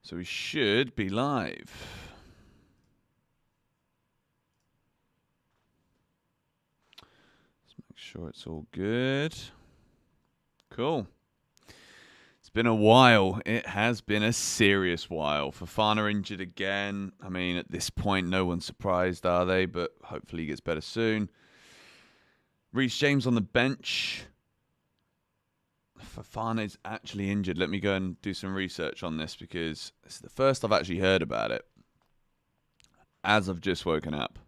So we should be live. Let's make sure it's all good. Cool. It's been a while. It has been a serious while. Fofana injured again. I mean, at this point, no one's surprised, are they? But hopefully he gets better soon. Reece James on the bench. Fofana is actually injured. Let me go and do some research on this because it's the first I've actually heard about it as I've just woken up.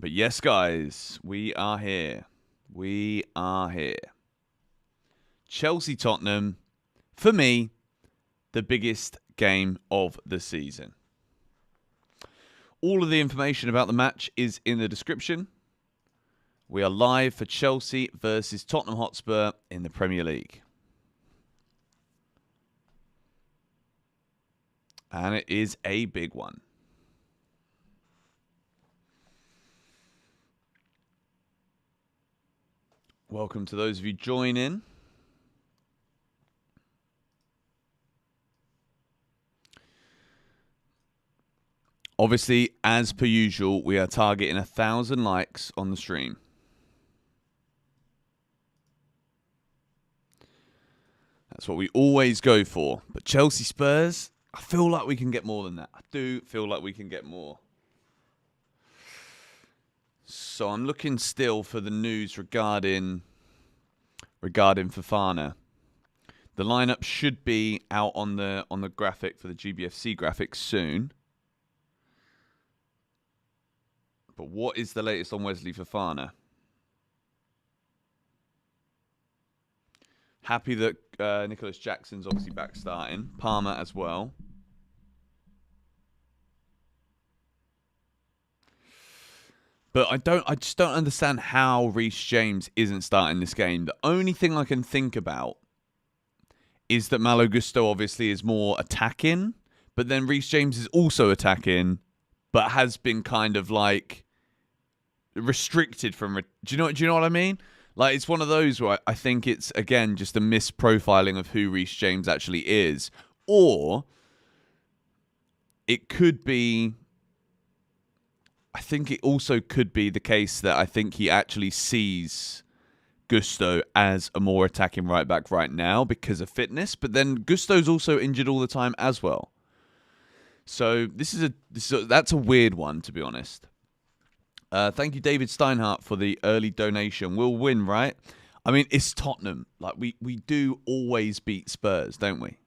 But yes, guys, we are here. We are here. Chelsea Tottenham, for me, the biggest game of the season. All of the information about the match is in the description. We are live for Chelsea versus Tottenham Hotspur in the Premier League. And it is a big one. Welcome to those of you joining. Obviously, as per usual, we are targeting 1,000 likes on the stream. That's what we always go for. But Chelsea Spurs, I feel like we can get more than that. I do feel like we can get more. So I'm looking still for the news regarding Fofana. The lineup should be out on the graphic for the GBFC graphics soon. But what is the latest on Wesley Fofana? Happy that Nicholas Jackson's obviously back starting. Palmer as well. But I just don't understand how Reece James isn't starting this game. The only thing I can think about is that Malo Gusto obviously is more attacking, but then Reece James is also attacking, but has been kind of like restricted from. Do you know what I mean? Like, it's one of those where I think it's, again, just a misprofiling of who Reece James actually is. Or it could be, I think it also could be the case that I think he actually sees Gusto as a more attacking right back right now because of fitness. But then Gusto's also injured all the time as well. So that's a weird one, to be honest. Thank you, David Steinhardt, for the early donation. We'll win, right? I mean, it's Tottenham. Like, we do always beat Spurs, don't we?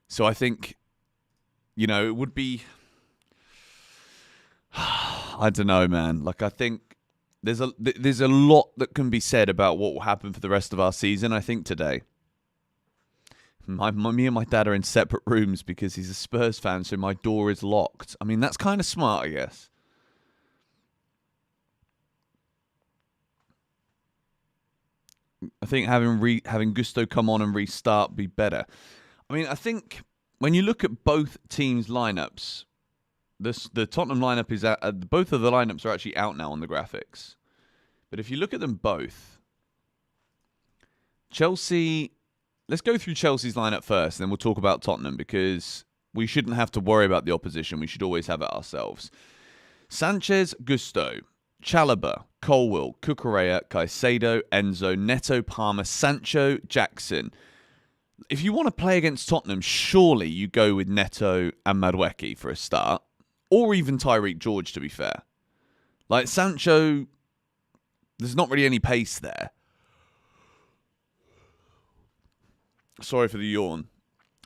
So I think, it would be... I don't know, man. Like, I think there's a lot that can be said about what will happen for the rest of our season, I think, today. Me and my dad are in separate rooms because he's a Spurs fan, so my door is locked. I mean, that's kind of smart, I guess. I think having Gusto come on and restart be better. I mean, I think when you look at both teams' lineups, the Tottenham lineup is out. Both of the lineups are actually out now on the graphics. But if you look at them both, Chelsea. Let's go through Chelsea's lineup first, and then we'll talk about Tottenham because we shouldn't have to worry about the opposition. We should always have it ourselves. Sanchez, Gusto, Chalobah, Colwill, Cucurella, Caicedo, Enzo, Neto, Palmer, Sancho, Jackson. If you want to play against Tottenham, surely you go with Neto and Madueke for a start. Or even Tyreek George, to be fair. Like, Sancho, there's not really any pace there. Sorry for the yawn.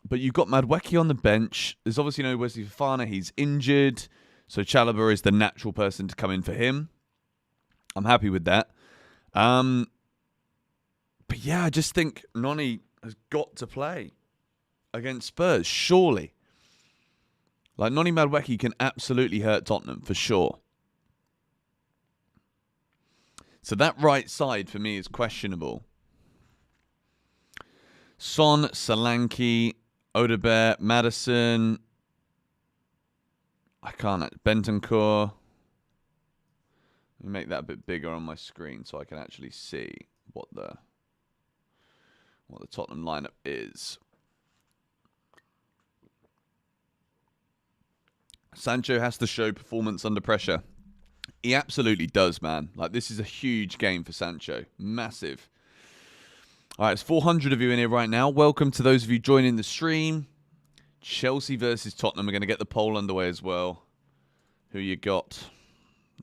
But you've got Madueke on the bench. There's obviously no Wesley Fofana. He's injured. So Chalobah is the natural person to come in for him. I'm happy with that. But yeah, I just think Noni has got to play against Spurs, surely. Like, Noni Madueke can absolutely hurt Tottenham, for sure. So that right side, for me, is questionable. Son, Solanke, Odegaard, Maddison. I can't. Bentancur. Let me make that a bit bigger on my screen so I can actually see what the... what the Tottenham lineup is. Sancho has to show performance under pressure. He absolutely does, man. Like, this is a huge game for Sancho. Massive. All right, it's 400 of you in here right now. Welcome to those of you joining the stream. Chelsea versus Tottenham. We're going to get the poll underway as well. Who you got?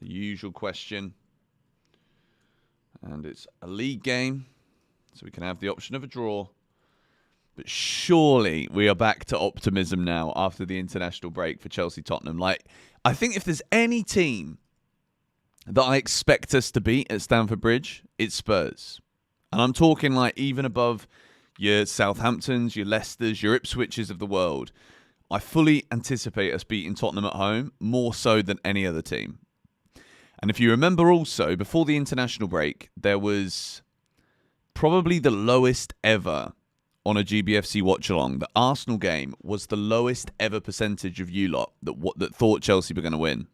The usual question. And it's a league game, so we can have the option of a draw. But surely we are back to optimism now after the international break for Chelsea-Tottenham. Like, I think if there's any team that I expect us to beat at Stamford Bridge, it's Spurs. And I'm talking like even above your Southamptons, your Leicesters, your Ipswiches of the world. I fully anticipate us beating Tottenham at home, more so than any other team. And if you remember also, before the international break, there was probably the lowest ever on a GBFC Watchalong. The Arsenal game was the lowest ever percentage of you lot that thought Chelsea were going to win.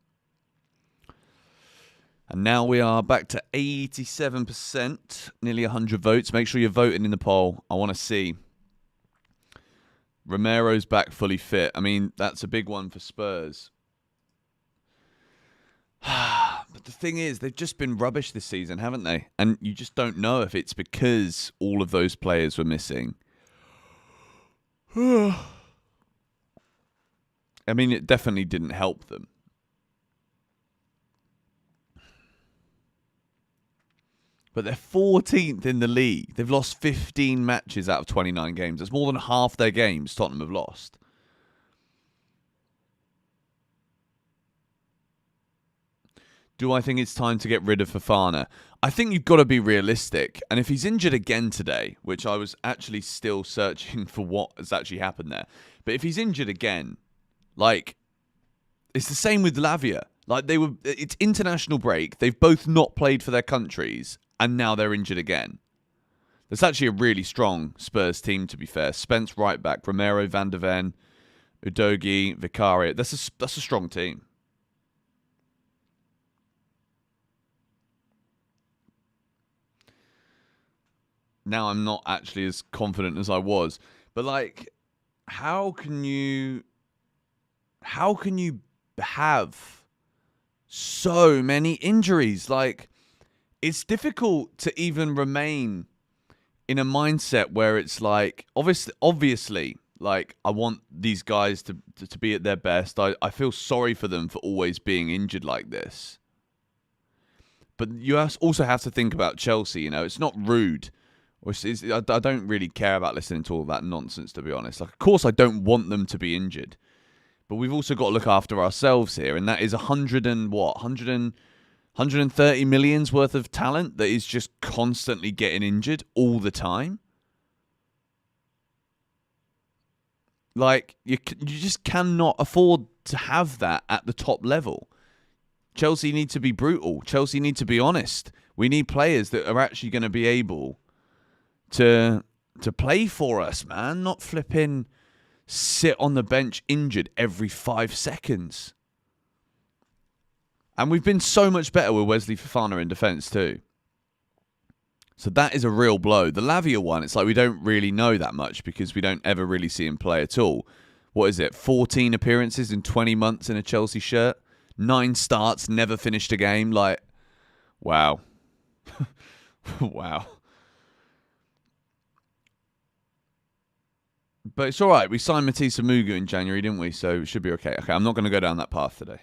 And now we are back to 87%, nearly 100 votes. Make sure you're voting in the poll. I want to see. Romero's back fully fit. I mean, that's a big one for Spurs. But the thing is, they've just been rubbish this season, haven't they? And you just don't know if it's because all of those players were missing. I mean, it definitely didn't help them. But they're 14th in the league. They've lost 15 matches out of 29 games. That's more than half their games Tottenham have lost. Do I think it's time to get rid of Fofana? I think you've got to be realistic. And if he's injured again today, which I was actually still searching for what has actually happened there. But if he's injured again, like, it's the same with Lavia. Like, it's international break. They've both not played for their countries. And now they're injured again. That's actually a really strong Spurs team, to be fair. Spence right back, Romero, Van der Ven, Udogie, Vicario. That's a strong team. Now I'm not actually as confident as I was. But, like, how can you have so many injuries? Like, it's difficult to even remain in a mindset where it's like, obviously, like, I want these guys to be at their best. I feel sorry for them for always being injured like this. But you also have to think about Chelsea, you know. It's not rude. I don't really care about listening to all that nonsense, to be honest. Like, of course, I don't want them to be injured. But we've also got to look after ourselves here. And that is 130 million's worth of talent that is just constantly getting injured all the time. Like, you just cannot afford to have that at the top level. Chelsea need to be brutal. Chelsea need to be honest. We need players that are actually going to be able to play for us, man. Not flipping sit on the bench injured every 5 seconds. And we've been so much better with Wesley Fofana in defence too. So that is a real blow. The Lavia one, it's like we don't really know that much because we don't ever really see him play at all. What is it? 14 appearances in 20 months in a Chelsea shirt. 9 starts, never finished a game. Like, wow. Wow. But it's all right. We signed Matisse Mugu in January, didn't we? So it should be okay. Okay, I'm not going to go down that path today.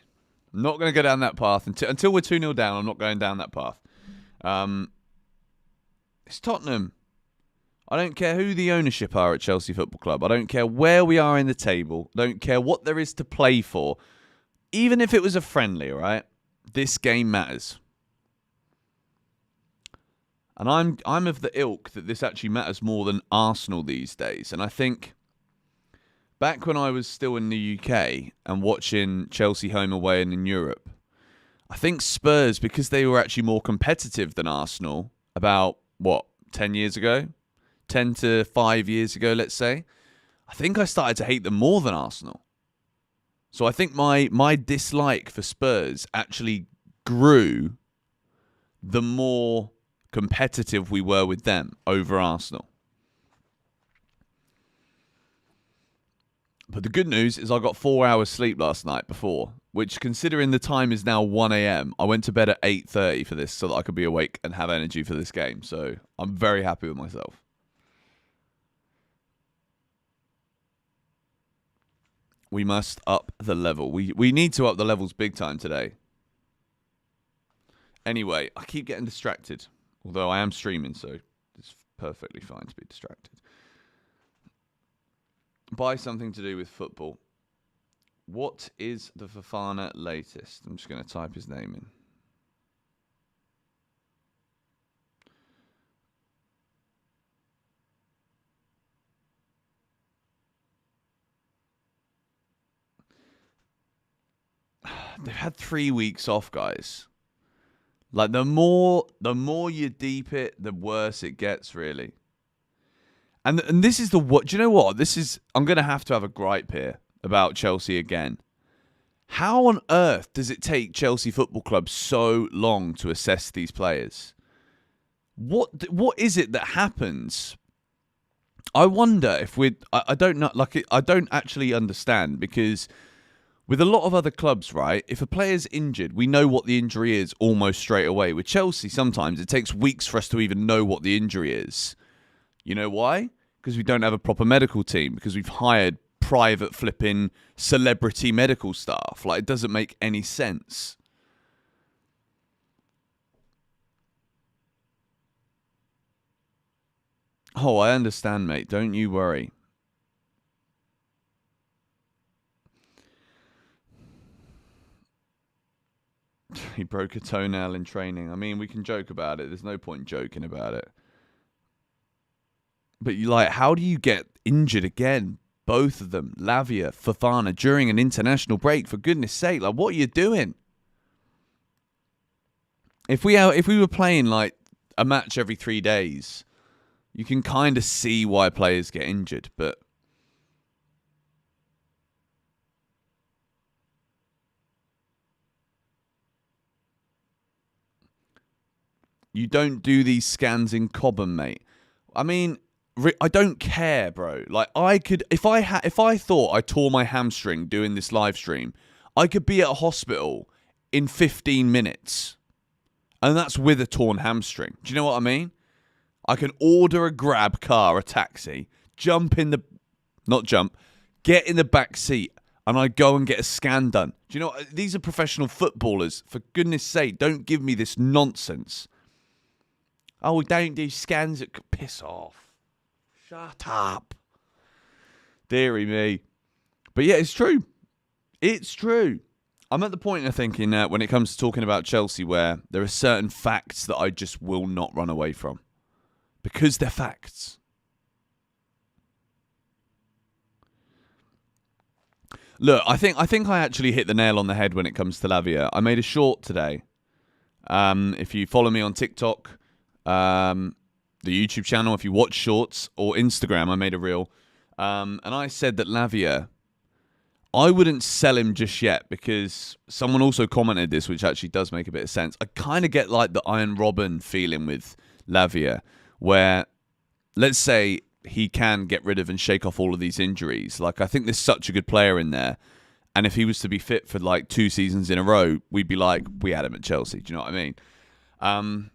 I'm not going to go down that path. Until we're 2-0 down, I'm not going down that path. It's Tottenham. I don't care who the ownership are at Chelsea Football Club. I don't care where we are in the table. I don't care what there is to play for. Even if it was a friendly, all right? This game matters. And I'm of the ilk that this actually matters more than Arsenal these days. And I think back when I was still in the UK and watching Chelsea home away and in Europe, I think Spurs, because they were actually more competitive than Arsenal about, 10 years ago? 10 to 5 years ago, let's say. I think I started to hate them more than Arsenal. So I think my dislike for Spurs actually grew the more competitive we were with them over Arsenal. But the good news is I got 4 hours sleep last night before, which, considering the time is now 1 a.m, I went to bed at 8:30 for this so that I could be awake and have energy for this game. So I'm very happy with myself. We must up the level. We need to up the levels big time today. Anyway, I keep getting distracted. Although I am streaming, so it's perfectly fine to be distracted. By something to do with football. What is the Fofana latest? I'm just going to type his name in. They've had 3 weeks off, guys. Like, the more you deep it, the worse it gets, really. And this is what, do you know what? I'm going to have a gripe here about Chelsea again. How on earth does it take Chelsea Football Club so long to assess these players? What is it that happens? I wonder if I don't know, I don't actually understand, because with a lot of other clubs, right, if a player's injured, we know what the injury is almost straight away. With Chelsea, sometimes it takes weeks for us to even know what the injury is. You know why? Because we don't have a proper medical team, because we've hired private flipping celebrity medical staff. Like, it doesn't make any sense. Oh, I understand, mate. Don't you worry. He broke a toenail in training. I mean, we can joke about it. There's no point joking about it. But how do you get injured again? Both of them, Lavia, Fofana, during an international break. For goodness sake, what are you doing? If we were playing a match every 3 days, you can kind of see why players get injured, but you don't do these scans in Cobham, mate. I mean, I don't care, bro. I could, if I thought I tore my hamstring doing this live stream, I could be at a hospital in 15 minutes. And that's with a torn hamstring. Do you know what I mean? I can order a grab car, a taxi, get in the back seat, and I go and get a scan done. Do you know what? These are professional footballers. For goodness sake, don't give me this nonsense. Oh, we don't do scans. Piss off. Shut up. Deary me. But yeah, it's true. It's true. I'm at the point of thinking that when it comes to talking about Chelsea where there are certain facts that I just will not run away from. Because they're facts. Look, I think I actually hit the nail on the head when it comes to Lavia. I made a short today. If you follow me on TikTok, the YouTube channel, if you watch shorts, or Instagram, I made a reel. And I said that Lavia, I wouldn't sell him just yet, because someone also commented this, which actually does make a bit of sense. I kind of get the Iron Robin feeling with Lavia, where, let's say, he can get rid of and shake off all of these injuries. I think there's such a good player in there. And if he was to be fit for 2 seasons in a row, we'd be we had him at Chelsea. Do you know what I mean?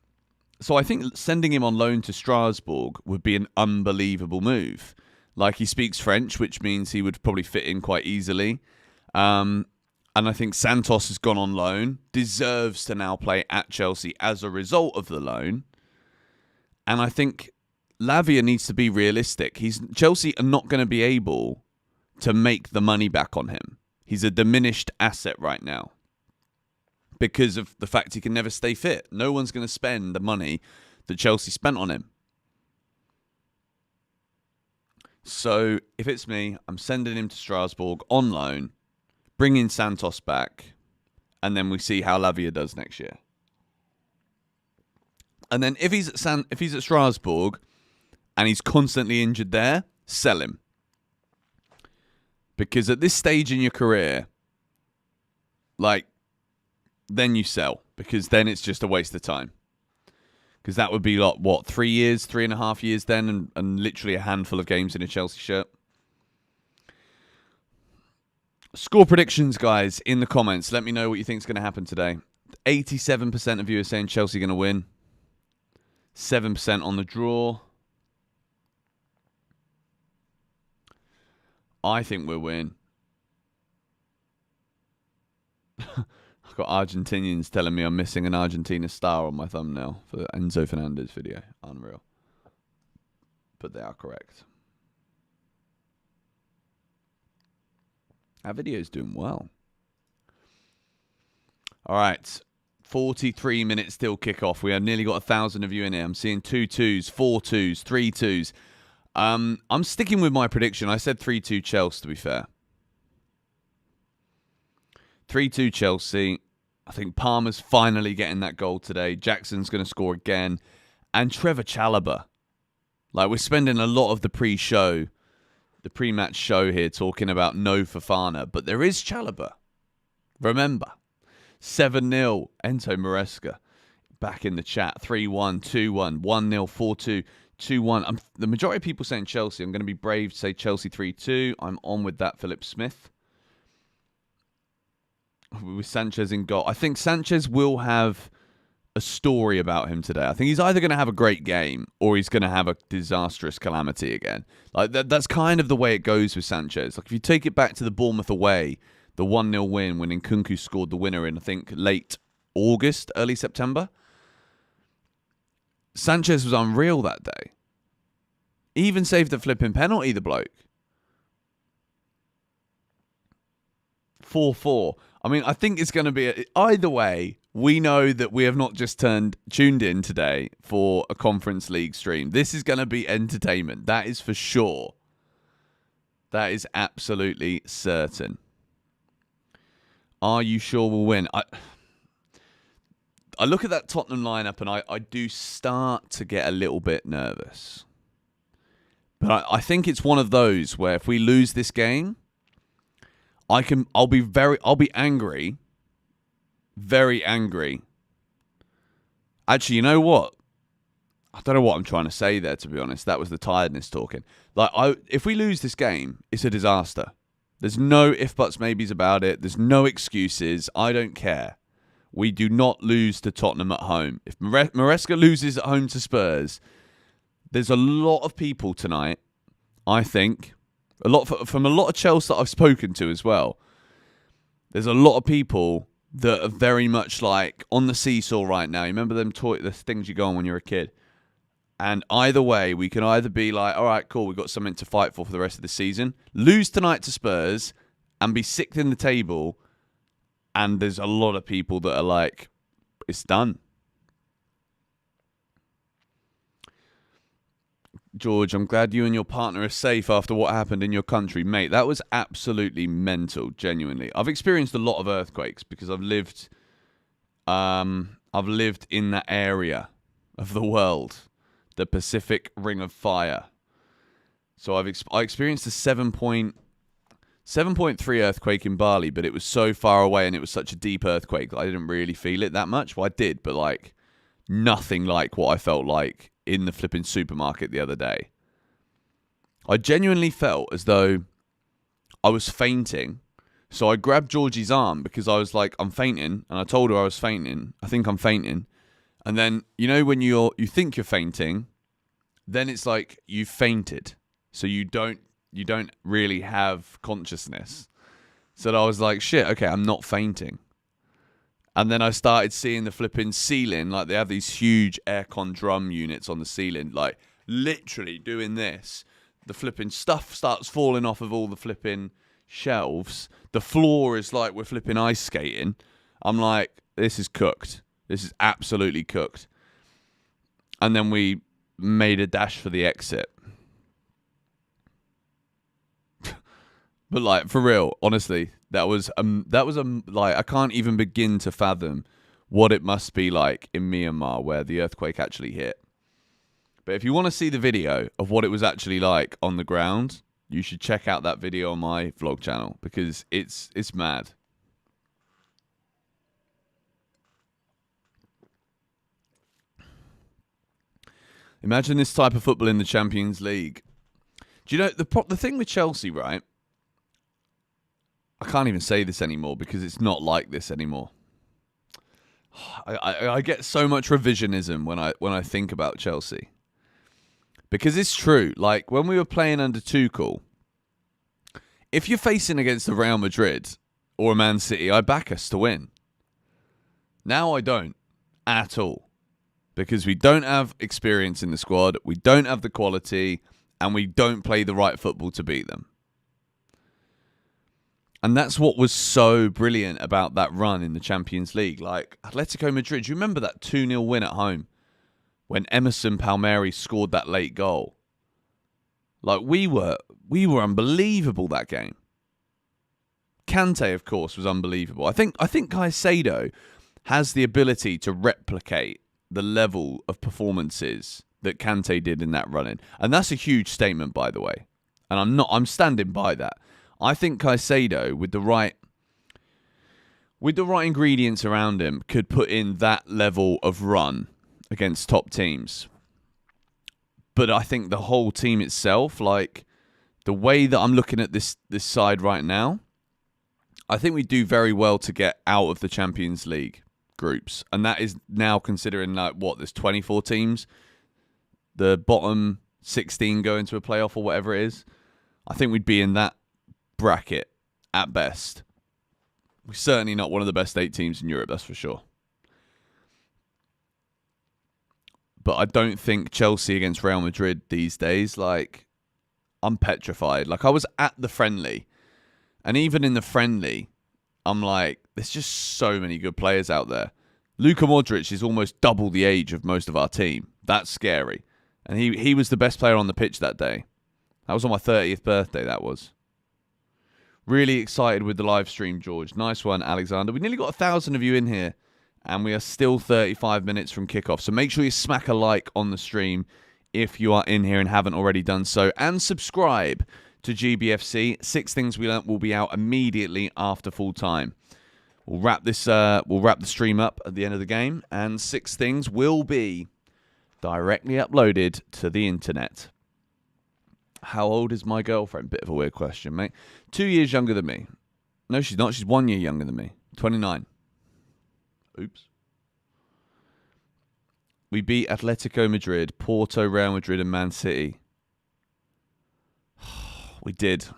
So I think sending him on loan to Strasbourg would be an unbelievable move. He speaks French, which means he would probably fit in quite easily. And I think Santos has gone on loan, deserves to now play at Chelsea as a result of the loan. And I think Lavia needs to be realistic. Chelsea are not going to be able to make the money back on him. He's a diminished asset right now because of the fact he can never stay fit. No one's going to spend the money that Chelsea spent on him. So if it's me, I'm sending him to Strasbourg on loan, bringing Santos back, and then we see how Lavia does next year. And then if he's at Strasbourg and he's constantly injured there, sell him. Because at this stage in your career, then you sell. Because then it's just a waste of time. Because that would be 3 years, 3.5 years then, and literally a handful of games in a Chelsea shirt. Score predictions, guys, in the comments. Let me know what you think is going to happen today. 87% of you are saying Chelsea are going to win. 7% on the draw. I think we'll win. I've got Argentinians telling me I'm missing an Argentina star on my thumbnail for the Enzo Fernandez video. Unreal. But they are correct. Our video is doing well. All right. 43 minutes till kickoff. We have nearly got 1,000 of you in here. I'm seeing 2 2s, 4 2s, 3 2s. I'm sticking with my prediction. I said 3-2 Chelsea, to be fair. 3-2 Chelsea. I think Palmer's finally getting that goal today. Jackson's going to score again. And Trevor Chalobah. Like, we're spending a lot of the pre-show, the pre-match show here talking about no Fofana. But there is Chalobah. Remember. 7-0. Ento Maresca. Back in the chat. 3-1, 2-1, 1-0, 4-2, 2-1. The majority of people saying Chelsea. I'm going to be brave to say Chelsea 3-2. I'm on with that, Philip Smith. With Sanchez in goal. I think Sanchez will have a story about him today. I think he's either going to have a great game or he's going to have a disastrous calamity again. Like that's kind of the way it goes with Sanchez. Like if you take it back to the Bournemouth away, the 1-0 win when Nkunku scored the winner in, I think, late August, early September. Sanchez was unreal that day. He even saved the flipping penalty, the bloke. 4-4. I mean, I think it's going to be... either way, we know that we have not just tuned in today for a Conference League stream. This is going to be entertainment. That is for sure. That is absolutely certain. Are you sure we'll win? I look at that Tottenham lineup and I do start to get a little bit nervous. But I think it's one of those where if we lose this game... I'll be angry. Very angry. Actually, you know what? I don't know what I'm trying to say there, to be honest. That was the tiredness talking. Like, if we lose this game, it's a disaster. There's no if, buts, maybes about it. There's no excuses. I don't care. We do not lose to Tottenham at home. If Maresca loses at home to Spurs, there's a lot of people tonight, I think... from a lot of Chelsea that I've spoken to as well. There's a lot of people that are very much like on the seesaw right now. You remember them the things you go on when you're a kid? And either way, we can either be like, all right, cool, we've got something to fight for the rest of the season. Lose tonight to Spurs and be sixth in the table. And there's a lot of people that are like, it's done. George, I'm glad you and your partner are safe after what happened in your country. Mate, that was absolutely mental, genuinely. I've experienced a lot of earthquakes because I've lived in that area of the world, the Pacific Ring of Fire. So I experienced a 7.3 earthquake in Bali, but it was so far away and it was such a deep earthquake that I didn't really feel it that much. Well, I did, but like nothing like what I felt like in the flipping supermarket the other day. I genuinely felt as though I was fainting. So I grabbed Georgie's arm because I was like, I'm fainting. And I told her I was fainting. I think I'm fainting. And then, you know, when you think you're fainting, then it's like you fainted. So you don't really have consciousness. So I was like, shit, okay, I'm not fainting. And then I started seeing the flipping ceiling, like they have these huge aircon drum units on the ceiling, like literally doing this. The flipping stuff starts falling off of all the flipping shelves. The floor is like we're flipping ice skating. I'm like, this is cooked. This is absolutely cooked. And then we made a dash for the exit. But like, for real, honestly, that was like, I can't even begin to fathom what it must be like in Myanmar where the earthquake actually hit. But if you want to see the video of what it was actually like on the ground, you should check out that video on my vlog channel because it's mad. Imagine this type of football in the Champions League. Do you know the thing with Chelsea, right? I can't even say this anymore because it's not like this anymore. I get so much revisionism when I think about Chelsea. Because it's true. Like, when we were playing under Tuchel, if you're facing against the Real Madrid or a Man City, I back us to win. Now I don't at all. Because we don't have experience in the squad, we don't have the quality, and we don't play the right football to beat them. And that's what was so brilliant about that run in the Champions League. Like, Atletico Madrid, do you remember that 2-0 win at home when Emerson Palmieri scored that late goal? Like, we were unbelievable that game. Kante, of course, was unbelievable. I think Caicedo has the ability to replicate the level of performances that Kante did in that run-in. And that's a huge statement, by the way. And I'm standing by that. I think Caicedo, with the right ingredients around him, could put in that level of run against top teams. But I think the whole team itself, like the way that I'm looking at this side right now, I think we do very well to get out of the Champions League groups. And that is now considering, like, what, there's 24 teams, the bottom 16 go into a playoff or whatever it is. I think we'd be in that bracket at best. We're certainly not one of the best 8 teams in Europe, that's for sure. But I don't think Chelsea against Real Madrid these days, like, I'm petrified. Like, I was at the friendly, and even in the friendly, I'm like, there's just so many good players out there. Luka Modric is almost double the age of most of our team. That's scary. And he was the best player on the pitch that day. That was on my 30th birthday, that was. Really excited with the live stream, George. Nice one, Alexander. We nearly got 1,000 of you in here, and we are still 35 minutes from kickoff. So make sure you smack a like on the stream if you are in here and haven't already done so. And subscribe to GBFC. 6 Things We Learnt will be out immediately after full time. We'll wrap the stream up at the end of the game, and 6 Things will be directly uploaded to the internet. How old is my girlfriend? Bit of a weird question, mate. 2 years younger than me. No, she's not. She's 1 year younger than me. 29. Oops. We beat Atletico Madrid, Porto, Real Madrid, and Man City. We did.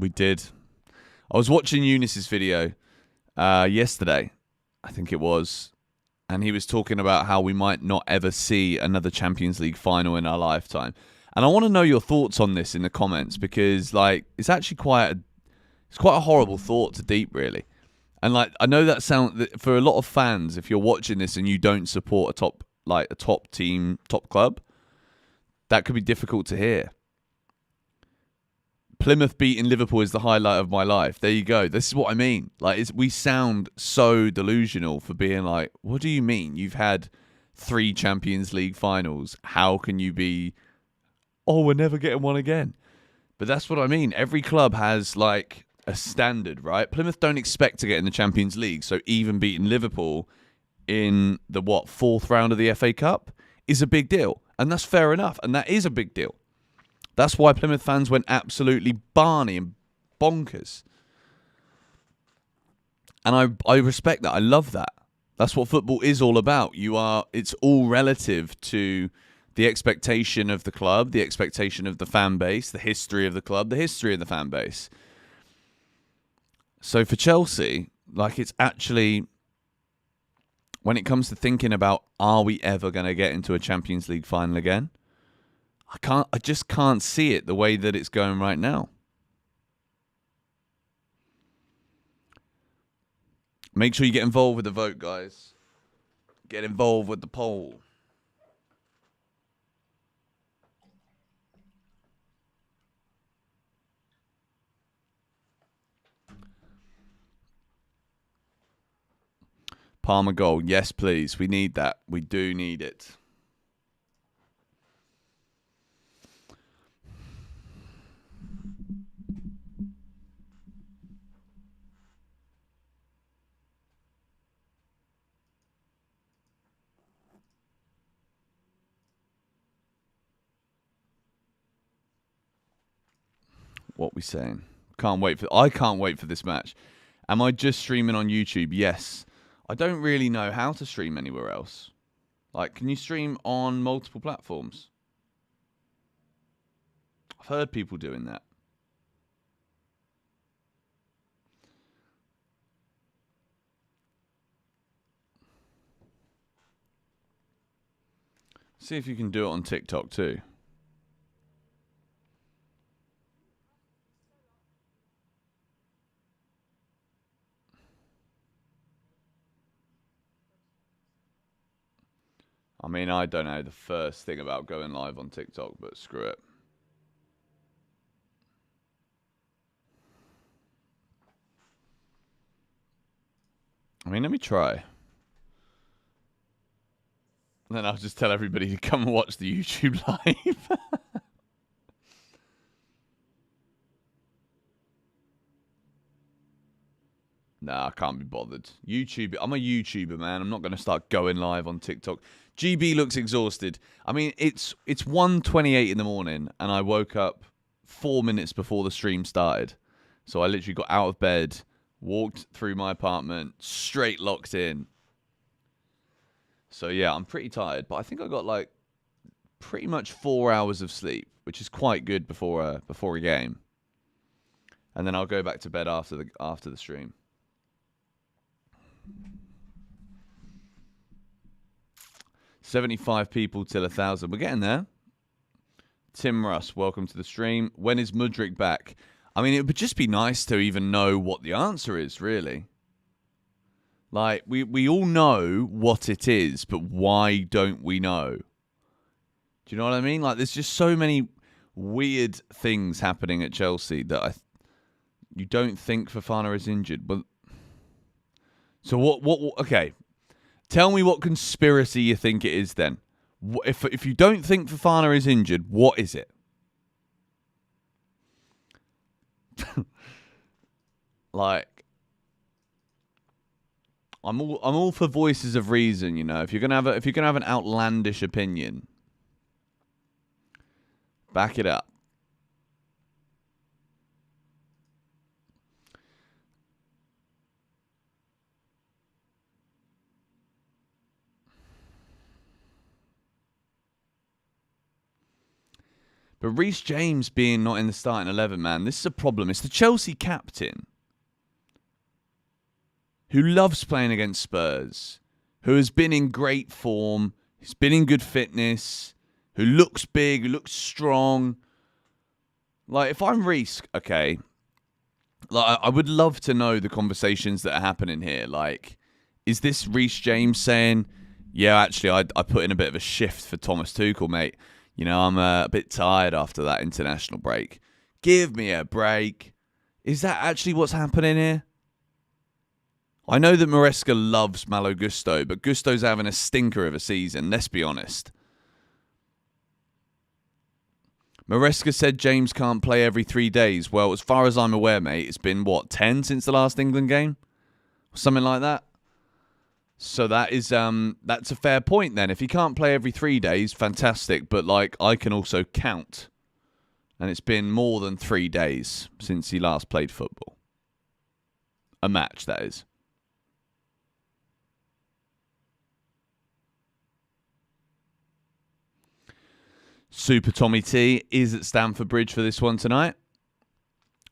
I was watching Eunice's video yesterday, I think it was, and he was talking about how we might not ever see another Champions League final in our lifetime. And I want to know your thoughts on this in the comments, because, like, it's actually quite a horrible thought to deep, really. And, like, I know that for a lot of fans, if you're watching this and you don't support a top team, top club, that could be difficult to hear. Plymouth beating Liverpool is the highlight of my life. There you go. This is what I mean. Like, we sound so delusional for being like, what do you mean? You've had 3 Champions League finals. How can you be, oh, we're never getting one again? But that's what I mean. Every club has, like, a standard, right? Plymouth don't expect to get in the Champions League, so even beating Liverpool in the, 4th round of the FA Cup is a big deal. And that's fair enough. And that is a big deal. That's why Plymouth fans went absolutely barney and bonkers. And I respect that. I love that. That's what football is all about. It's all relative to the expectation of the club, the expectation of the fan base, the history of the club, the history of the fan base. So for Chelsea, like, it's actually, when it comes to thinking about, are we ever going to get into a Champions League final again? I just can't see it the way that it's going right now. Make sure you get involved with the vote, guys. Get involved with the poll. Palmer goal. Yes, please. We need that. We do need it. What we saying? I can't wait for this match. Am I just streaming on YouTube? Yes. I don't really know how to stream anywhere else. Like, can you stream on multiple platforms? I've heard people doing that. See if you can do it on TikTok too. I mean, I don't know the first thing about going live on TikTok, but screw it. I mean, let me try. Then I'll just tell everybody to come and watch the YouTube live. Nah, I can't be bothered. YouTube, I'm a YouTuber, man. I'm not going to start going live on TikTok. GB looks exhausted. I mean, it's 1:28 in the morning, and I woke up 4 minutes before the stream started. So I literally got out of bed, walked through my apartment, straight locked in. So yeah, I'm pretty tired, but I think I got like pretty much 4 hours of sleep, which is quite good before a game. And then I'll go back to bed after the stream. $75 people till 1,000. We're getting there. Tim Russ, welcome to the stream. When is Mudryk back? I mean, it would just be nice to even know what the answer is, really. Like, we all know what it is, but why don't we know? Do you know what I mean? Like, there's just so many weird things happening at Chelsea that you don't think Fofana is injured. But so what? Okay, tell me what conspiracy you think it is then. If you don't think Fofana is injured, what is it? Like, I'm all for voices of reason, you know. If you're gonna have an outlandish opinion, back it up. But Reece James being not in the starting 11, man, this is a problem. It's the Chelsea captain who loves playing against Spurs, who has been in great form, who's been in good fitness, who looks big, who looks strong. Like, if I'm Reece, okay, like, I would love to know the conversations that are happening here. Like, is this Reece James saying, yeah, actually, I put in a bit of a shift for Thomas Tuchel, mate. You know, I'm a bit tired after that international break. Give me a break. Is that actually what's happening here? I know that Maresca loves Malo Gusto, but Gusto's having a stinker of a season, let's be honest. Maresca said James can't play every 3 days. Well, as far as I'm aware, mate, it's been, 10 since the last England game? Something like that. So that is that's a fair point then. If he can't play every 3 days, fantastic. But, like, I can also count. And it's been more than 3 days since he last played football. A match, that is. Super Tommy T is at Stamford Bridge for this one tonight.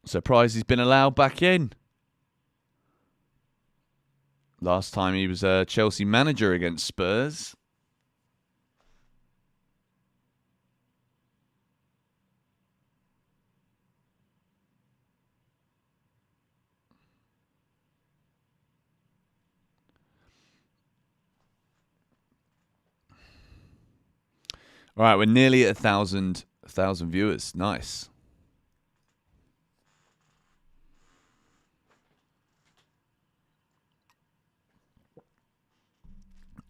Surprised he's been allowed back in. Last time he was a Chelsea manager against Spurs. All right, we're nearly at 1,000 viewers. Nice.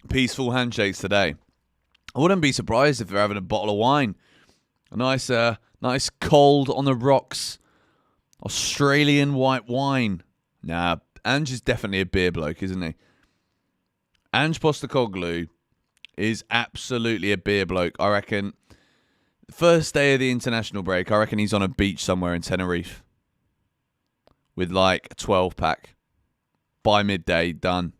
Peaceful handshakes today. I wouldn't be surprised if they're having a bottle of wine. A nice cold on the rocks Australian white wine. Nah, Ange is definitely a beer bloke, isn't he? Ange Postecoglou is absolutely a beer bloke. I reckon the first day of the international break, I reckon he's on a beach somewhere in Tenerife. with like a 12-pack. By midday, done.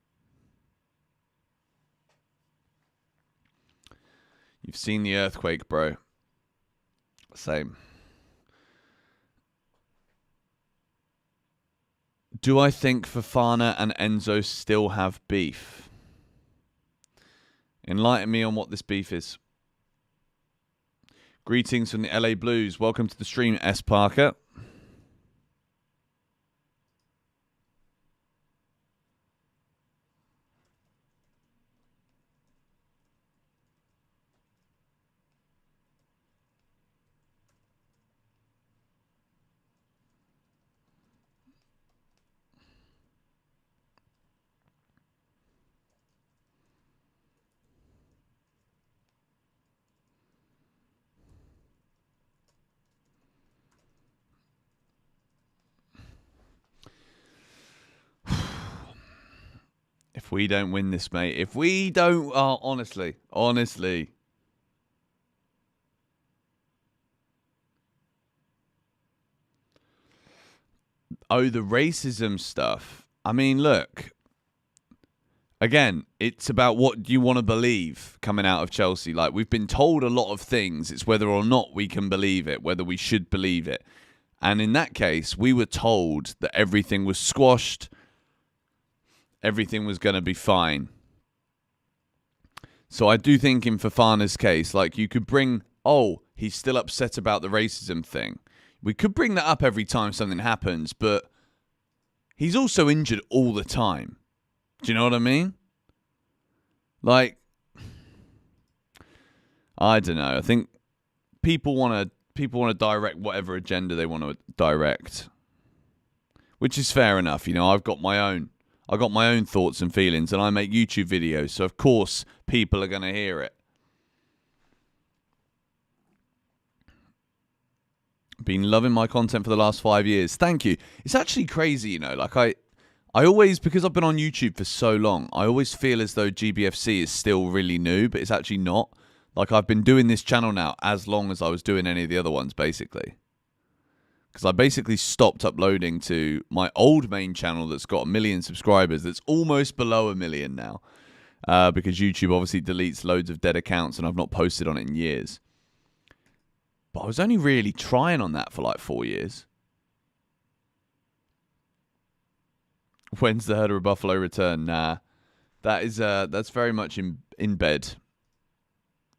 You've seen the earthquake, bro. Same. Do I think Fofana and Enzo still have beef? Enlighten me on what this beef is. Greetings from the LA Blues. Welcome to the stream, S. Parker. If we don't win this, mate. If we don't... Oh, honestly. Oh, the racism stuff. I mean, look. Again, it's about what you want to believe coming out of Chelsea. Like, we've been told a lot of things. It's whether or not we can believe it, whether we should believe it. And in that case, we were told that everything was squashed. Everything was going to be fine. So I do think in Fofana's case, like, you could bring, oh, he's still upset about the racism thing. We could bring that up every time something happens, but he's also injured all the time. Do you know what I mean? Like, I don't know. I think people want to direct whatever agenda they want to direct, which is fair enough. You know, I've got my own thoughts and feelings, and I make YouTube videos, so of course people are going to hear it. Been loving my content for the last 5 years. Thank you. It's actually crazy, you know, like I always, because I've been on YouTube for so long, I always feel as though GBFC is still really new, but it's actually not. Like, I've been doing this channel now as long as I was doing any of the other ones, basically. Because I basically stopped uploading to my old main channel that's got 1 million subscribers, that's almost below 1 million now. Because YouTube obviously deletes loads of dead accounts and I've not posted on it in years. But I was only really trying on that for like 4 years. When's the Herder of Buffalo return? Nah. That's very much in bed.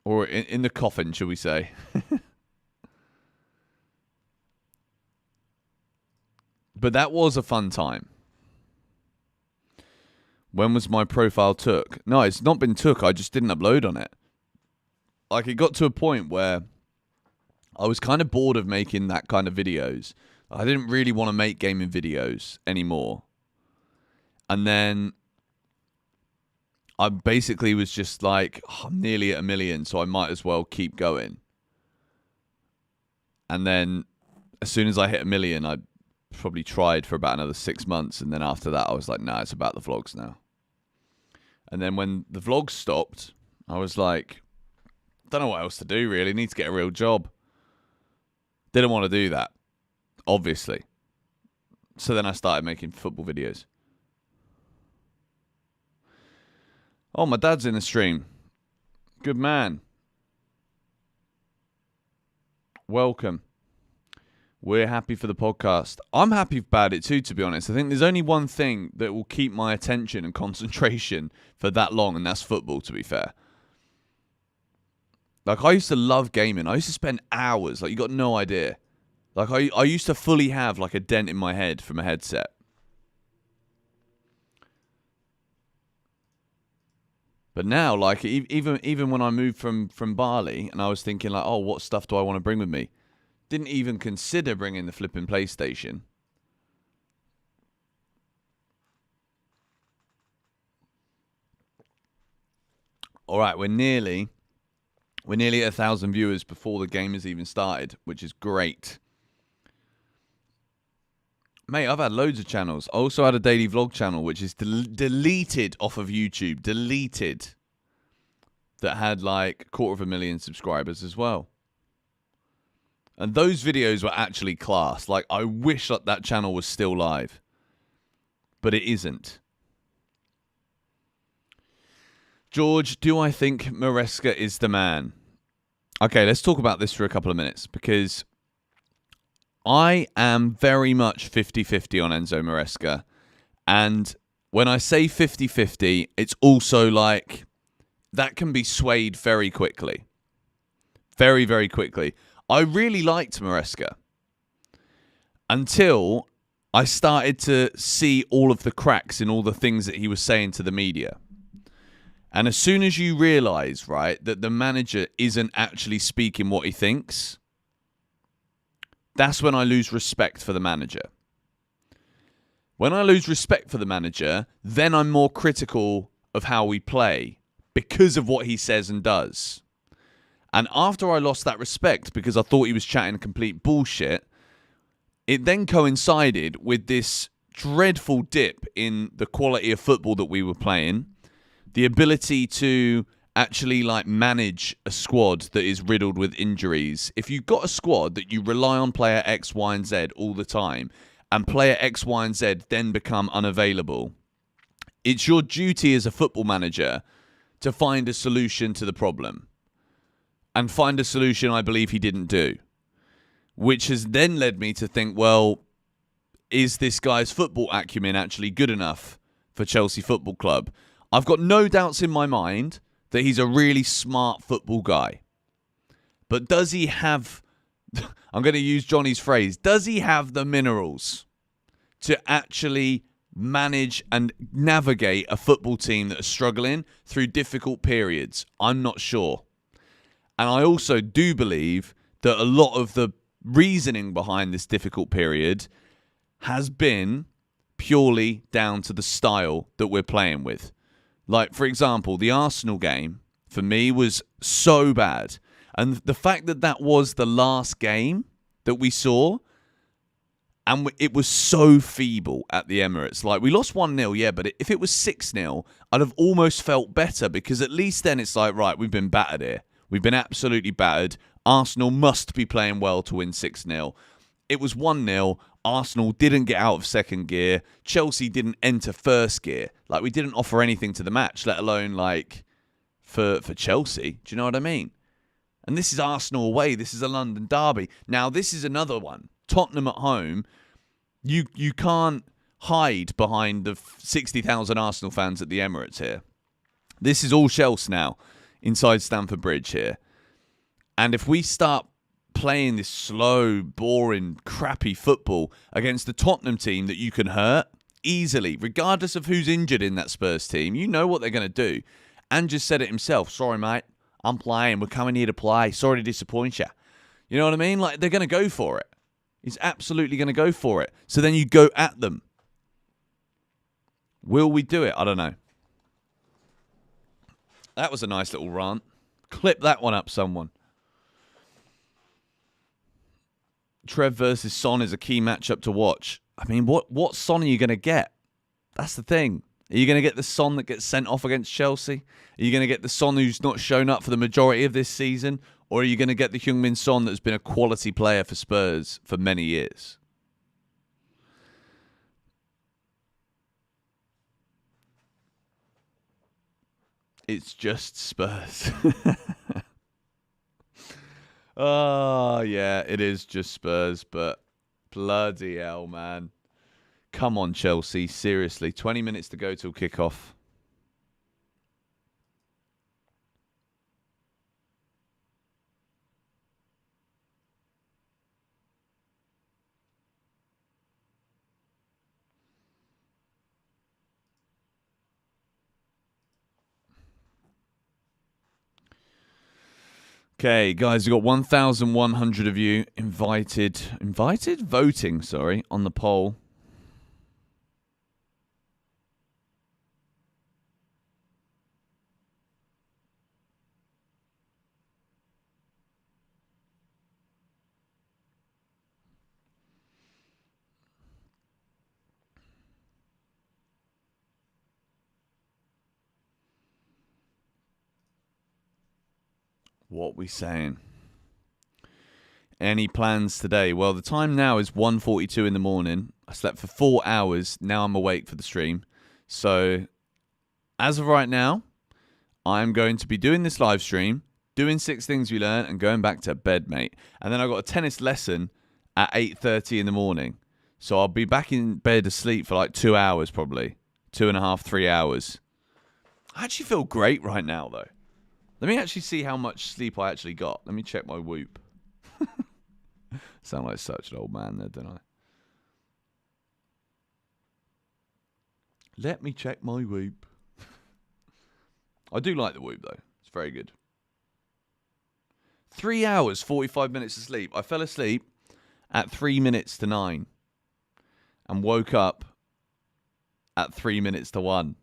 Or in the coffin, shall we say. But that was a fun time. When was my profile took? No, it's not been took. I just didn't upload on it. Like, it got to a point where I was kind of bored of making that kind of videos. I didn't really want to make gaming videos anymore. And then I basically was just like, oh, I'm nearly at 1 million, so I might as well keep going. And then as soon as I hit 1 million, I probably tried for about another 6 months. And then after that, I was like, nah, it's about the vlogs now. And then when the vlogs stopped, I was like, don't know what else to do, really. Need to get a real job. Didn't want to do that, obviously. So then I started making football videos. Oh, my dad's in the stream. Good man. Welcome. We're happy for the podcast. I'm happy about it too, to be honest. I think there's only one thing that will keep my attention and concentration for that long, and that's football, to be fair. Like, I used to love gaming. I used to spend hours. Like, you got no idea. Like, I used to fully have, like, a dent in my head from a headset. But now, like, even when I moved from Bali, and I was thinking, like, oh, what stuff do I want to bring with me? Didn't even consider bringing the flipping PlayStation. All right, we're nearly at 1,000 viewers before the game has even started, which is great. Mate, I've had loads of channels. I also had a daily vlog channel, which is deleted off of YouTube. Deleted. That had like 250,000 subscribers as well. And those videos were actually class. Like, I wish that channel was still live. But it isn't. George, do I think Maresca is the man? Okay, let's talk about this for a couple of minutes. Because I am very much 50-50 on Enzo Maresca. And when I say 50-50, it's also like that can be swayed very quickly. Very, very quickly. I really liked Maresca until I started to see all of the cracks in all the things that he was saying to the media. And as soon as you realise, right, that the manager isn't actually speaking what he thinks, that's when I lose respect for the manager. When I lose respect for the manager, then I'm more critical of how we play because of what he says and does. And after I lost that respect because I thought he was chatting complete bullshit, it then coincided with this dreadful dip in the quality of football that we were playing, the ability to actually like manage a squad that is riddled with injuries. If you've got a squad that you rely on player X, Y, and Z all the time, and player X, Y, and Z then become unavailable, it's your duty as a football manager to find a solution to the problem. And find a solution I believe he didn't do. Which has then led me to think, well, is this guy's football acumen actually good enough for Chelsea Football Club? I've got no doubts in my mind that he's a really smart football guy. But does he have, I'm going to use Johnny's phrase, does he have the minerals to actually manage and navigate a football team that are struggling through difficult periods? I'm not sure. And I also do believe that a lot of the reasoning behind this difficult period has been purely down to the style that we're playing with. Like, for example, the Arsenal game, for me, was so bad. And the fact that that was the last game that we saw, and it was so feeble at the Emirates. Like, we lost 1-0, yeah, but if it was 6-0, I'd have almost felt better because at least then it's like, right, we've been battered here. We've been absolutely battered. Arsenal must be playing well to win 6-0. It was 1-0. Arsenal didn't get out of second gear. Chelsea didn't enter first gear. Like, we didn't offer anything to the match, let alone, like, for Chelsea. Do you know what I mean? And this is Arsenal away. This is a London derby. Now, this is another one. Tottenham at home. You can't hide behind the 60,000 Arsenal fans at the Emirates here. This is all Chelsea now inside Stamford Bridge here. And if we start playing this slow, boring, crappy football against the Tottenham team that you can hurt easily, regardless of who's injured in that Spurs team, you know what they're going to do. And just said it himself. Sorry, mate. I'm playing. We're coming here to play. Sorry to disappoint you. You know what I mean? Like, they're going to go for it. He's absolutely going to go for it. So then you go at them. Will we do it? I don't know. That was a nice little rant. Clip that one up, someone. Trev versus Son is a key matchup to watch. I mean, what Son are you going to get? That's the thing. Are you going to get the Son that gets sent off against Chelsea? Are you going to get the Son who's not shown up for the majority of this season? Or are you going to get the Heung-min Son that's been a quality player for Spurs for many years? It's just Spurs. Oh, yeah, it is just Spurs, but bloody hell, man. Come on, Chelsea, seriously. 20 minutes to go till kickoff. Okay, guys, we've got 1,100 of you voting, sorry, on the poll. What we saying? Any plans today? Well, the time now is 1:42 in the morning. I slept for 4 hours. Now I'm awake for the stream. So, as of right now, I'm going to be doing this live stream, doing 6 things we learned, and going back to bed, mate. And then I've got a tennis lesson at 8:30 in the morning. So I'll be back in bed asleep for like 2 hours probably. 2.5, 3 hours. I actually feel great right now, though. Let me actually see how much sleep I actually got. Let me check my Whoop. Sound like such an old man there, don't I? Let me check my Whoop. I do like the Whoop, though. It's very good. 3 hours, 45 minutes of sleep. I fell asleep at 3 minutes to 9 and woke up at 3 minutes to 1.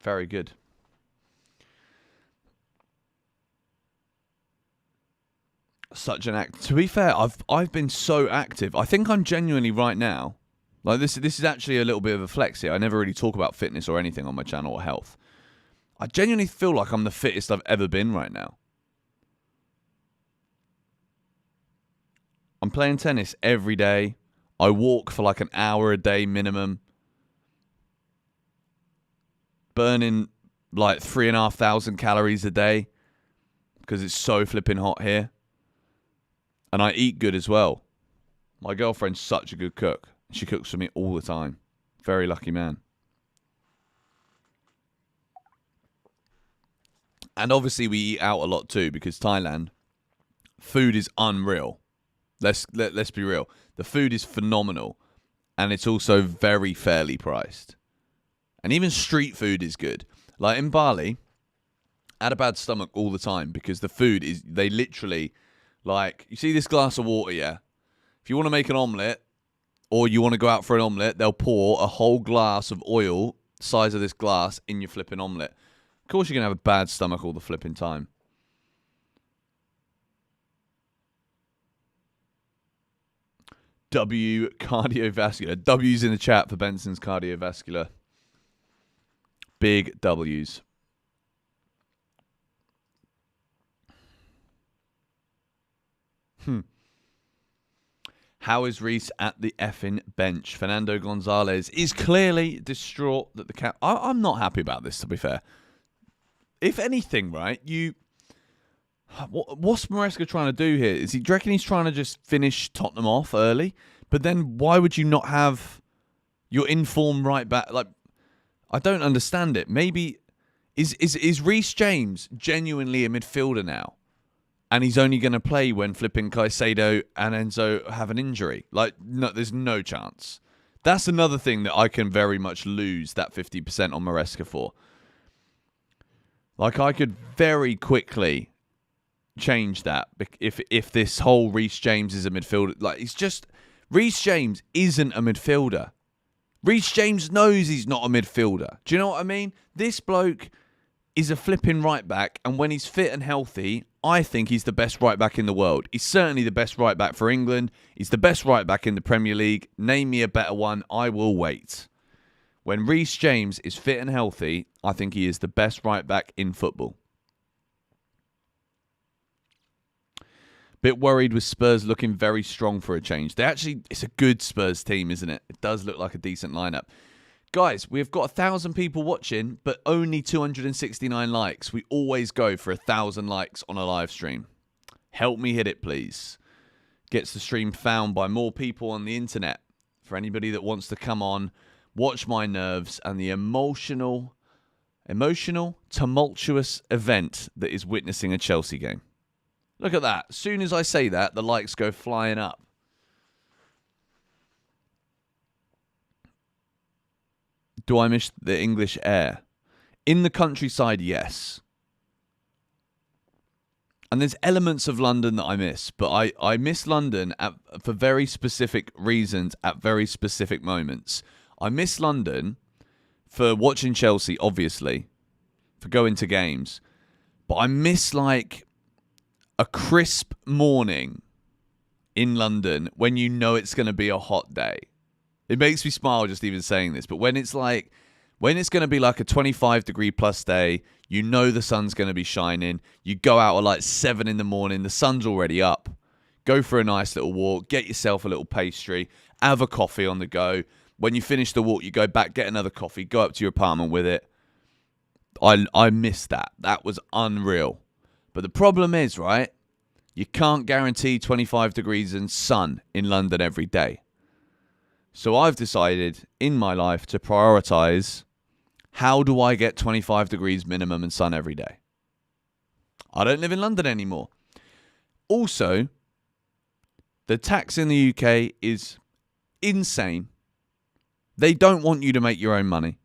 Very good. Such an act. To be fair, I've been so active. I think I'm genuinely right now. Like this is actually a little bit of a flex here. I never really talk about fitness or anything on my channel or health. I genuinely feel like I'm the fittest I've ever been right now. I'm playing tennis every day. I walk for like an hour a day minimum. Burning like 3,500 calories a day because it's so flipping hot here. And I eat good as well. My girlfriend's such a good cook. She cooks for me all the time. Very lucky man. And obviously we eat out a lot too because Thailand, food is unreal. Let's be real. The food is phenomenal. And it's also very fairly priced. And even street food is good. Like in Bali, I had a bad stomach all the time because the food is, they literally, like, you see this glass of water, yeah? If you want to make an omelette or you want to go out for an omelette, they'll pour a whole glass of oil, size of this glass, in your flipping omelette. Of course you're going to have a bad stomach all the flipping time. W cardiovascular. W's in the chat for Benson's cardiovascular. Big W's. How is Reece at the effing bench? Fernando Gonzalez is clearly distraught that the cap. I'm not happy about this, to be fair. If anything, right, what's Maresca trying to do here? Do you reckon he's trying to just finish Tottenham off early? But then why would you not have your informed right back? Like, I don't understand it. Maybe is Reece James genuinely a midfielder now? And he's only going to play when flipping Caicedo and Enzo have an injury. Like, no, there's no chance. That's another thing that I can very much lose that 50% on Maresca for. Like, I could very quickly change that if this whole Reece James is a midfielder. Like, it's just, Reece James isn't a midfielder. Reece James knows he's not a midfielder. Do you know what I mean? This bloke is a flipping right back, and when he's fit and healthy, I think he's the best right back in the world. He's certainly the best right back for England. He's the best right back in the Premier League. Name me a better one, I will wait. When Reece James is fit and healthy, I think he is the best right back in football. Bit worried with Spurs looking very strong for a change. It's a good Spurs team, isn't it? It does look like a decent lineup. Guys, we've got 1,000 people watching, but only 269 likes. We always go for 1,000 likes on a live stream. Help me hit it, please. Gets the stream found by more people on the internet. For anybody that wants to come on, watch my nerves and the emotional, tumultuous event that is witnessing a Chelsea game. Look at that. As soon as I say that, the likes go flying up. Do I miss the English air? In the countryside, yes. And there's elements of London that I miss. But I miss London for very specific reasons at very specific moments. I miss London for watching Chelsea, obviously. For going to games. But I miss, like, a crisp morning in London when you know it's going to be a hot day. It makes me smile just even saying this. But when it's like, When it's going to be like a 25-degree plus day, you know the sun's going to be shining. You go out at like 7 in the morning. The sun's already up. Go for a nice little walk. Get yourself a little pastry. Have a coffee on the go. When you finish the walk, you go back, get another coffee, go up to your apartment with it. I missed that. That was unreal. But the problem is, right, you can't guarantee 25 degrees and sun in London every day. So I've decided in my life to prioritize, how do I get 25 degrees minimum and sun every day? I don't live in London anymore. Also, the tax in the UK is insane. They don't want you to make your own money.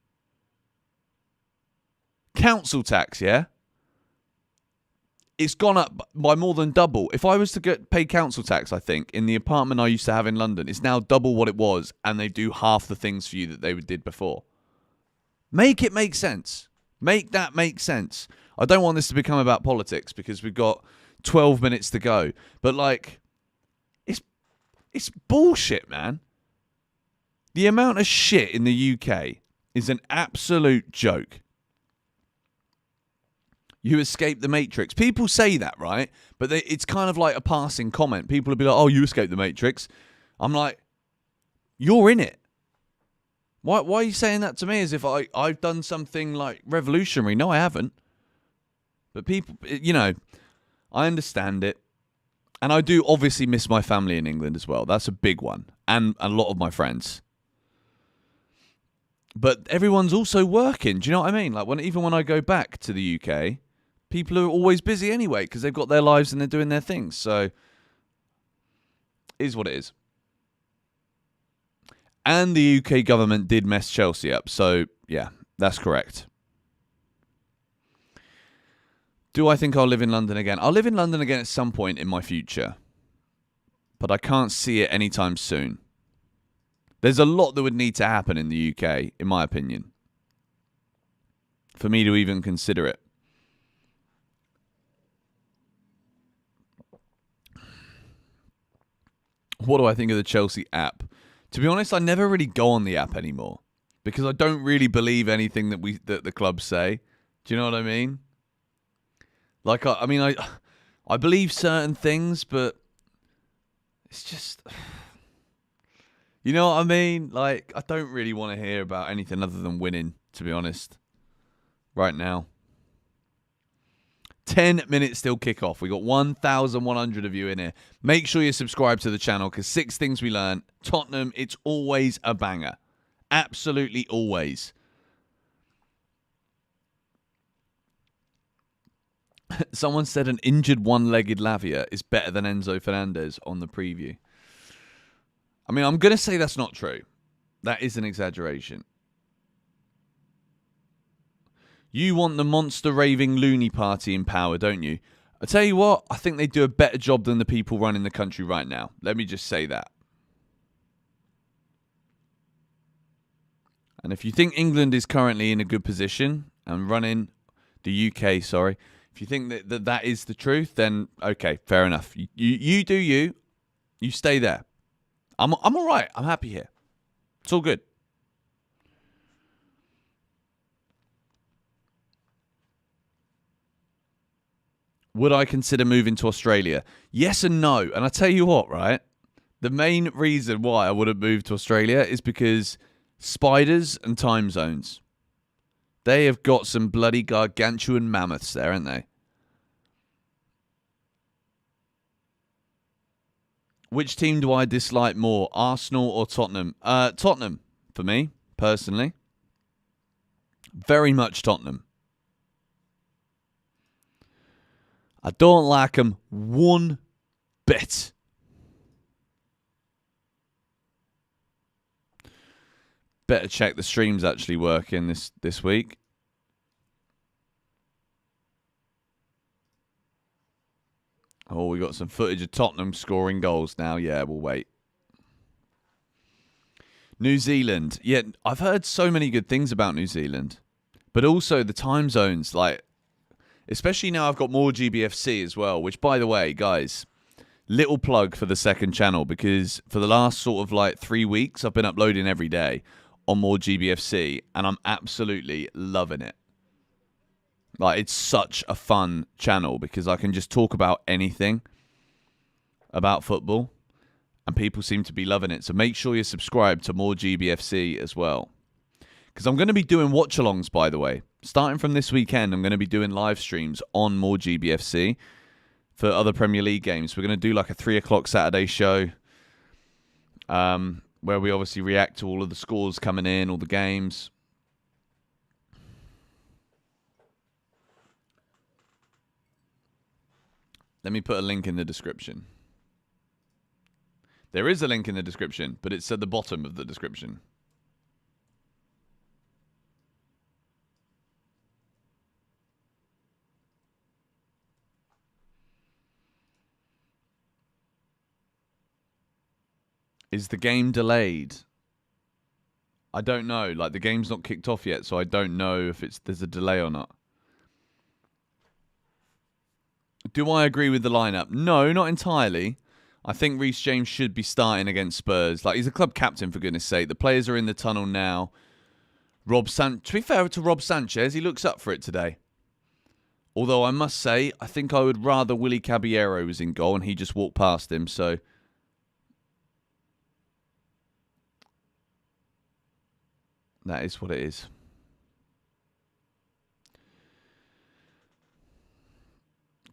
Council tax, yeah? It's gone up by more than double. If I was to get paid council tax, I think, in the apartment I used to have in London, it's now double what it was, and they do half the things for you that they did before. Make it make sense. Make that make sense. I don't want this to become about politics because we've got 12 minutes to go. But, like, it's bullshit, man. The amount of shit in the UK is an absolute joke. You escaped the Matrix. People say that, right? But it's kind of like a passing comment. People will be like, oh, you escaped the Matrix. I'm like, you're in it. Why are you saying that to me as if I've done something like revolutionary? No, I haven't. But people, you know, I understand it. And I do obviously miss my family in England as well. That's a big one. And a lot of my friends. But everyone's also working. Do you know what I mean? Like even when I go back to the UK, people are always busy anyway because they've got their lives and they're doing their things. So, it is what it is. And the UK government did mess Chelsea up. So, yeah, that's correct. Do I think I'll live in London again? I'll live in London again at some point in my future. But I can't see it anytime soon. There's a lot that would need to happen in the UK, in my opinion, for me to even consider it. What do I think of the Chelsea app? To be honest, I never really go on the app anymore because I don't really believe anything that the clubs say. Do you know what I mean? Like, I believe certain things, but it's just... You know what I mean? Like, I don't really want to hear about anything other than winning, to be honest, right now. 10 minutes till kickoff. We got 1,100 of you in here. Make sure you subscribe to the channel because 6 things we learned. Tottenham, it's always a banger. Absolutely always. Someone said an injured one-legged Lavia is better than Enzo Fernandez on the preview. I mean, I'm going to say that's not true. That is an exaggeration. You want the monster raving loony party in power, don't you? I tell you what, I think they do a better job than the people running the country right now. Let me just say that. And if you think England is currently in a good position and running the UK, sorry, if you think that is the truth, then okay, fair enough. You do you. You stay there. I'm all right. I'm happy here. It's all good. Would I consider moving to Australia? Yes and no. And I tell you what, right? The main reason why I wouldn't move to Australia is because spiders and time zones. They have got some bloody gargantuan mammoths there, haven't they? Which team do I dislike more, Arsenal or Tottenham? Tottenham, for me, personally. Very much Tottenham. I don't like them one bit. Better check the stream's actually working this week. Oh, we got some footage of Tottenham scoring goals now. Yeah, we'll wait. New Zealand. Yeah, I've heard so many good things about New Zealand. But also the time zones. Like, especially now I've got more GBFC as well. Which, by the way, guys, little plug for the second channel. Because for the last sort of like 3 weeks, I've been uploading every day. on more GBFC, and I'm absolutely loving it. Like, it's such a fun channel because I can just talk about anything about football, and people seem to be loving it. So make sure you're subscribed to more GBFC as well. Because I'm going to be doing watch-alongs, by the way. Starting from this weekend, I'm going to be doing live streams on more GBFC for other Premier League games. We're going to do like a 3 o'clock Saturday show where we obviously react to all of the scores coming in, all the games. Let me put a link in the description. There is a link in the description, but it's at the bottom of the description. Is the game delayed? I don't know. Like, the game's not kicked off yet, so I don't know if there's a delay or not. Do I agree with the lineup? No, not entirely. I think Reece James should be starting against Spurs. Like, he's a club captain, for goodness sake. The players are in the tunnel now. To be fair to Rob Sanchez, he looks up for it today. Although I must say, I think I would rather Willy Caballero was in goal and he just walked past him, so... that is what it is.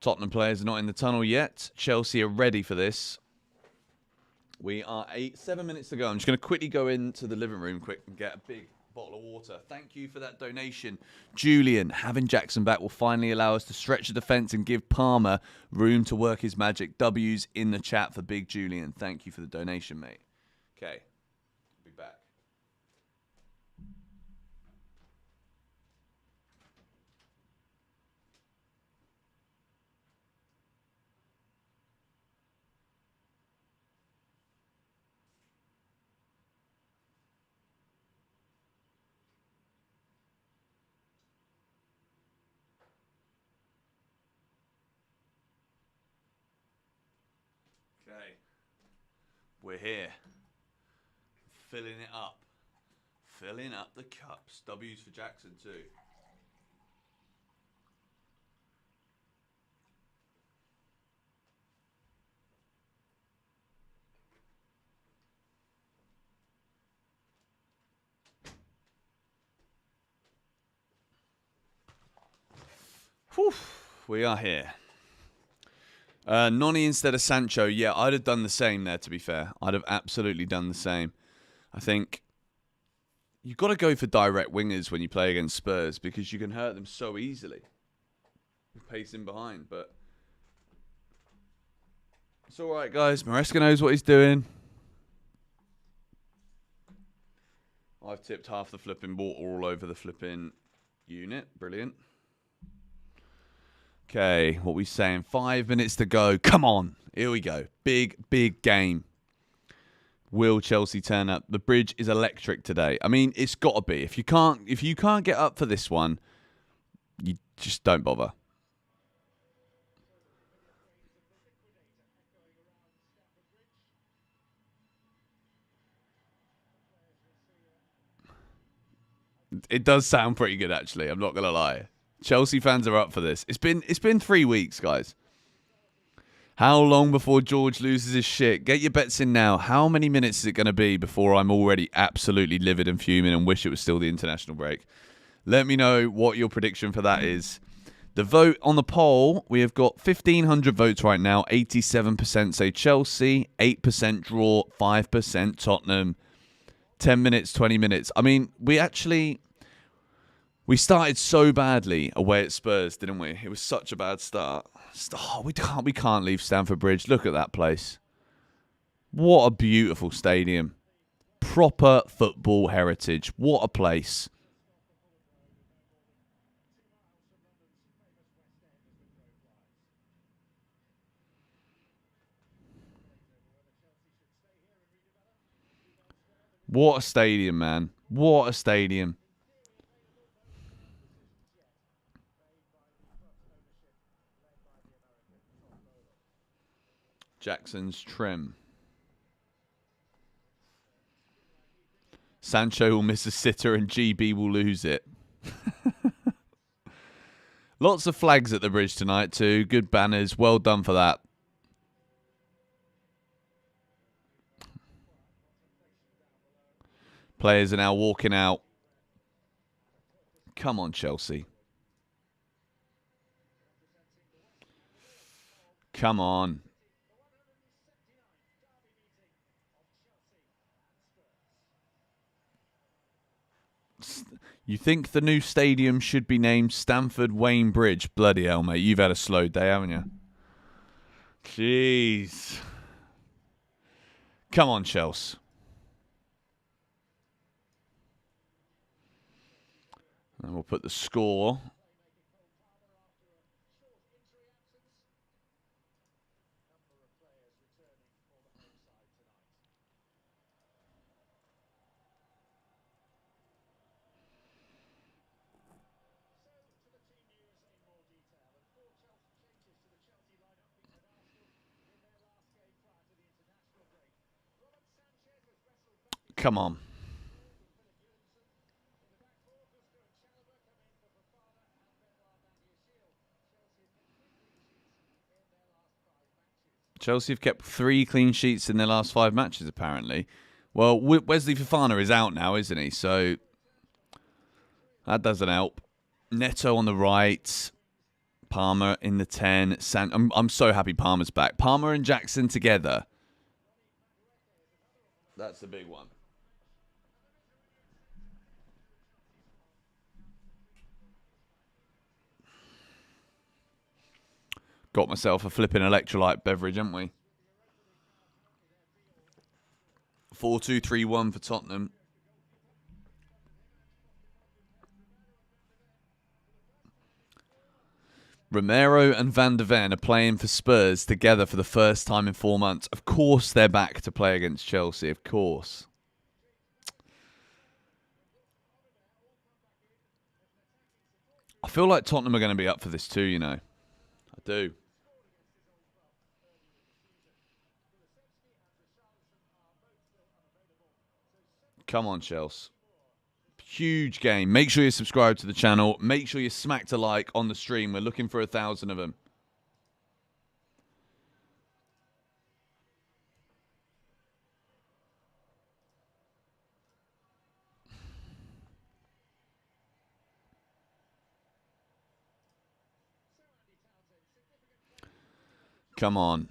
Tottenham players are not in the tunnel yet. Chelsea are ready for this. We are 7 minutes to go. I'm just going to quickly go into the living room quick and get a big bottle of water. Thank you for that donation. Julian, having Jackson back will finally allow us to stretch the defence and give Palmer room to work his magic. W's in the chat for Big Julian. Thank you for the donation, mate. Okay. Be back. Okay, we're here, filling it up, filling up the cups. W's for Jackson too. Whew, we are here. Noni instead of Sancho. Yeah, I'd have done the same there, to be fair. I'd have absolutely done the same. I think you've got to go for direct wingers when you play against Spurs because you can hurt them so easily. Pacing behind, but it's all right, guys. Maresca knows what he's doing. I've tipped half the flipping water all over the flipping unit. Brilliant. Okay, what are we saying? 5 minutes to go. Come on. Here we go. Big, big game. Will Chelsea turn up? The bridge is electric today. I mean, it's got to be. If you can't get up for this one, you just don't bother. It does sound pretty good, actually. I'm not going to lie. Chelsea fans are up for this. It's been 3 weeks, guys. How long before George loses his shit? Get your bets in now. How many minutes is it going to be before I'm already absolutely livid and fuming and wish it was still the international break? Let me know what your prediction for that is. The vote on the poll, we have got 1,500 votes right now. 87% say Chelsea, 8% draw, 5% Tottenham. 10 minutes, 20 minutes. I mean, we started so badly away at Spurs, didn't we? It was such a bad start. Oh, we can't leave Stamford Bridge. Look at that place. What a beautiful stadium. Proper football heritage. What a place. What a stadium, man. What a stadium. Jackson's trim. Sancho will miss a sitter and GB will lose it. Lots of flags at the bridge tonight too. Good banners. Well done for that. Players are now walking out. Come on, Chelsea. Come on. You think the new stadium should be named Stamford Wayne Bridge? Bloody hell, mate. You've had a slow day, haven't you? Jeez. Come on, Chelsea. And we'll put the score. Come on. Chelsea have kept 3 clean sheets in their last 5 matches, apparently. Well, Wesley Fofana is out now, isn't he? So that doesn't help. Neto on the right. Palmer in the 10. I'm so happy Palmer's back. Palmer and Jackson together. That's the big one. Got myself a flipping electrolyte beverage, haven't we? 4-2-3-1 for Tottenham. Romero and Van de Ven are playing for Spurs together for the first time in 4 months. Of course they're back to play against Chelsea, of course. I feel like Tottenham are going to be up for this too, you know. I do. Come on, Chelsea. Huge game. Make sure you're subscribed to the channel. Make sure you smacked a like on the stream. We're looking for 1,000 of them. Come on.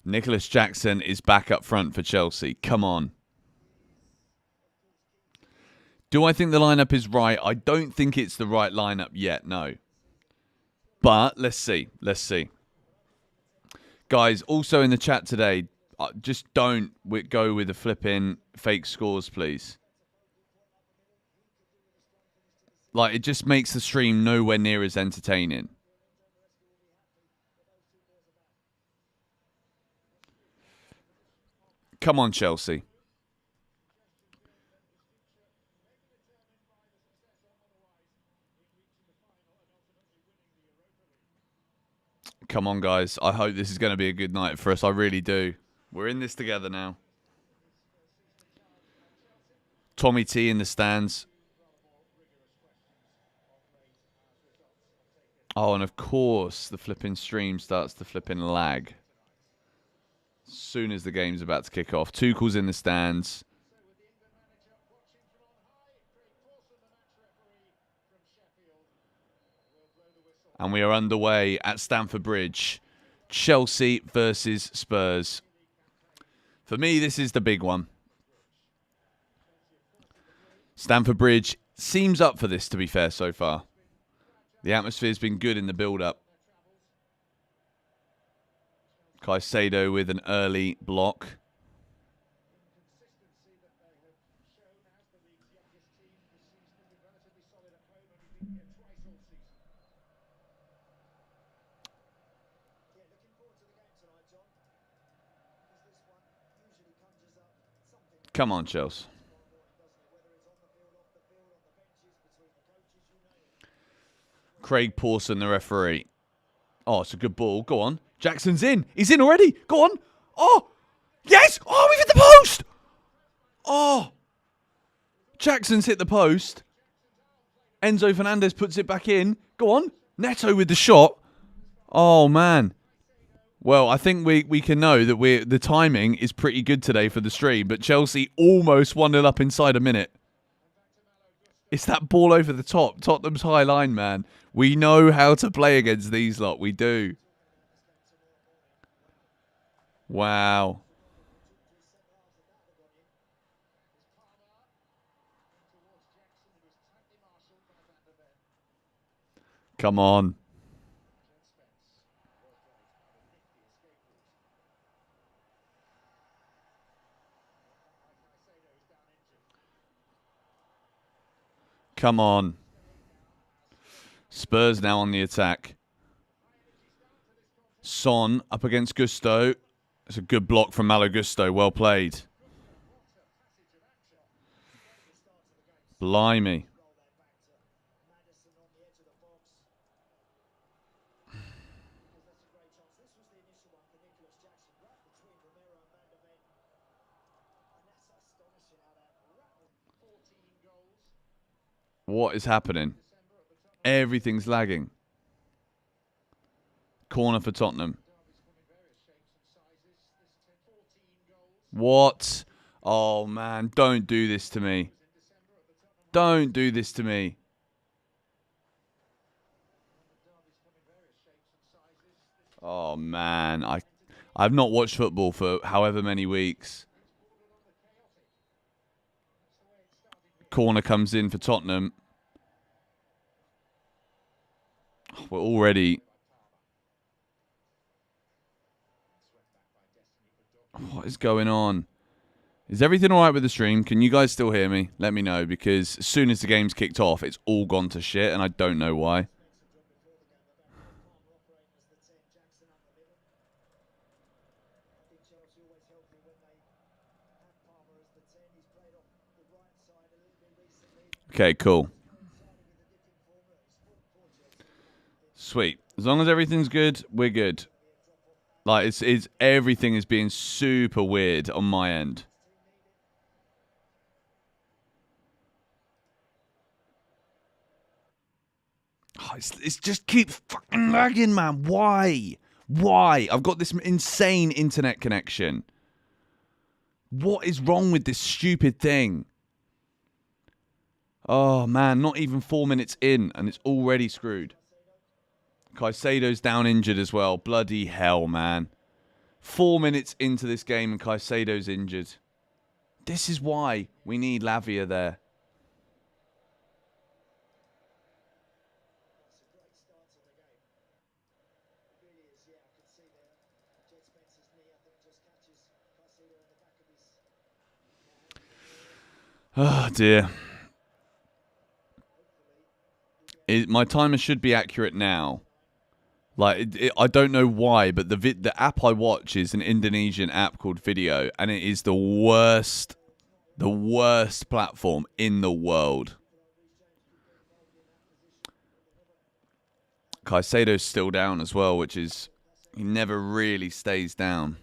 Nicholas Jackson is back up front for Chelsea. Come on. Do I think the lineup is right? I don't think it's the right lineup yet, no. But let's see. Let's see. Guys, also in the chat today, just don't go with the flipping fake scores, please. Like, it just makes the stream nowhere near as entertaining. Come on, Chelsea. Come on, guys. I hope this is going to be a good night for us. I really do. We're in this together now. Tommy T in the stands. Oh, and of course, the flipping stream starts to flipping lag. As soon as the game's about to kick off. Tuchel's in the stands. And we are underway at Stamford Bridge. Chelsea versus Spurs. For me, this is the big one. Stamford Bridge seems up for this, to be fair, so far. The atmosphere's been good in the build-up. Caicedo with an early block. Come on, Chelsea. Craig Pawson, the referee. Oh, it's a good ball. Go on. Jackson's in. He's in already. Go on. Oh, yes. Oh, we've hit the post. Oh. Jackson's hit the post. Enzo Fernandez puts it back in. Go on. Neto with the shot. Oh, man. Well, I think we can know that the timing is pretty good today for the stream, but Chelsea almost 1-0 up inside a minute. It's that ball over the top. Tottenham's high line, man. We know how to play against these lot. We do. Wow. Come on. Come on. Spurs now on the attack. Son up against Gusto. It's a good block from Malo Gusto. Well played. Blimey. What is happening? Everything's lagging. Corner for Tottenham. What? Oh, man. Don't do this to me. Don't do this to me. Oh, man. I've not watched football for however many weeks. Corner comes in for Tottenham. We're already... What is going on? Is everything all right with the stream? Can you guys still hear me? Let me know, because as soon as the game's kicked off, it's all gone to shit, and I don't know why. Okay, cool. Sweet. As long as everything's good, we're good. Like, it's everything is being super weird on my end. Oh, it's just keeps fucking lagging, man. Why? Why? I've got this insane internet connection. What is wrong with this stupid thing? Oh, man. Not even 4 minutes in, and it's already screwed. Caicedo's down injured as well. Bloody hell, man. 4 minutes into this game and Caicedo's injured. This is why we need Lavia there. Oh, dear. My timer should be accurate now. Like, I don't know why, but the app I watch is an Indonesian app called Video, and it is the worst platform in the world. Caicedo's still down as well, which is, he never really stays down.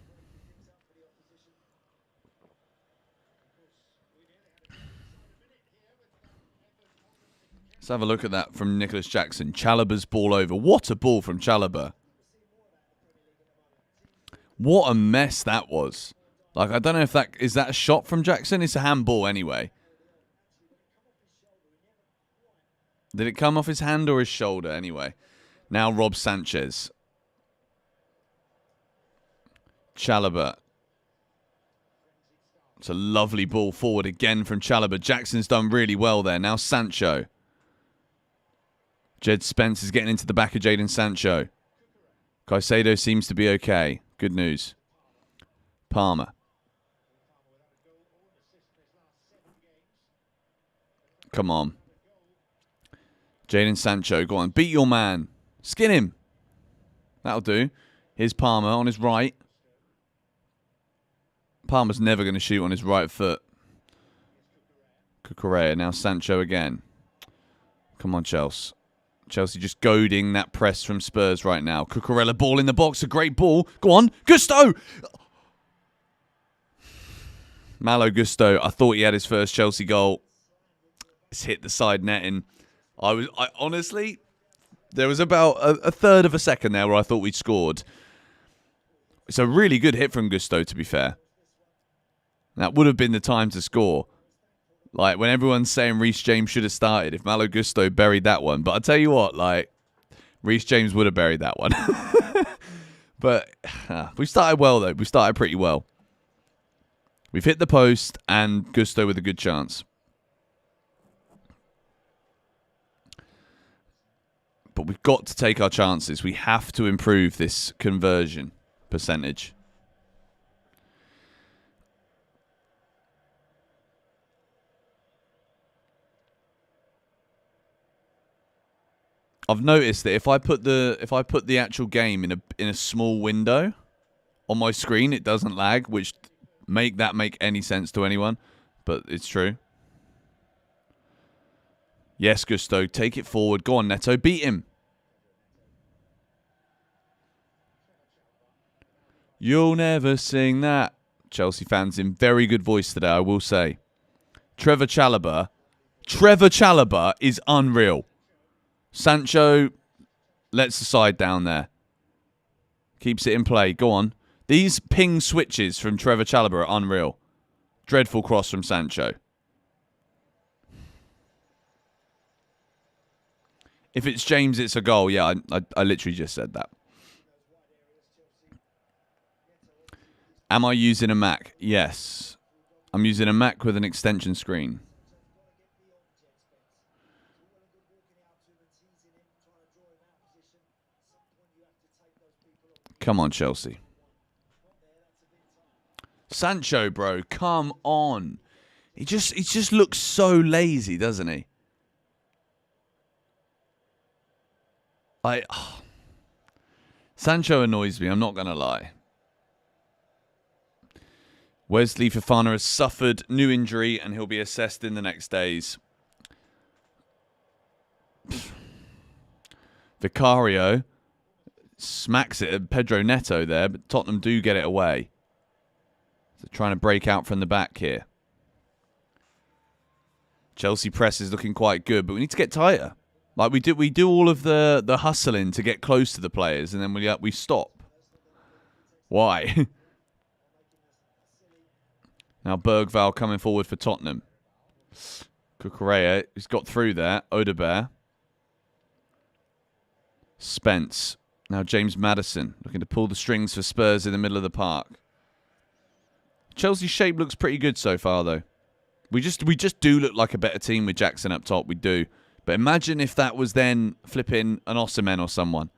Let's have a look at that from Nicholas Jackson. Chalobah's ball over. What a ball from Chalobah. What a mess that was. Like, I don't know if that... Is that a shot from Jackson? It's a handball anyway. Did it come off his hand or his shoulder anyway? Now Rob Sanchez. Chalobah. It's a lovely ball forward again from Chalobah. Jackson's done really well there. Now Sancho. Jed Spence is getting into the back of Jadon Sancho. Caicedo seems to be okay. Good news. Palmer. Come on. Jadon Sancho, go on. Beat your man. Skin him. That'll do. Here's Palmer on his right. Palmer's never going to shoot on his right foot. Cucurella. Now Sancho again. Come on, Chelsea. Chelsea just goading that press from Spurs right now. Cucurella ball in the box. A great ball. Go on. Gusto! Malo Gusto. I thought he had his first Chelsea goal. It's hit the side netting. I honestly, there was about a third of a second there where I thought we'd scored. It's a really good hit from Gusto, to be fair. That would have been the time to score. Like, when everyone's saying Reece James should have started, if Malo Gusto buried that one. But I tell you what, like, Reece James would have buried that one. But we started well, though. We started pretty well. We've hit the post, and Gusto with a good chance. But we've got to take our chances. We have to improve this conversion percentage. I've noticed that if I put the actual game in a small window on my screen, it doesn't lag, which make any sense to anyone, but it's true. Yes, Gusto, take it forward. Go on, Neto, beat him. You'll never sing that. Chelsea fans in very good voice today, I will say. Trevor Chalobah is unreal. Sancho lets the side down there. Keeps it in play. Go on. These ping switches from Trevor Chalobah are unreal. Dreadful cross from Sancho. If it's James, it's a goal. Yeah, I literally just said that. Am I using a Mac? Yes. I'm using a Mac with an extension screen. Come on, Chelsea. Sancho, bro, come on. He just looks so lazy, doesn't he? Sancho annoys me, I'm not going to lie. Wesley Fofana has suffered new injury and he'll be assessed in the next days. Vicario smacks it at Pedro Neto there, but Tottenham do get it away. So trying to break out from the back here. Chelsea press is looking quite good, but we need to get tighter. Like we do all of the hustling to get close to the players, and then we stop. Why? Now Bergvall coming forward for Tottenham. Cucurella, he's got through there. Odegaard. Spence. Now James Maddison looking to pull the strings for Spurs in the middle of the park. Chelsea's shape looks pretty good so far, though. We just do look like a better team with Jackson up top. We do. But imagine if that was then flipping an Osimhen or someone.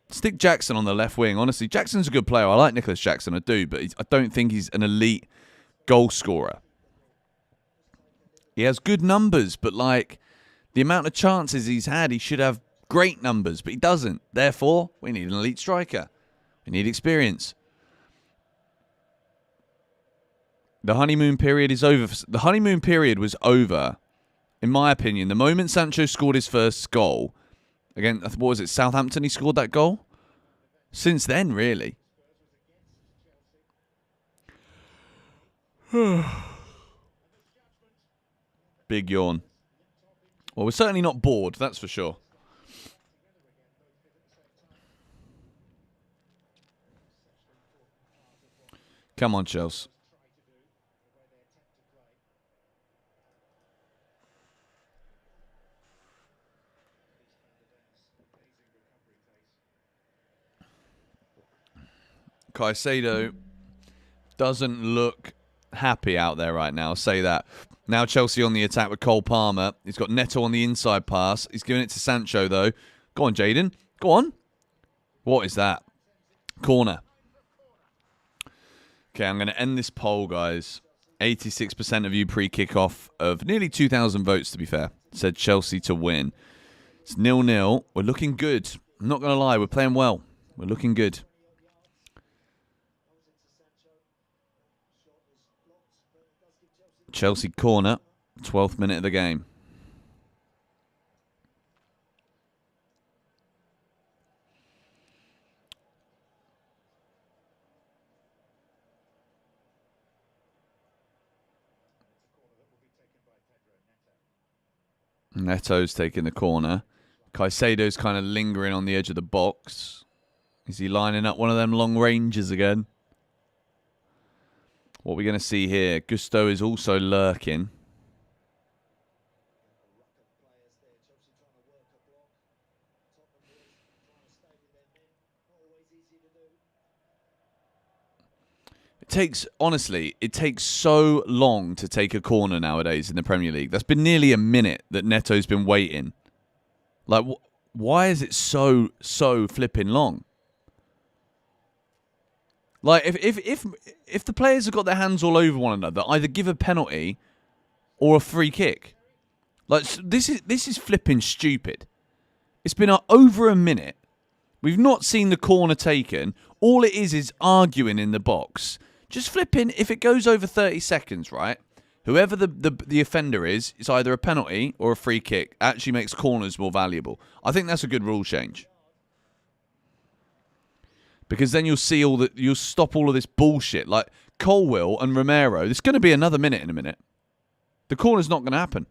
Stick Jackson on the left wing. Honestly, Jackson's a good player. I like Nicholas Jackson. I do. But I don't think he's an elite goal scorer. He has good numbers. But, like, the amount of chances he's had, he should have great numbers. But he doesn't. Therefore, we need an elite striker. We need experience. The honeymoon period is over. The honeymoon period was over, in my opinion, the moment Sancho scored his first goal. Again, what was it? Southampton, he scored that goal? Since then, really. Big yawn. Well, we're certainly not bored, that's for sure. Come on, Chelsea. Caicedo doesn't look happy out there right now. I'll say that. Now Chelsea on the attack with Cole Palmer. He's got Neto on the inside pass. He's giving it to Sancho, though. Go on, Jaden. Go on. What is that? Corner. Okay, I'm going to end this poll, guys. 86% of you pre-kickoff of nearly 2,000 votes, to be fair, said Chelsea to win. It's 0-0. We're looking good. I'm not going to lie. We're playing well. We're looking good. Chelsea corner, 12th minute of the game. Neto's taking the corner. Caicedo's kind of lingering on the edge of the box. Is he lining up one of them long ranges again? What we're going to see here, Gusto is also lurking. Honestly, it takes so long to take a corner nowadays in the Premier League. That's been nearly a minute that Neto's been waiting. Like, why is it so flipping long? Like, if the players have got their hands all over one another, either give a penalty or a free kick. Like, this is flipping stupid. It's been over a minute. We've not seen the corner taken. All it is arguing in the box. Just flipping, if it goes over 30 seconds, right? Whoever the offender is, it's either a penalty or a free kick. Actually makes corners more valuable. I think that's a good rule change. Because then you'll stop all of this bullshit. Like Colwill and Romero, there's going to be another minute in a minute. The corner's not going to happen.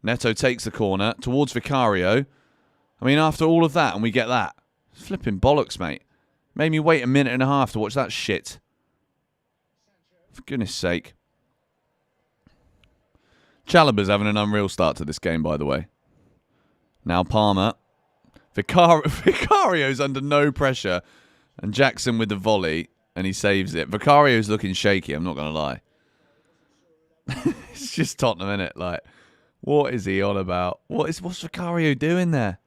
Neto takes the corner towards Vicario. I mean, after all of that, and we get that. Flipping bollocks, mate. Made me wait a minute and a half to watch that shit. For goodness sake. Chalobah's having an unreal start to this game, by the way. Now Palmer. Vicario's under no pressure. And Jackson with the volley. And he saves it. Vicario's looking shaky, I'm not going to lie. It's just Tottenham, innit? Like, what is he on about? What's Vicario doing there?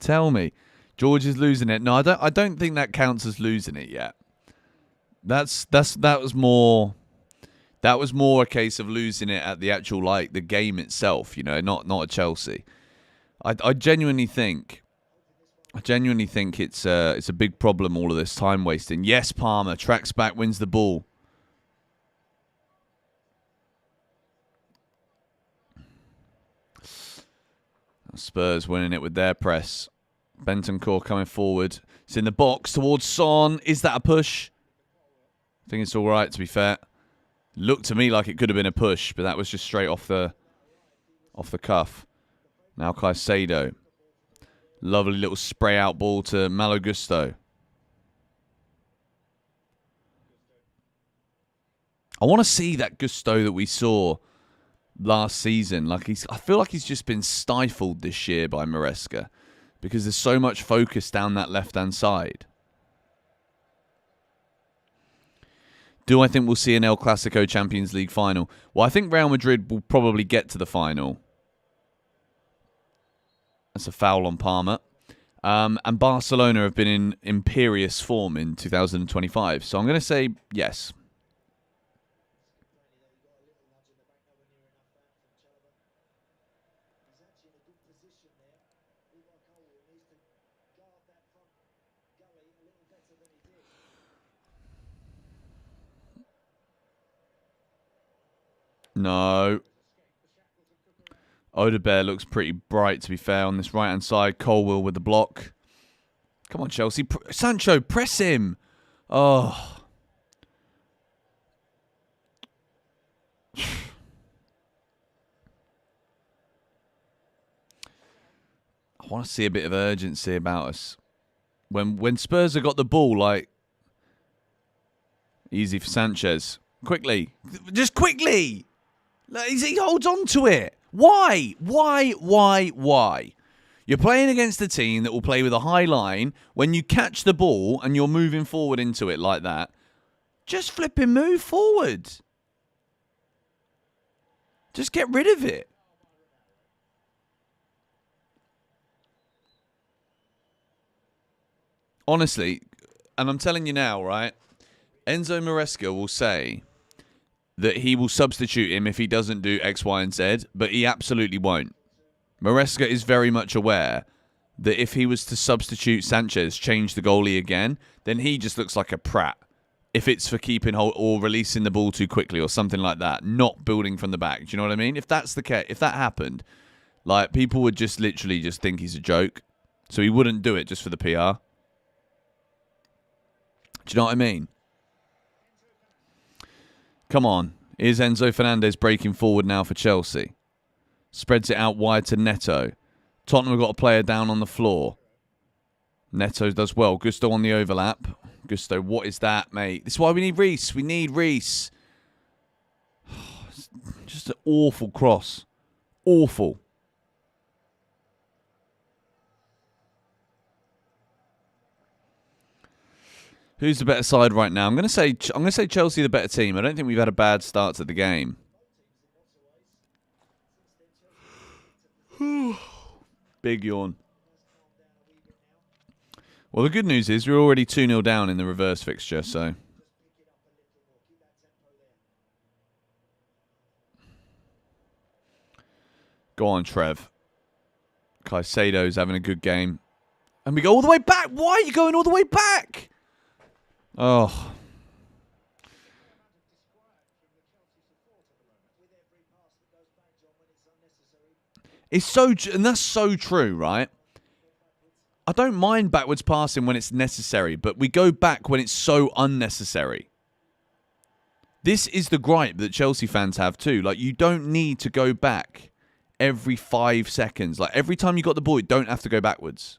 Tell me. George is losing it. No, I don't think that counts as losing it yet. That was more a case of losing it at the actual the game itself, you know, not at Chelsea. I genuinely think it's a big problem, all of this time wasting. Yes, Palmer tracks back, wins the ball. Spurs winning it with their press. Bentancur coming forward. It's in the box towards Son. Is that a push? I think it's all right, to be fair. Looked to me like it could have been a push, but that was just straight off the cuff. Now Caicedo. Lovely little spray out ball to Malo Gusto. I want to see that Gusto that we saw last season. I feel like he's just been stifled this year by Maresca because there's so much focus down that left-hand side. Do I think we'll see an El Clasico Champions League final? Well, I think Real Madrid will probably get to the final. That's a foul on Palmer. And Barcelona have been in imperious form in 2025. So I'm going to say yes. No. Odebear looks pretty bright, to be fair, on this right-hand side. Colwill with the block. Come on, Chelsea. Sancho, press him. Oh. I want to see a bit of urgency about us. When Spurs have got the ball, like... Easy for Sanchez. Quickly. Just quickly! He holds on to it. Why? Why? You're playing against a team that will play with a high line. When you catch the ball and you're moving forward into it like that, just flipping move forward. Just get rid of it. Honestly, and I'm telling you now, right? Enzo Maresca will say that he will substitute him if he doesn't do X, Y, and Z, but he absolutely won't. Maresca is very much aware that if he was to substitute Sanchez, change the goalie again, then he just looks like a prat. If it's for keeping hold or releasing the ball too quickly or something like that, not building from the back. Do you know what I mean? If that's the case, if that happened, like people would just literally just think he's a joke. So he wouldn't do it just for the PR. Do you know what I mean? Come on. Is Enzo Fernandez breaking forward now for Chelsea? Spreads it out wide to Neto. Tottenham have got a player down on the floor. Neto does well. Gusto on the overlap. Gusto, what is that, mate? This is why we need Reece. We need Reece. Just an awful cross. Awful. Who's the better side right now? I'm going to say Chelsea the better team. I don't think we've had a bad start to the game. Big yawn. Well, the good news is we're already 2-0 down in the reverse fixture, so... Go on, Trev. Caicedo's having a good game. And we go all the way back. Why are you going all the way back? Oh. It's so... And that's so true, right? I don't mind backwards passing when it's necessary, but we go back when it's so unnecessary. This is the gripe that Chelsea fans have too. Like, you don't need to go back every 5 seconds. Like, every time you got the ball, you don't have to go backwards.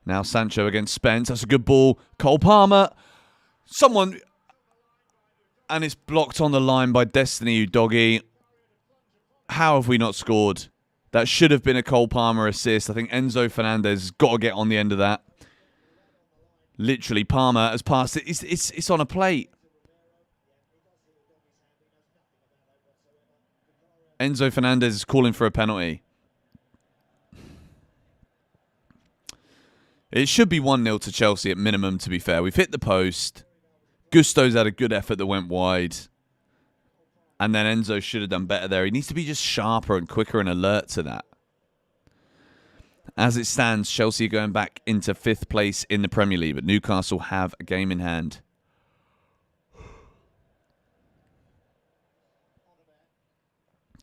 Now Sancho against Spence. That's a good ball. Cole Palmer. Someone... And it's blocked on the line by Destiny Udogie. How have we not scored? That should have been a Cole Palmer assist. I think Enzo Fernandez has got to get on the end of that. Literally, Palmer has passed it. It's on a plate. Enzo Fernandez is calling for a penalty. It should be 1-0 to Chelsea at minimum, to be fair. We've hit the post. Gusto's had a good effort that went wide. And then Enzo should have done better there. He needs to be just sharper and quicker and alert to that. As it stands, Chelsea are going back into 5th place in the Premier League, but Newcastle have a game in hand.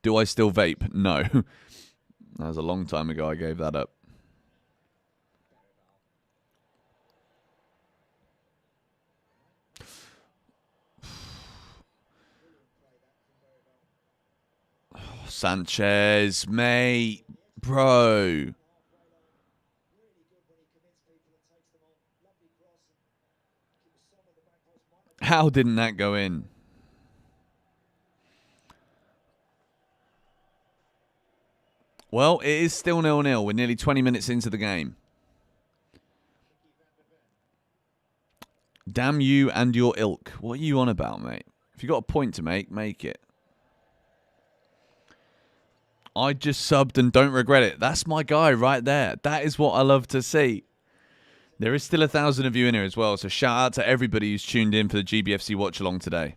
Do I still vape? No. That was a long time ago I gave that up. Sanchez, mate, bro. How didn't that go in? Well, it is still 0-0. We're nearly 20 minutes into the game. Damn you and your ilk. What are you on about, mate? If you got a point to make it. I just subbed and don't regret it. That's my guy right there. That is what I love to see. There is still 1,000 of you in here as well, so shout out to everybody who's tuned in for the GBFC Watchalong today.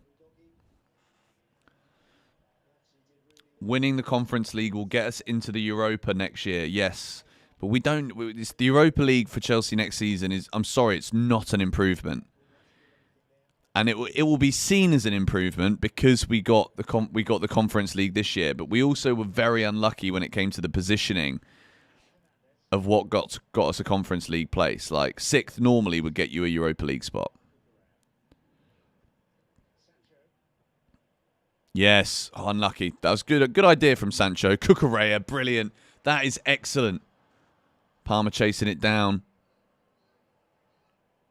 Winning the Conference League will get us into the Europa next year, yes. But we don't... It's the Europa League for Chelsea next season is... I'm sorry, it's not an improvement. And it will be seen as an improvement because we got the Conference League this year, but we also were very unlucky when it came to the positioning of what got us a Conference League place. Like 6th normally would get you a Europa League spot. Yes, unlucky. That was good. A good idea from Sancho. Cucurella, brilliant. That is excellent. Palmer chasing it down.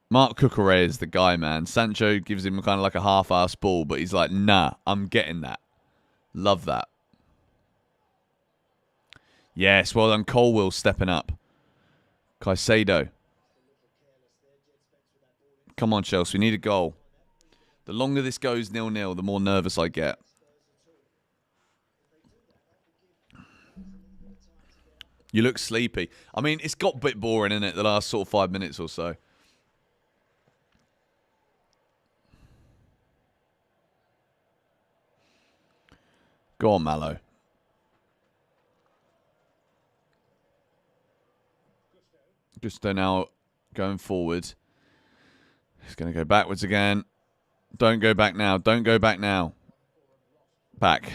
Mark Cucurella is the guy, man. Sancho gives him kind of like a half-ass ball, but he's like, nah, I'm getting that. Love that. Yes, well done. Colwill stepping up. Caicedo. Come on, Chelsea. We need a goal. The longer this goes 0-0, the more nervous I get. You look sleepy. I mean, it's got a bit boring, innit, the last sort of 5 minutes or so. Go on, Mallow. Gusto now going forward. He's going to go backwards again. Don't go back now. Don't go back now. Back.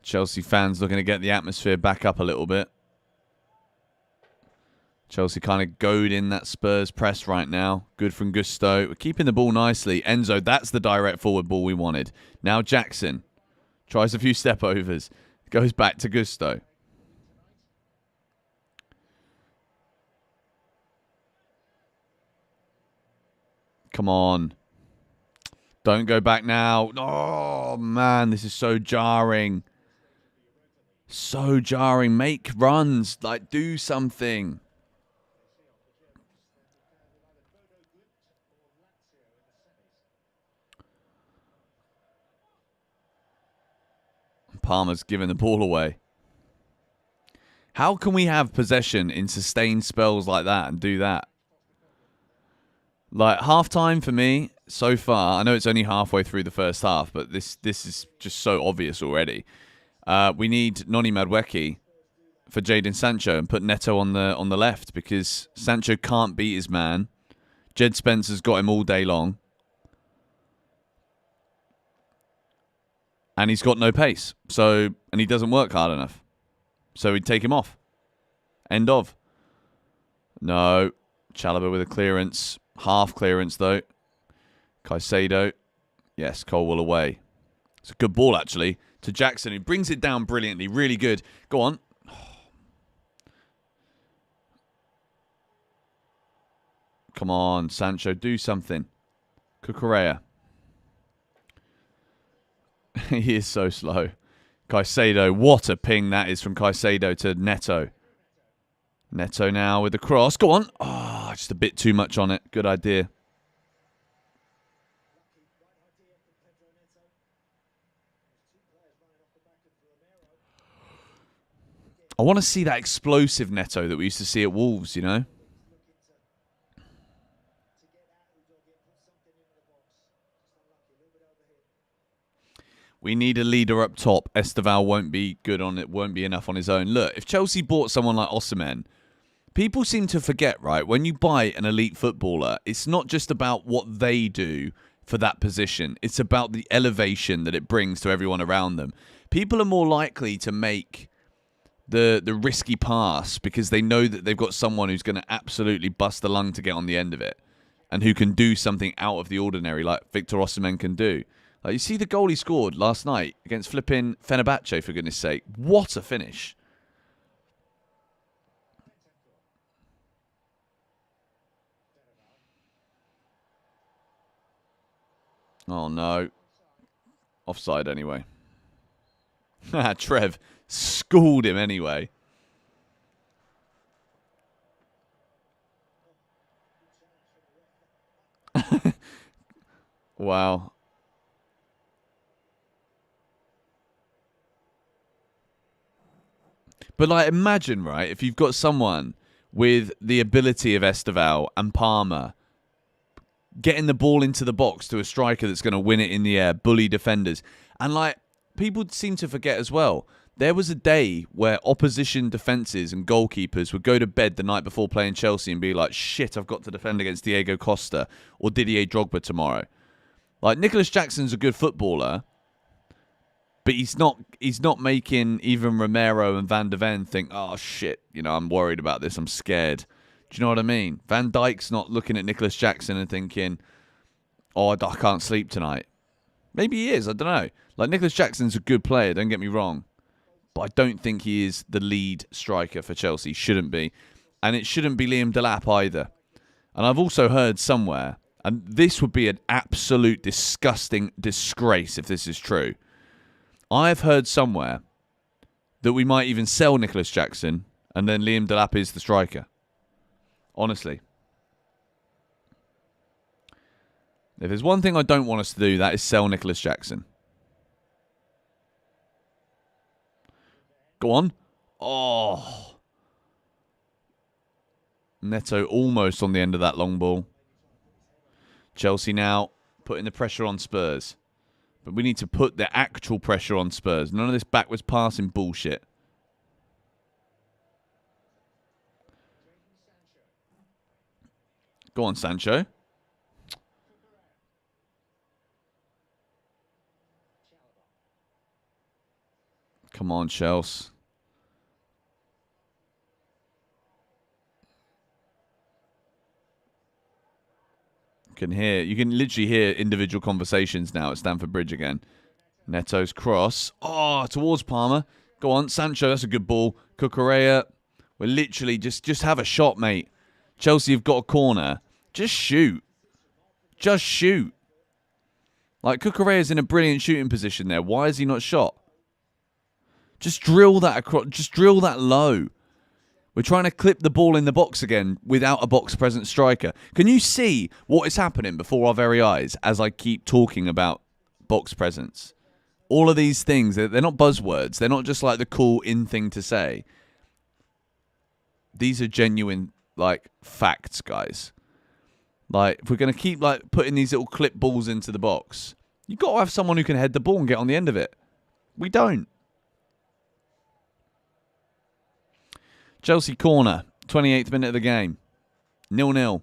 Chelsea fans looking to get the atmosphere back up a little bit. Chelsea kind of goading that Spurs press right now. Good from Gusto. We're keeping the ball nicely. Enzo, that's the direct forward ball we wanted. Now Jackson tries a few step overs. Goes back to Gusto. Come on. Don't go back now. Oh, man, this is so jarring. So jarring. Make runs. Like, do something. Palmer's giving the ball away. How can we have possession in sustained spells like that and do that? Like, half-time for me, so far, I know it's only halfway through the first half, but this is just so obvious already. We need Noni Madueke for Jadon Sancho and put Neto on the left because Sancho can't beat his man. Jed Spencer's got him all day long. And he's got no pace. And he doesn't work hard enough. So we'd take him off. End of. No. Chalobah with a clearance. Half clearance, though. Caicedo. Yes, Colwell away. It's a good ball, actually, to Jackson, who brings it down brilliantly. Really good. Go on. Come on, Sancho. Do something. Cucurella. He is so slow. Caicedo. What a ping that is from Caicedo to Neto. Neto now with the cross. Go on. Oh, just a bit too much on it. Good idea. I want to see that explosive Neto that we used to see at Wolves, you know? We need a leader up top. Esteval won't be good on it, won't be enough on his own. Look, if Chelsea bought someone like Osimhen, people seem to forget, right? When you buy an elite footballer, it's not just about what they do for that position. It's about the elevation that it brings to everyone around them. People are more likely to make the risky pass because they know that they've got someone who's going to absolutely bust the lung to get on the end of it and who can do something out of the ordinary like Victor Osimhen can do. Like, you see the goal he scored last night against flipping Fenerbahce, for goodness sake. What a finish. Oh, no. Offside anyway. Trev schooled him anyway. Wow. But, like, imagine, right, if you've got someone with the ability of Esteval and Palmer getting the ball into the box to a striker that's going to win it in the air, bully defenders. And, like, people seem to forget as well, there was a day where opposition defences and goalkeepers would go to bed the night before playing Chelsea and be like, shit, I've got to defend against Diego Costa or Didier Drogba tomorrow. Like, Nicholas Jackson's a good footballer, but he's not making even Romero and Van de Ven think, oh, shit, you know, I'm worried about this, I'm scared. Do you know what I mean? Van Dijk's not looking at Nicholas Jackson and thinking, oh, I can't sleep tonight. Maybe he is, I don't know. Like, Nicholas Jackson's a good player, don't get me wrong. But I don't think he is the lead striker for Chelsea. Shouldn't be. And it shouldn't be Liam Delap either. And I've also heard somewhere, and this would be an absolute disgusting disgrace if this is true. I've heard somewhere that we might even sell Nicholas Jackson and then Liam Delap is the striker. Honestly. If there's one thing I don't want us to do, that is sell Nicholas Jackson. Go on. Oh. Neto almost on the end of that long ball. Chelsea now putting the pressure on Spurs. But we need to put the actual pressure on Spurs. None of this backwards passing bullshit. Go on, Sancho. Come on, Chelsea. You can literally hear individual conversations now at Stamford Bridge again. Neto's cross. Oh, towards Palmer. Go on, Sancho, that's a good ball. Cucurella. We're literally just have a shot, mate. Chelsea have got a corner. Just shoot. Just shoot. Like, Cucurella's in a brilliant shooting position there. Why is he not shot? Just drill that across. Just drill that low. We're trying to clip the ball in the box again without a box-present striker. Can you see what is happening before our very eyes as I keep talking about box presence? All of these things, they're not buzzwords. They're not just like the cool in thing to say. These are genuine, like, facts, guys. Like, if we're going to keep, like, putting these little clip balls into the box, you've got to have someone who can head the ball and get on the end of it. We don't. Chelsea corner, 28th minute of the game. 0-0.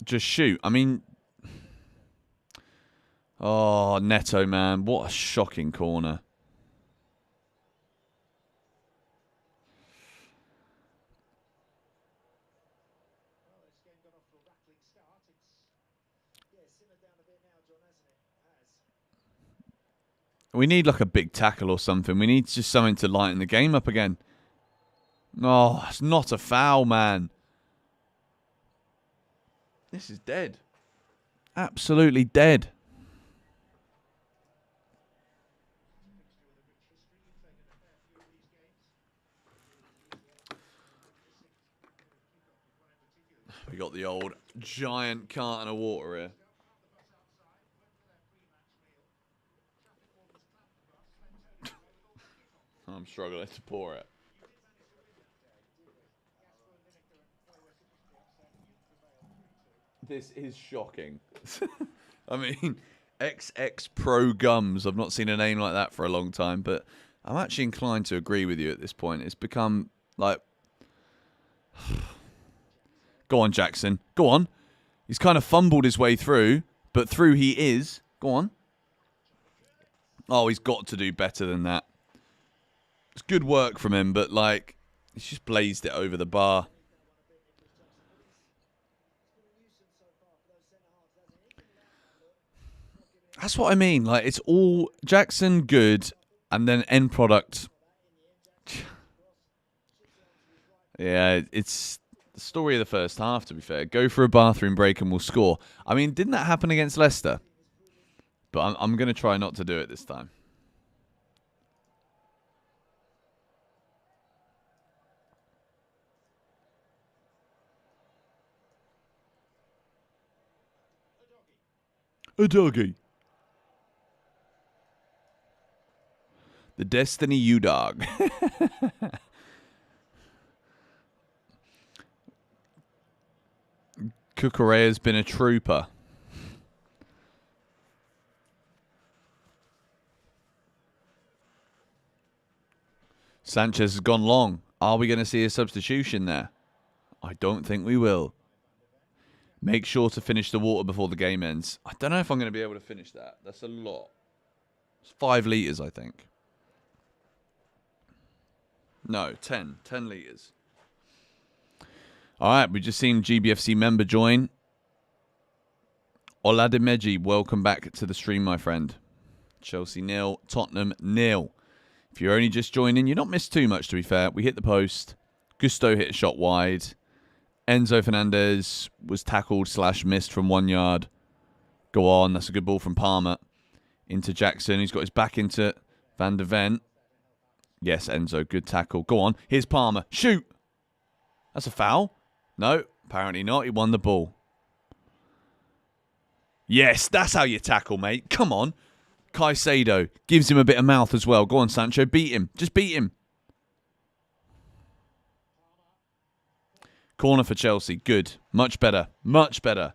Just shoot. I mean... Oh, Neto, man. What a shocking corner. We need like a big tackle or something. We need just something to lighten the game up again. Oh, it's not a foul, man. This is dead. Absolutely dead. We got the old giant carton of water here. I'm struggling to pour it. This is shocking. I mean, XX Pro Gums. I've not seen a name like that for a long time, but I'm actually inclined to agree with you at this point. It's become like... Go on, Jackson. Go on. He's kind of fumbled his way through, but through he is. Go on. Oh, he's got to do better than that. It's good work from him, but, like, he's just blazed it over the bar. That's what I mean. Like, it's all Jackson good, and then end product. Yeah, it's the story of the first half, to be fair. Go for a bathroom break and we'll score. I mean, didn't that happen against Leicester? But I'm going to try not to do it this time. A doggy. The Destiny U-Dog. Cucurella's been a trooper. Sanchez has gone long. Are we going to see a substitution there? I don't think we will. Make sure to finish the water before the game ends. I don't know if I'm going to be able to finish that. That's a lot. It's 5 litres, I think. No, 10. 10 litres. All right, we've just seen GBFC member join. Oladimeji, welcome back to the stream, my friend. Chelsea 0, Tottenham 0. If you're only just joining, you're not missed too much, to be fair. We hit the post. Gusto hit a shot wide. Enzo Fernandez was tackled / missed from 1 yard. Go on, that's a good ball from Palmer. Into Jackson, he's got his back into Van der Ven. Yes, Enzo, good tackle. Go on, here's Palmer. Shoot! That's a foul. No, apparently not. He won the ball. Yes, that's how you tackle, mate. Come on. Caicedo gives him a bit of mouth as well. Go on, Sancho. Beat him. Just beat him. Corner for Chelsea. Good. Much better. Much better.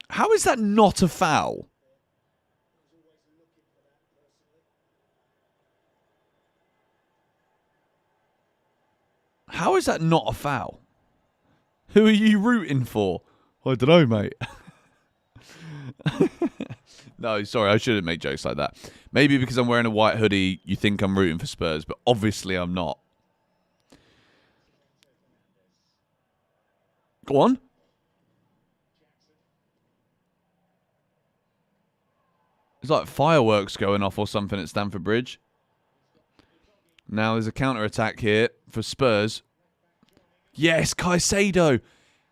How is that not a foul? How is that not a foul? Who are you rooting for? I don't know, mate. No, sorry, I shouldn't make jokes like that. Maybe because I'm wearing a white hoodie, you think I'm rooting for Spurs, but obviously I'm not. Go on. It's like fireworks going off or something at Stamford Bridge. Now there's a counter-attack here for Spurs. Yes, Caicedo.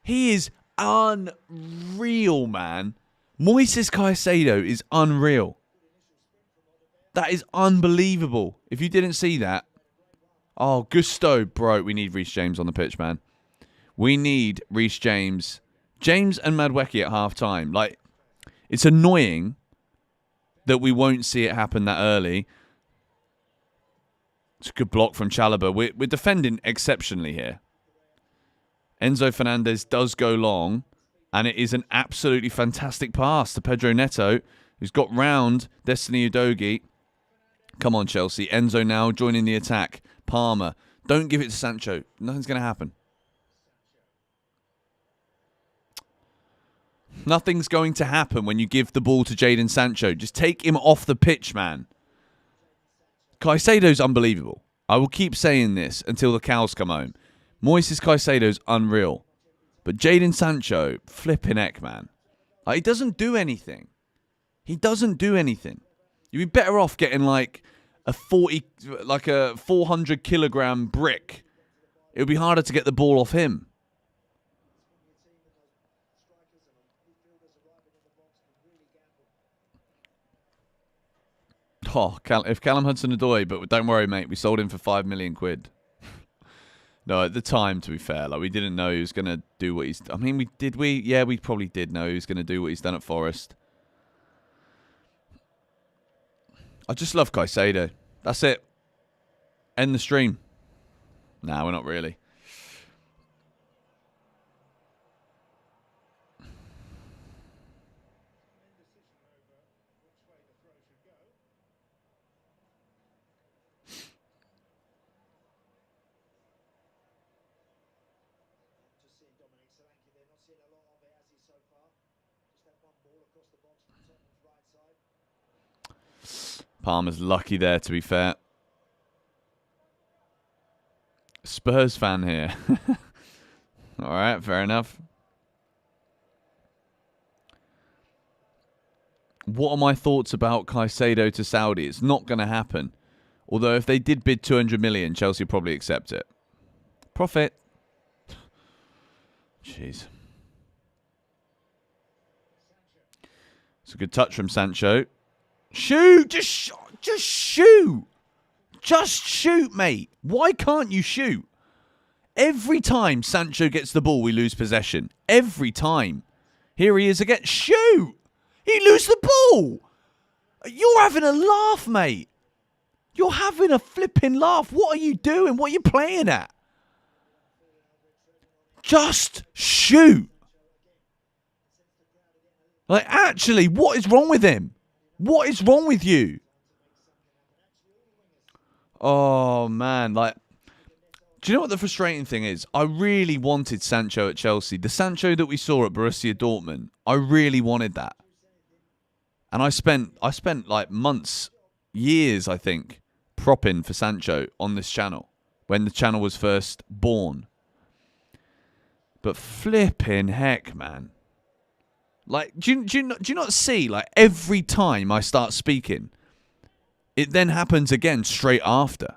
He is unreal, man. Moises Caicedo is unreal. That is unbelievable. If you didn't see that. Oh, Gusto. Bro, we need Reece James on the pitch, man. We need Reece James. James and Madueke at half-time. Like, it's annoying that we won't see it happen that early. It's a good block from Chalobah. We're defending exceptionally here. Enzo Fernandez does go long, and it is an absolutely fantastic pass to Pedro Neto, who's got round Destiny Udogie. Come on, Chelsea. Enzo now joining the attack. Palmer. Don't give it to Sancho. Nothing's going to happen. Nothing's going to happen when you give the ball to Jadon Sancho. Just take him off the pitch, man. Caicedo's unbelievable. I will keep saying this until the cows come home. Moises Caicedo's unreal. But Jadon Sancho, flipping heck, man. Like, he doesn't do anything. He doesn't do anything. You'd be better off getting like a 400 kilogram brick. It would be harder to get the ball off him. Oh, if Callum Hudson-Odoi, but don't worry, mate. We sold him for £5 million. No, at the time, to be fair, like we didn't know he was going to do what he's... I mean, Yeah, we probably did know he was going to do what he's done at Forest. I just love Caicedo. That's it. End the stream. Nah, we're not really. Palmer's lucky there, to be fair. Spurs fan here. All right, fair enough. What are my thoughts about Caicedo to Saudi? It's not going to happen. Although if they did bid 200 million, Chelsea would probably accept it. Profit. Jeez. It's a good touch from Sancho. Shoot! Just shoot! Just shoot, mate. Why can't you shoot? Every time Sancho gets the ball, we lose possession. Every time. Here he is again. Shoot! He loses the ball! You're having a laugh, mate. You're having a flipping laugh. What are you doing? What are you playing at? Just shoot. Like, actually, what is wrong with him? What is wrong with you? Oh, man. Like, do you know what the frustrating thing is? I really wanted Sancho at Chelsea. The Sancho that we saw at Borussia Dortmund, I really wanted that. And I spent like months, years, I think, propping for Sancho on this channel when the channel was first born. But flipping heck, man. Like, do you not see, like, every time I start speaking, it then happens again straight after.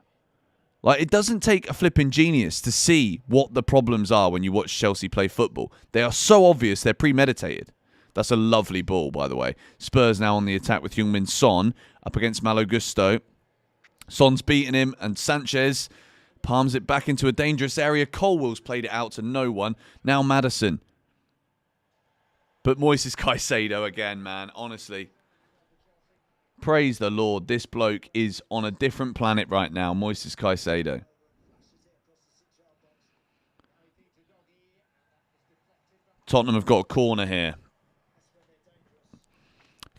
Like, it doesn't take a flipping genius to see what the problems are when you watch Chelsea play football. They are so obvious, they're premeditated. That's a lovely ball, by the way. Spurs now on the attack with Heung-min Son up against Malo Gusto. Son's beating him, and Sanchez palms it back into a dangerous area. Colwell's played it out to no one. Now Maddison. But Moises Caicedo again, man. Honestly. Praise the Lord. This bloke is on a different planet right now. Moises Caicedo. Tottenham have got a corner here.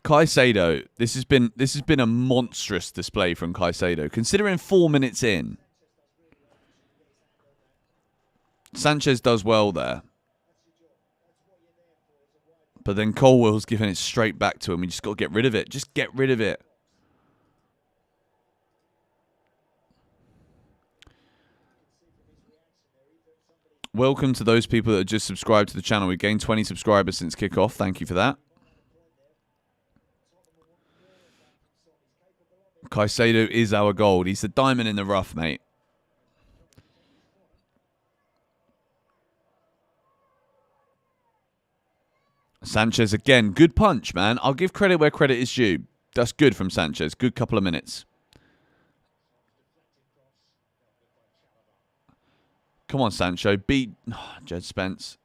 Caicedo, this has been a monstrous display from Caicedo. Considering 4 minutes in, Sanchez does well there. But then Colwell's giving it straight back to him. We just got to get rid of it. Just get rid of it. Welcome to those people that have just subscribed to the channel. We've gained 20 subscribers since kickoff. Thank you for that. Caicedo is our gold. He's the diamond in the rough, mate. Sanchez again. Good punch, man. I'll give credit where credit is due. That's good from Sanchez. Good couple of minutes. Come on, Sancho. Beat Jed Spence.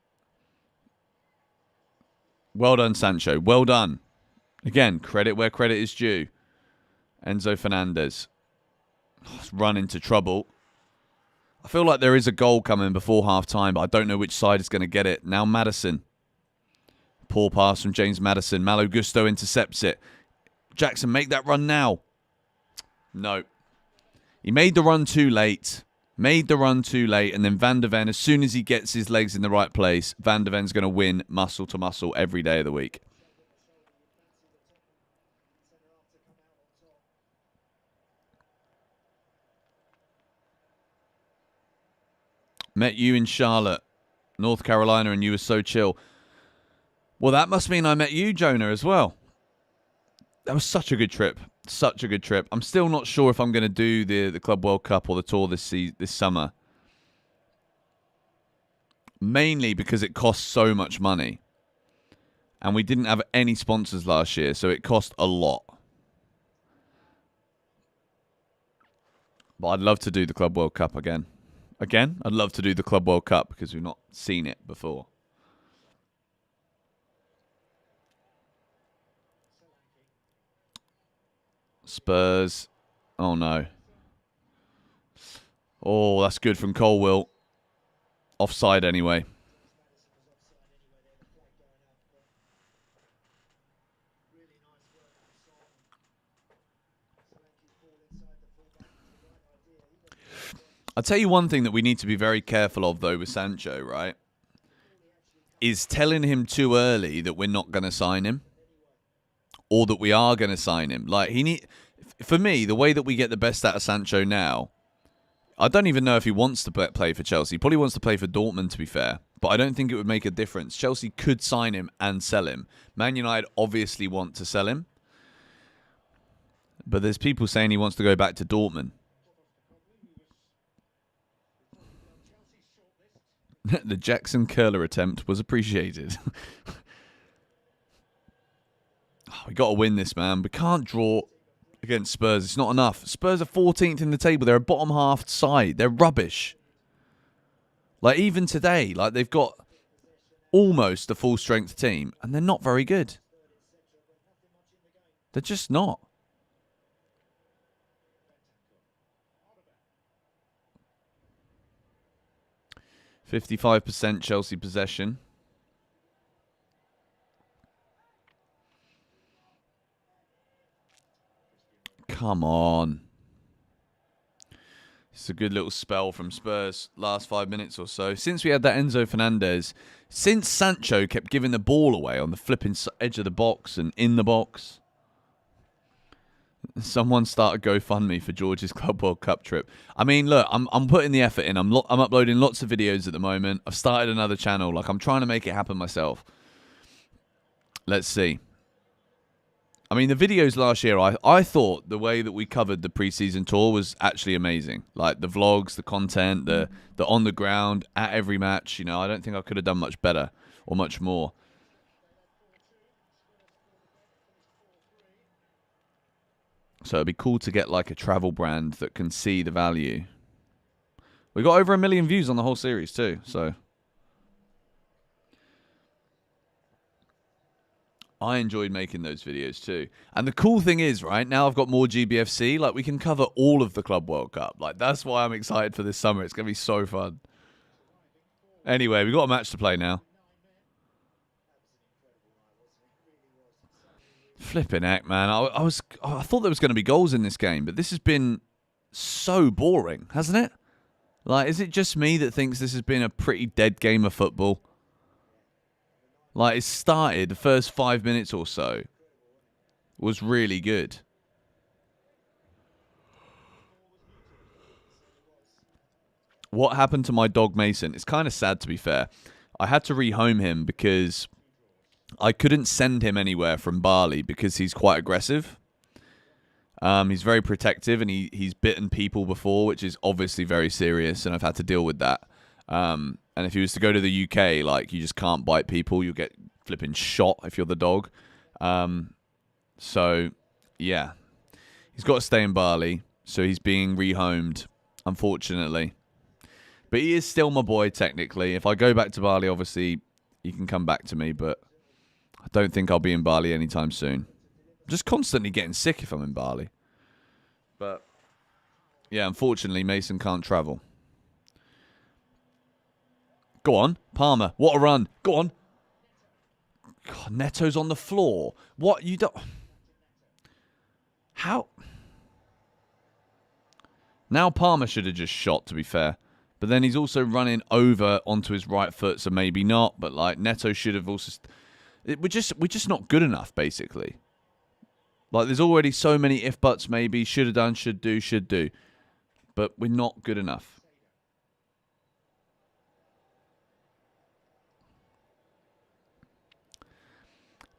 Well done, Sancho. Well done. Again, credit where credit is due. Enzo Fernandez. Run into trouble. I feel like there is a goal coming before half-time, but I don't know which side is going to get it. Now Maddison. Poor pass from James Maddison. Malo Gusto intercepts it. Jackson, make that run now. No. He made the run too late. And then Van der Ven, as soon as he gets his legs in the right place, Van der Ven's going to win muscle to muscle every day of the week. Met you in Charlotte, North Carolina, and you were so chill. Well, that must mean I met you, Jonah, as well. That was such a good trip. Such a good trip. I'm still not sure if I'm going to do the Club World Cup or the tour this summer. Mainly because it costs so much money. And we didn't have any sponsors last year, so it cost a lot. But I'd love to do the Club World Cup again. I'd love to do the Club World Cup because we've not seen it before. Spurs. Oh, no. Oh, that's good from Colwell. Offside anyway. I'll tell you one thing that we need to be very careful of, though, with Sancho, right? Is telling him too early that we're not going to sign him. Or that we are going to sign him. Like, for me, the way that we get the best out of Sancho now, I don't even know if he wants to play for Chelsea. He probably wants to play for Dortmund, to be fair. But I don't think it would make a difference. Chelsea could sign him and sell him. Man United obviously want to sell him. But there's people saying he wants to go back to Dortmund. The Jackson curler attempt was appreciated. We got to win this, man. We can't draw against Spurs. It's not enough. Spurs are 14th in the table. They're a bottom half side. They're rubbish. Like, even today, like, they've got almost a full strength team, and they're not very good. They're just not. %55 Chelsea possession. Come on. It's a good little spell from Spurs last 5 minutes or so. Since we had that Enzo Fernandez, since Sancho kept giving the ball away on the flipping edge of the box and in the box, someone started GoFundMe for George's Club World Cup trip. I mean, look, I'm putting the effort in. I'm uploading lots of videos at the moment. I've started another channel. Like, I'm trying to make it happen myself. Let's see. I mean, the videos last year, I thought the way that we covered the pre-season tour was actually amazing. Like, the vlogs, the content, the on the ground, at every match. You know, I don't think I could have done much better or much more. So it'd be cool to get, like, a travel brand that can see the value. We got over 1 million views on the whole series too, so... I enjoyed making those videos too. And the cool thing is, right, now I've got more GBFC, like, we can cover all of the Club World Cup. Like, that's why I'm excited for this summer. It's going to be so fun. Anyway, we've got a match to play now. Flipping heck, man. I thought there was going to be goals in this game, but this has been so boring, hasn't it? Like, is it just me that thinks this has been a pretty dead game of football? Like, it started, the first 5 minutes or so was really good. What happened to my dog Mason? It's kind of sad, to be fair. I had to rehome him because I couldn't send him anywhere from Bali because he's quite aggressive. He's very protective, and he's bitten people before, which is obviously very serious, and I've had to deal with that. And if he was to go to the UK, like, you just can't bite people. You'll get flipping shot if you're the dog. So, yeah. He's got to stay in Bali, so he's being rehomed, unfortunately. But he is still my boy, technically. If I go back to Bali, obviously, he can come back to me, but I don't think I'll be in Bali anytime soon. I'm just constantly getting sick if I'm in Bali. But, yeah, unfortunately, Mason can't travel. Go on, Palmer. What a run. Go on. God, Neto's on the floor. What? You don't... How? Now Palmer should have just shot, to be fair. But then he's also running over onto his right foot, so maybe not. But, like, Neto should have also... We're just not good enough, basically. Like, there's already so many if-buts, maybe. Should have done, should do. But we're not good enough.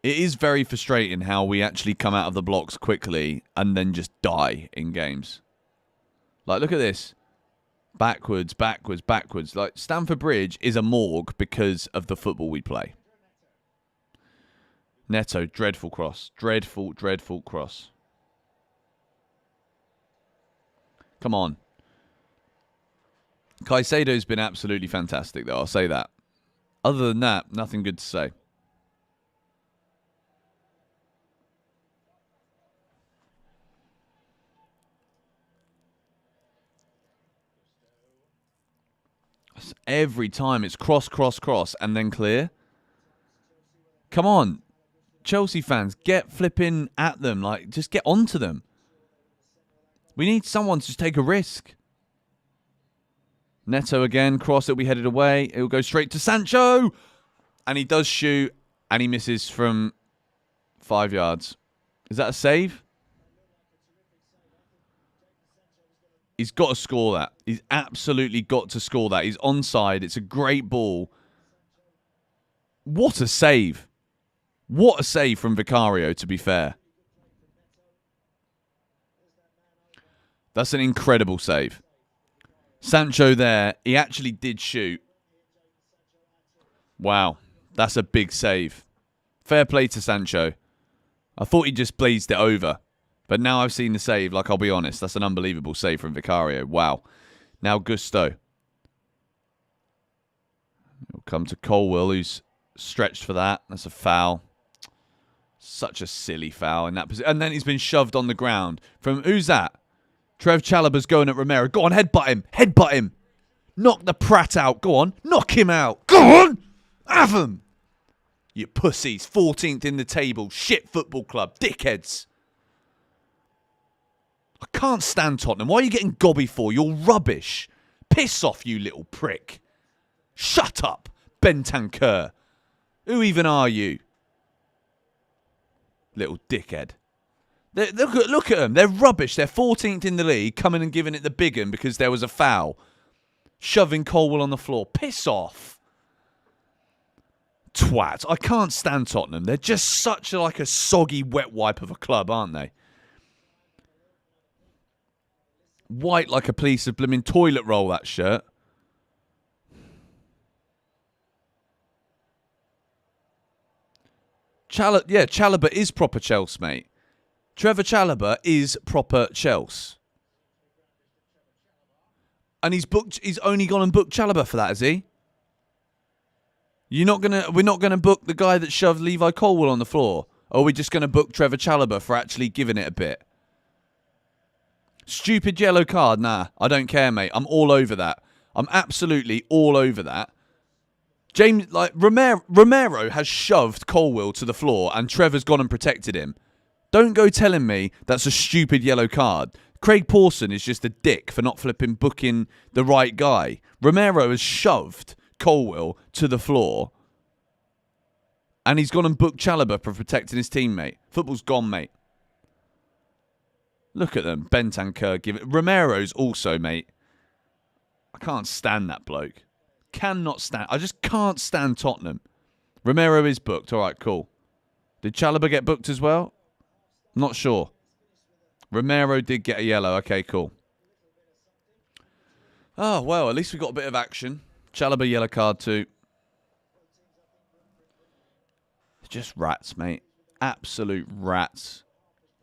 It is very frustrating how we actually come out of the blocks quickly and then just die in games. Like, look at this. Backwards. Like, Stamford Bridge is a morgue because of the football we play. Neto, dreadful cross. Dreadful cross. Come on. Caicedo's been absolutely fantastic, though. I'll say that. Other than that, nothing good to say. Every time it's cross, and then clear. Come on. Chelsea fans, get flipping at them. Like, just get onto them. We need someone to just take a risk. Neto again, cross, it'll be headed away. It'll go straight to Sancho. And he does shoot, and he misses from 5 yards. Is that a save? He's got to score that. He's absolutely got to score that. He's onside. It's a great ball. What a save. What a save from Vicario, to be fair. That's an incredible save. Sancho there. He actually did shoot. Wow. That's a big save. Fair play to Sancho. I thought he just blazed it over. But now I've seen the save, like, I'll be honest, that's an unbelievable save from Vicario. Wow. Now Gusto. It'll come to Colwill, who's stretched for that. That's a foul. Such a silly foul in that position. And then he's been shoved on the ground. From, who's that? Trev Chalobah's going at Romero. Go on, headbutt him. Headbutt him. Knock the prat out. Go on. Knock him out. Go on. Have him. You pussies. 14th in the table. Shit football club. Dickheads. I can't stand Tottenham. Why are you getting gobby for? You're rubbish. Piss off, you little prick. Shut up, Bentancur. Who even are you? Little dickhead. Look at them. They're rubbish. They're 14th in the league, coming and giving it the big one because there was a foul. Shoving Colwill on the floor. Piss off. Twat. I can't stand Tottenham. They're just such like a soggy wet wipe of a club, aren't they? White like a piece of blooming toilet roll, that shirt. Chalobah is proper Chelsea, mate. Trevor Chalobah is proper Chelsea. And he's only gone and booked Chalobah for that, has he? We're not gonna book the guy that shoved Levi Colwill on the floor. Or are we just gonna book Trevor Chalobah for actually giving it a bit? Stupid yellow card, nah. I don't care, mate. I'm all over that. I'm absolutely all over that. James, like, Romero has shoved Colwill to the floor and Trevor's gone and protected him. Don't go telling me that's a stupid yellow card. Craig Pawson is just a dick for not flipping booking the right guy. Romero has shoved Colwill to the floor. And he's gone and booked Chalobah for protecting his teammate. Football's gone, mate. Look at them. Bentancur give it. Romero's also, mate. I can't stand that bloke. Cannot stand. I just can't stand Tottenham. Romero is booked. All right, cool. Did Chalobah get booked as well? Not sure. Romero did get a yellow. Okay, cool. Oh, well, at least we got a bit of action. Chalobah yellow card too. Just rats, mate. Absolute rats.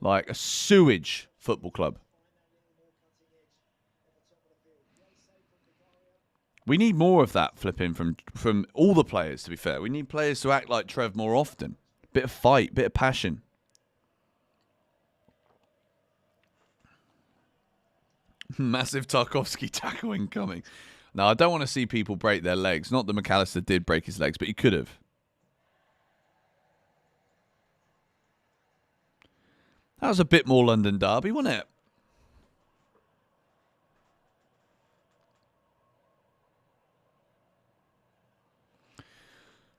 Like a sewage football club. We need more of that flipping from all the players, to be fair. We need players to act like Trev more often. Bit of fight, bit of passion. Massive Tarkovsky tackle incoming. Now, I don't want to see people break their legs. Not that McAllister did break his legs, but he could have. That was a bit more London derby, wasn't it?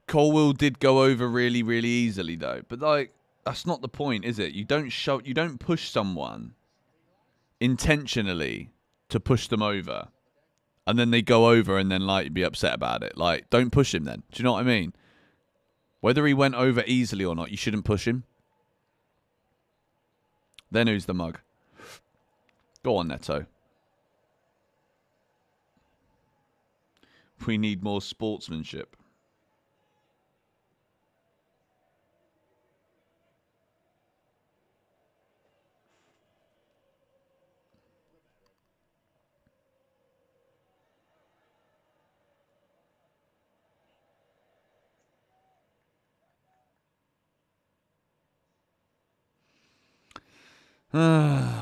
Colwill did go over really, really easily, though. But, like, that's not the point, is it? You don't push someone intentionally to push them over. And then they go over and then, like, be upset about it. Like, don't push him then. Do you know what I mean? Whether he went over easily or not, you shouldn't push him. Then who's the mug? Go on, Neto. We need more sportsmanship.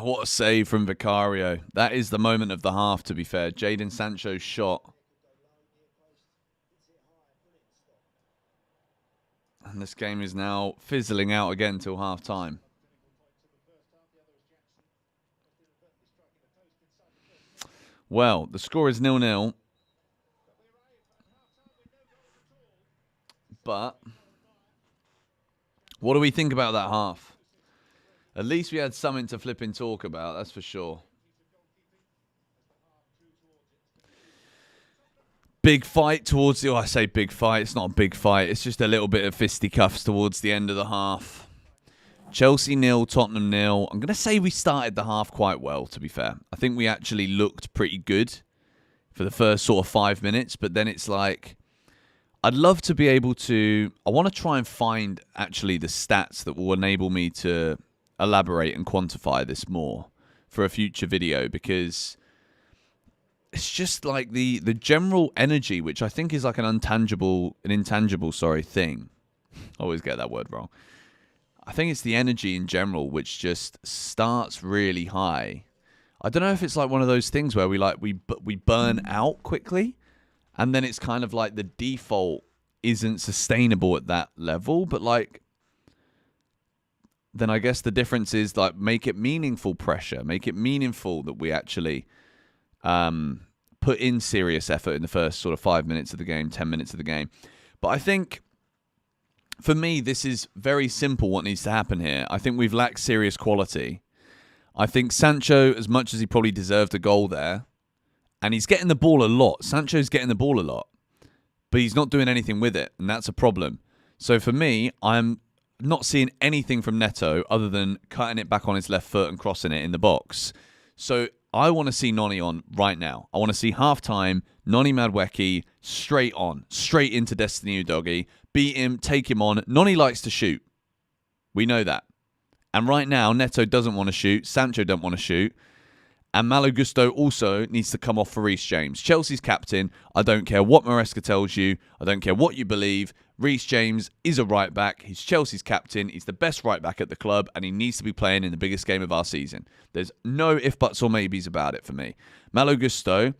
What a save from Vicario. That is the moment of the half, to be fair. Jadon Sancho's shot. And this game is now fizzling out again till half-time. Well, the score is 0-0. But what do we think about that half? At least we had something to flip and talk about, that's for sure. Big fight towards the... Oh, I say big fight. It's not a big fight. It's just a little bit of fisticuffs towards the end of the half. Chelsea 0, Tottenham 0. I'm going to say we started the half quite well, to be fair. I think we actually looked pretty good for the first sort of 5 minutes. But then it's like... I'd love to be able to... I want to try and find, actually, the stats that will enable me to elaborate and quantify this more for a future video, because it's just like the general energy, which I think is like an intangible thing. I always get that word wrong. I think it's the energy in general which just starts really high. I don't know if it's like one of those things where we burn out quickly, and then it's kind of like the default isn't sustainable at that level, but like then I guess the difference is like make it meaningful pressure, make it meaningful that we actually put in serious effort in the first sort of 5 minutes of the game, 10 minutes of the game. But I think for me, this is very simple what needs to happen here. I think we've lacked serious quality. I think Sancho, as much as he probably deserved a goal there, and he's getting the ball a lot. Sancho's getting the ball a lot, but he's not doing anything with it, and that's a problem. So for me, I'm not seeing anything from Neto other than cutting it back on his left foot and crossing it in the box. So I want to see Noni on right now. I want to see half-time, Noni Madueke straight into Destiny Udogie, beat him, take him on. Noni likes to shoot. We know that. And right now, Neto doesn't want to shoot. Sancho don't want to shoot. And Malo Gusto also needs to come off for Reece James. Chelsea's captain. I don't care what Maresca tells you. I don't care what you believe. Reece James is a right back. He's Chelsea's captain. He's the best right back at the club, and he needs to be playing in the biggest game of our season. There's no if, buts, or maybes about it for me. Malo Gusto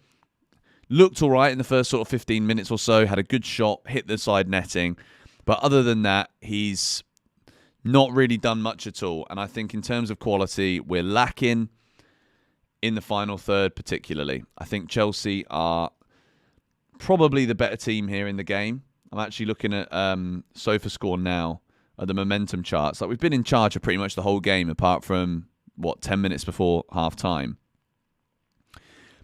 looked all right in the first sort of 15 minutes or so. Had a good shot, hit the side netting. But other than that, he's not really done much at all. And I think in terms of quality, we're lacking in the final third particularly. I think Chelsea are probably the better team here in the game. I'm actually looking at SofaScore now at the momentum charts. Like, we've been in charge of pretty much the whole game, apart from 10 minutes before half time.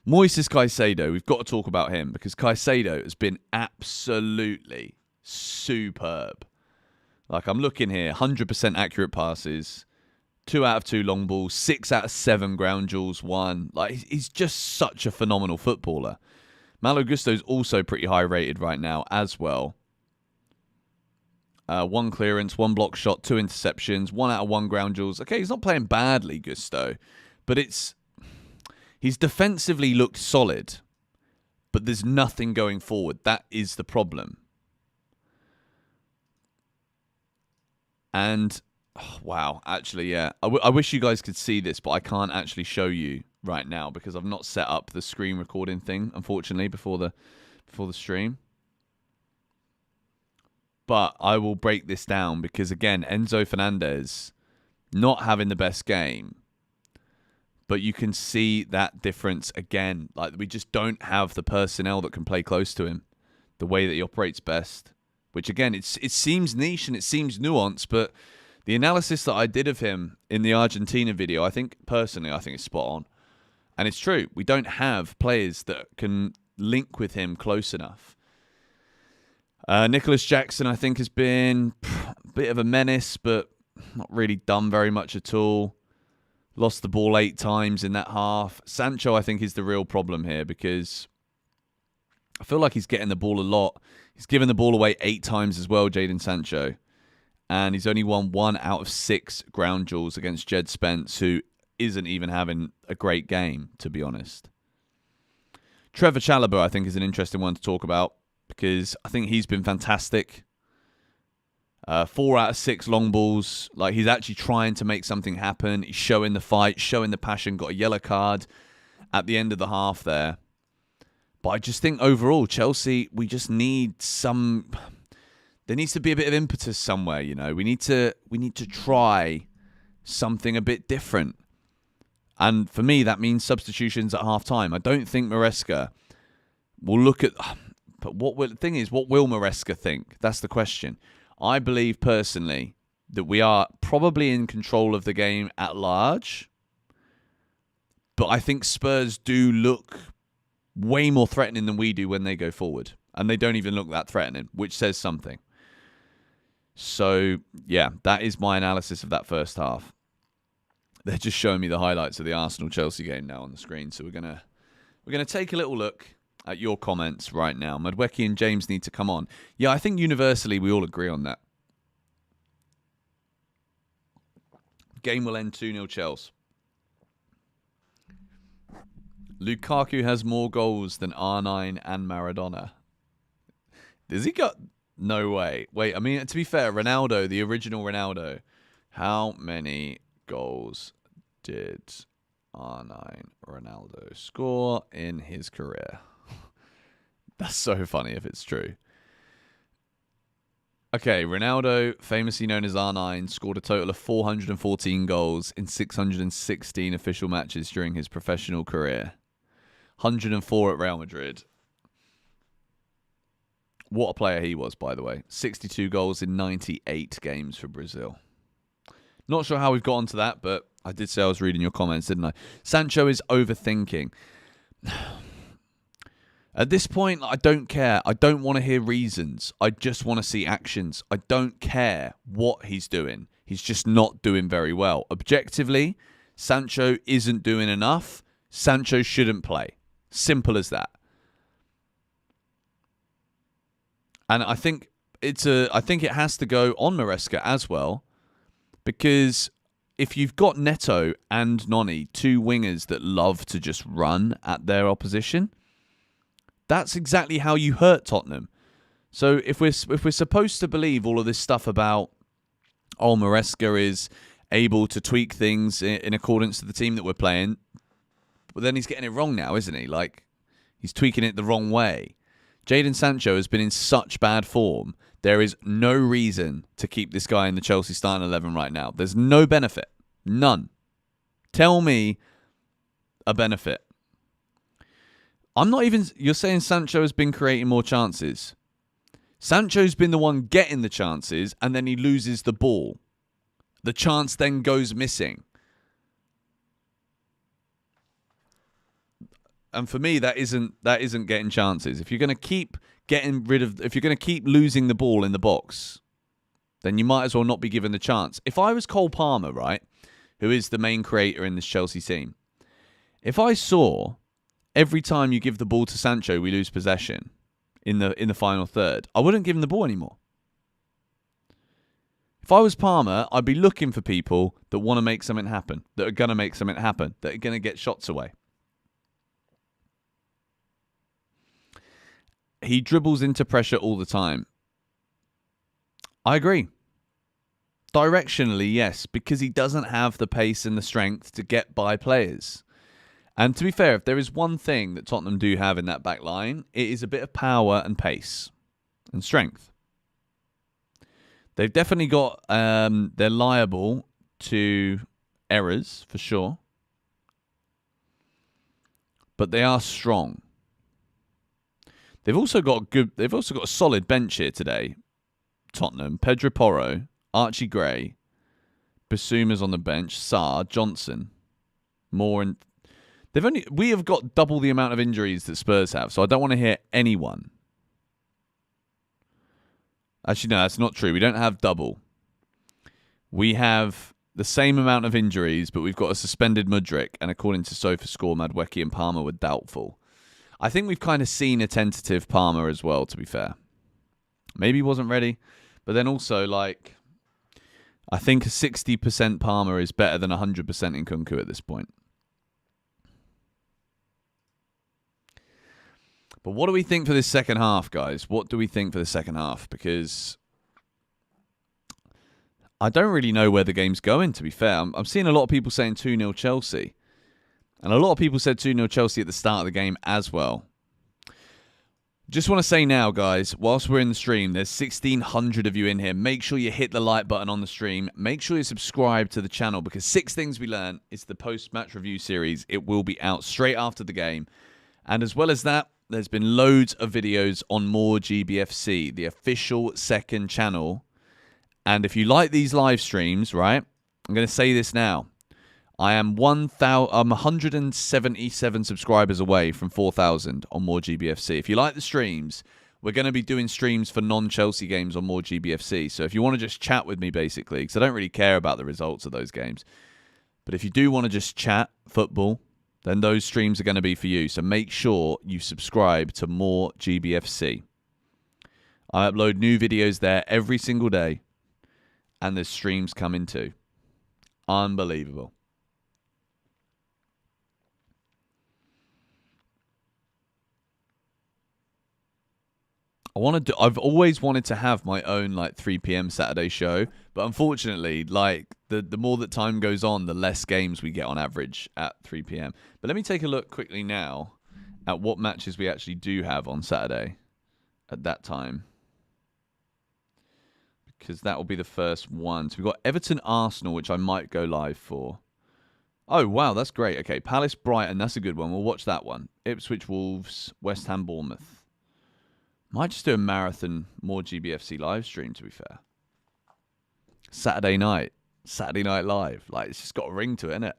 Moises Caicedo, we've got to talk about him because Caicedo has been absolutely superb. Like, I'm looking here, 100% accurate passes, 2 out of 2 long balls, 6 out of 7 ground duels won. Like, he's just such a phenomenal footballer. Malo Gusto's also pretty high rated right now as well. 1 clearance, 1 block shot, 2 interceptions, 1 out of 1 ground duels. Okay, he's not playing badly, Gusto, but he's defensively looked solid, but there's nothing going forward. That is the problem. And, wow, actually, yeah. I wish you guys could see this, but I can't actually show you right now because I've not set up the screen recording thing, unfortunately, before the stream. But I will break this down because, again, Enzo Fernandez not having the best game. But you can see that difference again. Like, we just don't have the personnel that can play close to him the way that he operates best. Which, again, it seems niche and it seems nuanced, but the analysis that I did of him in the Argentina video, personally, I think it's spot on. And it's true. We don't have players that can link with him close enough. Nicholas Jackson, I think, has been a bit of a menace, but not really done very much at all. Lost the ball 8 times in that half. Sancho, I think, is the real problem here because I feel like he's getting the ball a lot. He's given the ball away 8 times as well, Jadon Sancho. And he's only won 1 out of 6 ground duels against Jed Spence, who isn't even having a great game, to be honest. Trevor Chalobah, I think, is an interesting one to talk about because I think he's been fantastic. 4 out of 6 long balls. Like, he's actually trying to make something happen. He's showing the fight, showing the passion. Got a yellow card at the end of the half there. But I just think overall, Chelsea, we just need some... There needs to be a bit of impetus somewhere, you know. We need to try something a bit different. And for me, that means substitutions at half-time. I don't think Maresca will look at... But the thing is, what will Maresca think? That's the question. I believe personally that we are probably in control of the game at large. But I think Spurs do look way more threatening than we do when they go forward. And they don't even look that threatening, which says something. So, yeah, that is my analysis of that first half. They're just showing me the highlights of the Arsenal-Chelsea game now on the screen. So we're gonna take a little look at your comments right now. Madweki and James need to come on. Yeah, I think universally we all agree on that. Game will end 2-0 Chelsea. Lukaku has more goals than R9 and Maradona. Does he got... No way. Wait, I mean, to be fair, Ronaldo, the original Ronaldo, how many goals did R9 Ronaldo score in his career? That's so funny if it's true. Okay, Ronaldo, famously known as R9, scored a total of 414 goals in 616 official matches during his professional career. 104 at Real Madrid. What a player he was, by the way. 62 goals in 98 games for Brazil. Not sure how we've got onto that, but I did say I was reading your comments, didn't I? Sancho is overthinking. At this point, I don't care. I don't want to hear reasons. I just want to see actions. I don't care what he's doing. He's just not doing very well. Objectively, Sancho isn't doing enough. Sancho shouldn't play. Simple as that. And I think it has to go on Maresca as well, because if you've got Neto and Noni, 2 wingers that love to just run at their opposition, that's exactly how you hurt Tottenham. So if we're supposed to believe all of this stuff about Maresca is able to tweak things in accordance to the team that we're playing, but then he's getting it wrong now, isn't he? Like, he's tweaking it the wrong way. Jadon Sancho has been in such bad form. There is no reason to keep this guy in the Chelsea starting 11 right now. There's no benefit. None. Tell me a benefit. You're saying Sancho has been creating more chances. Sancho's been the one getting the chances, and then he loses the ball. The chance then goes missing. And for me, that isn't getting chances. If you're going to keep if you're going to keep losing the ball in the box, then you might as well not be given the chance. If I was Cole Palmer, right, who is the main creator in this Chelsea team, if I saw every time you give the ball to Sancho, we lose possession in the final third, I wouldn't give him the ball anymore. If I was Palmer, I'd be looking for people that want to make something happen, that are going to make something happen, that are going to get shots away. He dribbles into pressure all the time. I agree. Directionally, yes, because he doesn't have the pace and the strength to get by players. And to be fair, if there is one thing that Tottenham do have in that back line, it is a bit of power and pace and strength. They've definitely got, they're liable to errors for sure. But they are strong. They've also got a solid bench here today. Tottenham, Pedro Porro, Archie Gray, Basuma's on the bench, Sarr, Johnson, Moore, and we have got double the amount of injuries that Spurs have, so I don't want to hear anyone. Actually, no, that's not true. We don't have double. We have the same amount of injuries, but we've got a suspended Mudryk, and according to SofaScore, Madueke and Palmer were doubtful. I think we've kind of seen a tentative Palmer as well, to be fair. Maybe he wasn't ready, but then also, like, I think a 60% Palmer is better than 100% Nkunku at this point. But what do we think for this second half, guys? What do we think for the second half? Because I don't really know where the game's going, to be fair. I'm seeing a lot of people saying 2-0 Chelsea. And a lot of people said 2-0 Chelsea at the start of the game as well. Just want to say now, guys, whilst we're in the stream, there's 1,600 of you in here. Make sure you hit the like button on the stream. Make sure you subscribe to the channel, because 6 Things We Learned is the post-match review series. It will be out straight after the game. And as well as that, there's been loads of videos on More GBFC, the official second channel. And if you like these live streams, right, I'm going to say this now. I am 177 subscribers away from 4,000 on More GBFC. If you like the streams, we're going to be doing streams for non-Chelsea games on More GBFC. So if you want to just chat with me, basically, because I don't really care about the results of those games. But if you do want to just chat football, then those streams are going to be for you. So make sure you subscribe to More GBFC. I upload new videos there every single day. And there's streams coming too. Unbelievable. I've always wanted to have my own like 3 p.m. Saturday show, but unfortunately, like the more that time goes on, the less games we get on average at 3 p.m. But let me take a look quickly now at what matches we actually do have on Saturday at that time, because that will be the first one. So we've got Everton Arsenal, which I might go live for. Oh wow, that's great. Okay, Palace Brighton, that's a good one. We'll watch that one. Ipswich Wolves, West Ham Bournemouth. Might just do a marathon More GBFC live stream, to be fair. Saturday night live. Like, it's just got a ring to it, innit?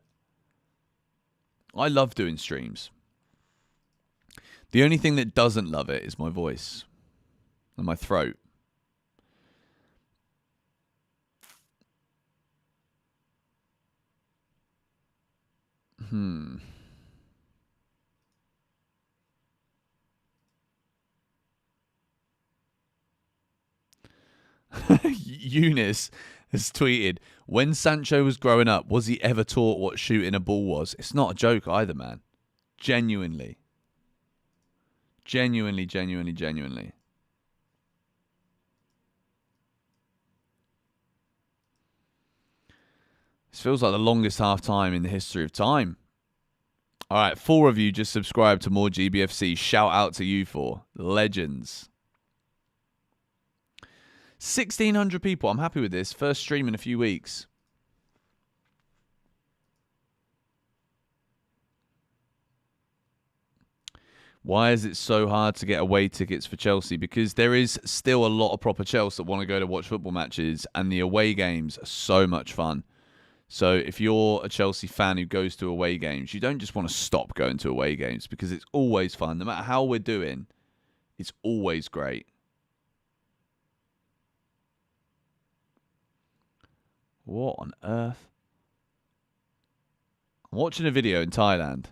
I love doing streams. The only thing that doesn't love it is my voice and my throat. Eunice has tweeted, when Sancho was growing up, was he ever taught what shooting a ball was? It's not a joke either, man. Genuinely. Genuinely. This feels like the longest half time in the history of time. All right, 4 of you just subscribed to More GBFC. Shout out to you 4. Legends. 1,600 people. I'm happy with this. First stream in a few weeks. Why is it so hard to get away tickets for Chelsea? Because there is still a lot of proper Chelsea that want to go to watch football matches, and the away games are so much fun. So if you're a Chelsea fan who goes to away games, you don't just want to stop going to away games because it's always fun. No matter how we're doing, it's always great. What on earth? I'm watching a video in Thailand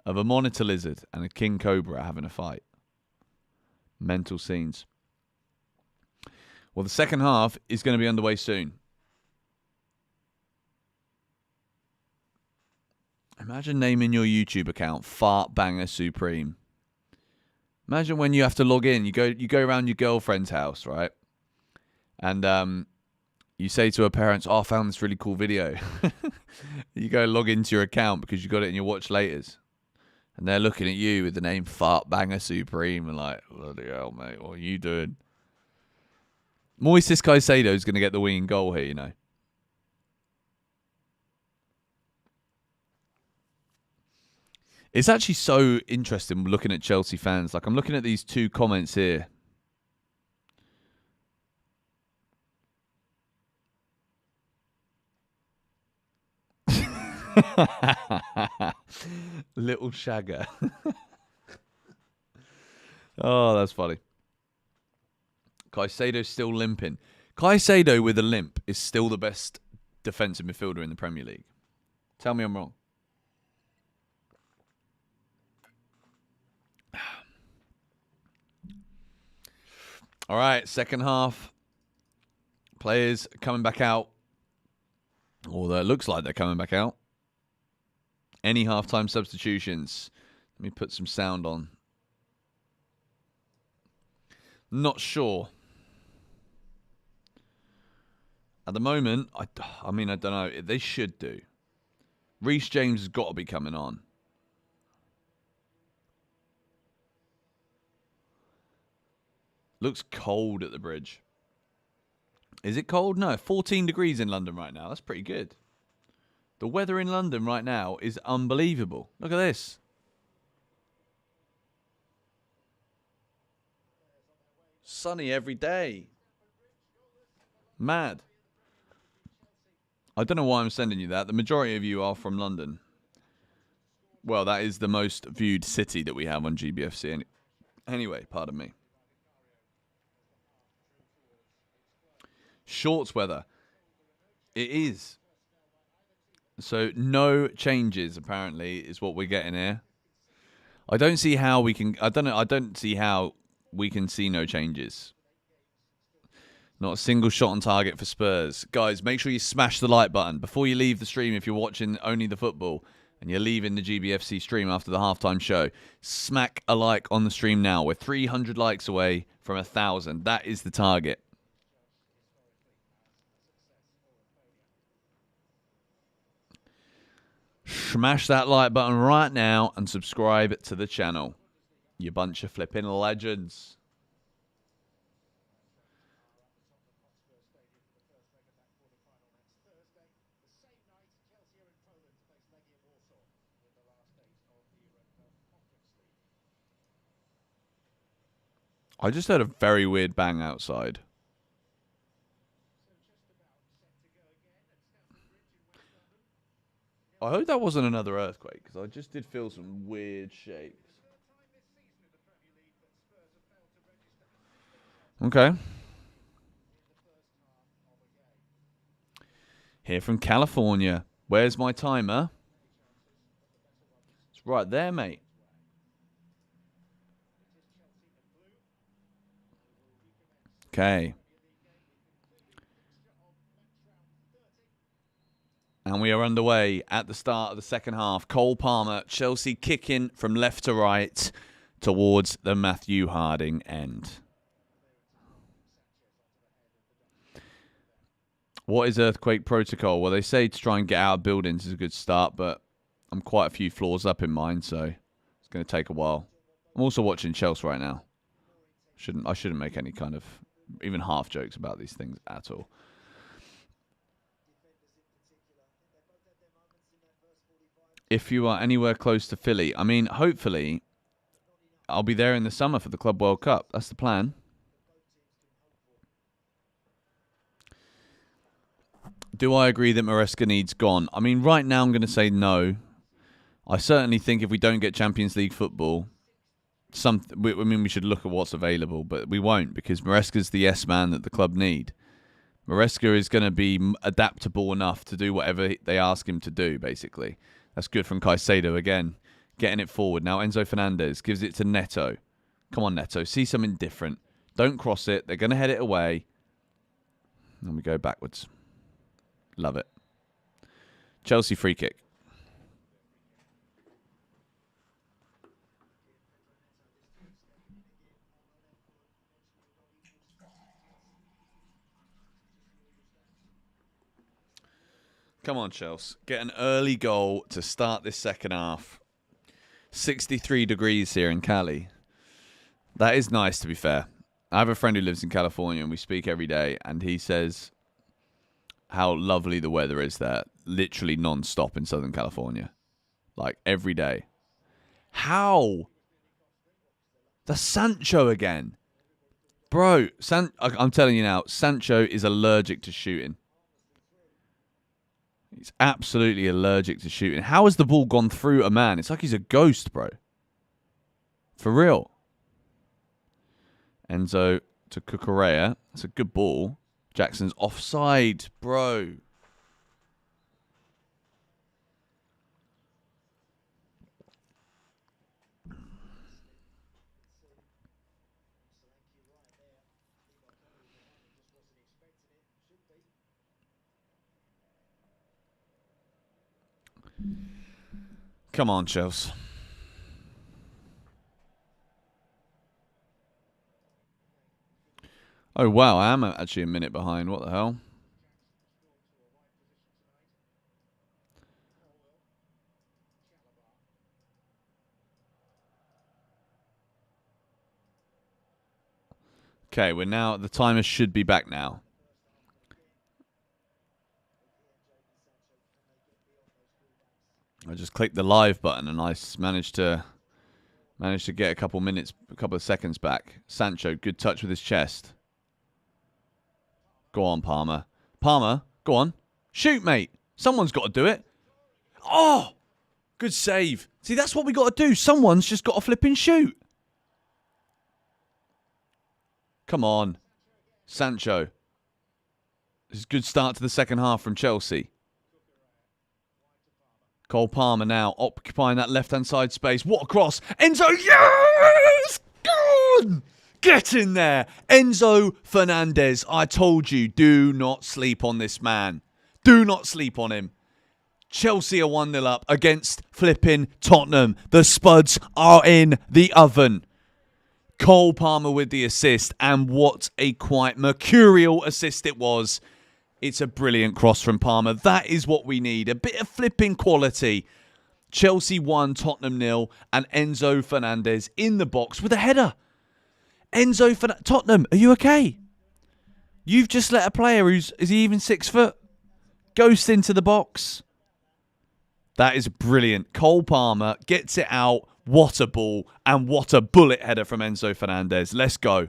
of a monitor lizard and a king cobra having a fight. Mental scenes. Well, the second half is going to be underway soon. Imagine naming your YouTube account Fart Banger Supreme. Imagine when you have to log in. You go around your girlfriend's house, right? And you say to her parents, "Oh, I found this really cool video." You go log into your account because you got it in your watch laters. And they're looking at you with the name Fart Banger Supreme and like, bloody hell, mate, what are you doing? Moises Caicedo is going to get the winning goal here, you know. It's actually so interesting looking at Chelsea fans. Like, I'm looking at these two comments here. Little shagger. Oh, that's funny. Caicedo's still limping. Caicedo with a limp is still the best defensive midfielder in the Premier League. Tell me I'm wrong. All right, second half. Players coming back out. Although it looks like they're coming back out. Any halftime substitutions? Let me put some sound on. Not sure. At the moment, I mean, I don't know. They should do. Reece James has got to be coming on. Looks cold at the bridge. Is it cold? No, 14 degrees in London right now. That's pretty good. The weather in London right now is unbelievable. Look at this. Sunny every day. Mad. I don't know why I'm sending you that. The majority of you are from London. Well, that is the most viewed city that we have on GBFC. Anyway, pardon me. Shorts weather. It is. So no changes, apparently, is what we're getting here. I don't see how we can... I don't see how we can see no changes. Not a single shot on target for Spurs. Guys, make sure you smash the like button. Before you leave the stream, if you're watching only the football and you're leaving the GBFC stream after the halftime show, smack a like on the stream now. We're 300 likes away from 1,000. That is the target. Smash that like button right now and subscribe to the channel. You bunch of flipping legends. I just heard a very weird bang outside. I hope that wasn't another earthquake, because I just did feel some weird shakes. Okay. Here from California. Where's my timer? It's right there, mate. Okay. And we are underway at the start of the second half. Cole Palmer, Chelsea kicking from left to right towards the Matthew Harding end. What is earthquake protocol? Well, they say to try and get out of buildings is a good start, but I'm quite a few floors up in mine, so it's going to take a while. I'm also watching Chelsea right now. I shouldn't make any kind of even half jokes about these things at all. If you are anywhere close to Philly, I mean, hopefully I'll be there in the summer for the Club World Cup. That's the plan. Do I agree that Maresca needs gone? I mean, right now I'm going to say no. I certainly think if we don't get Champions League football, we should look at what's available, but we won't because Maresca's the yes man that the club need. Maresca is going to be adaptable enough to do whatever they ask him to do, basically. That's good from Caicedo again, getting it forward. Now Enzo Fernandez gives it to Neto. Come on, Neto, see something different. Don't cross it. They're going to head it away. And we go backwards. Love it. Chelsea free kick. Come on, Chelsea. Get an early goal to start this second half. 63 degrees here in Cali. That is nice, to be fair. I have a friend who lives in California, and we speak every day, and he says how lovely the weather is there. Literally non-stop in Southern California. Like, every day. How? The Sancho again. Bro, I'm telling you now, Sancho is allergic to shooting. He's absolutely allergic to shooting. How has the ball gone through a man? It's like he's a ghost, bro. For real. Enzo to Cucurella. That's a good ball. Jackson's offside, bro. Come on, Chelsea. Oh, wow. I am actually a minute behind. What the hell? Okay, we're now... The timer should be back now. I just clicked the live button and I managed to get a couple of seconds back. Sancho, good touch with his chest. Go on, Palmer. Palmer, go on. Shoot, mate. Someone's got to do it. Oh, good save. See, that's what we got to do. Someone's just got to flip and shoot. Come on. Sancho. This is a good start to the second half from Chelsea. Cole Palmer now occupying that left-hand side space. What a cross. Enzo, yes! Good! Get in there. Enzo Fernandez, I told you, do not sleep on this man. Do not sleep on him. Chelsea are 1-0 up against flipping Tottenham. The Spuds are in the oven. Cole Palmer with the assist, and what a quite mercurial assist it was. It's a brilliant cross from Palmer. That is what we need. A bit of flipping quality. Chelsea 1, Tottenham 0, and Enzo Fernandez in the box with a header. Tottenham, are you okay? You've just let a player is he even 6 foot? Ghost into the box. That is brilliant. Cole Palmer gets it out. What a ball. And what a bullet header from Enzo Fernandez. Let's go.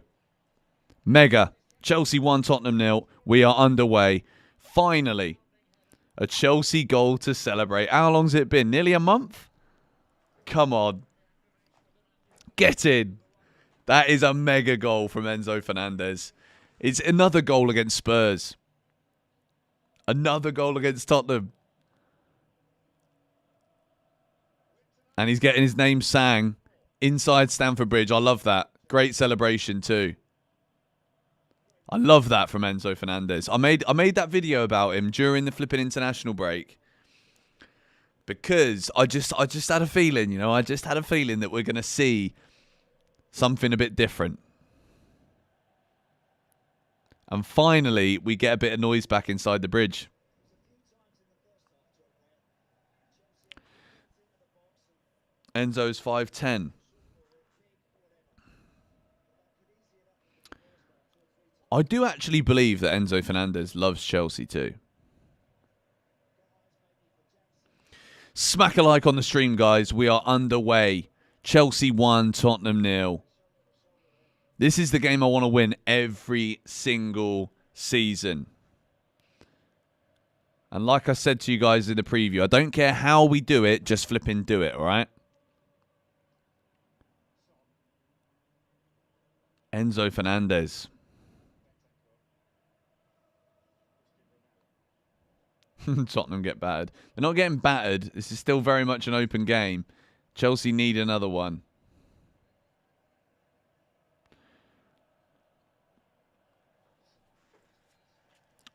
Mega. Chelsea 1, Tottenham 0. We are underway. Finally, a Chelsea goal to celebrate. How long's it been? Nearly a month? Come on. Get in. That is a mega goal from Enzo Fernandez. It's another goal against Spurs. Another goal against Tottenham. And he's getting his name sang inside Stamford Bridge. I love that. Great celebration too. I love that from Enzo Fernandez. I made that video about him during the flipping international break because I just had a feeling, you know, I just had a feeling that we're going to see something a bit different. And finally, we get a bit of noise back inside the bridge. Enzo's 5'10". I do actually believe that Enzo Fernandez loves Chelsea too. Smack a like on the stream, guys. We are underway. Chelsea 1, Tottenham 0. This is the game I want to win every single season. And like I said to you guys in the preview, I don't care how we do it, just flipping do it, all right? Enzo Fernandez. Tottenham get battered. They're not getting battered. This is still very much an open game. Chelsea need another one.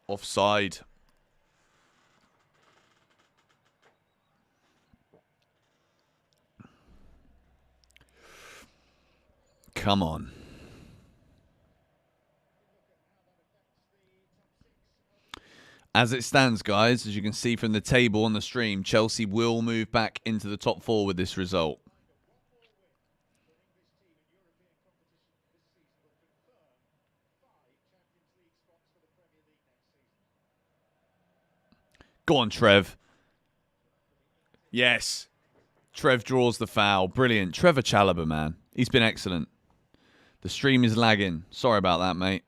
Offside. Come on. As it stands, guys, as you can see from the table on the stream, Chelsea will move back into the top 4 with this result. Go on, Trev. Yes. Trev draws the foul. Brilliant. Trevor Chalobah, man. He's been excellent. The stream is lagging. Sorry about that, mate.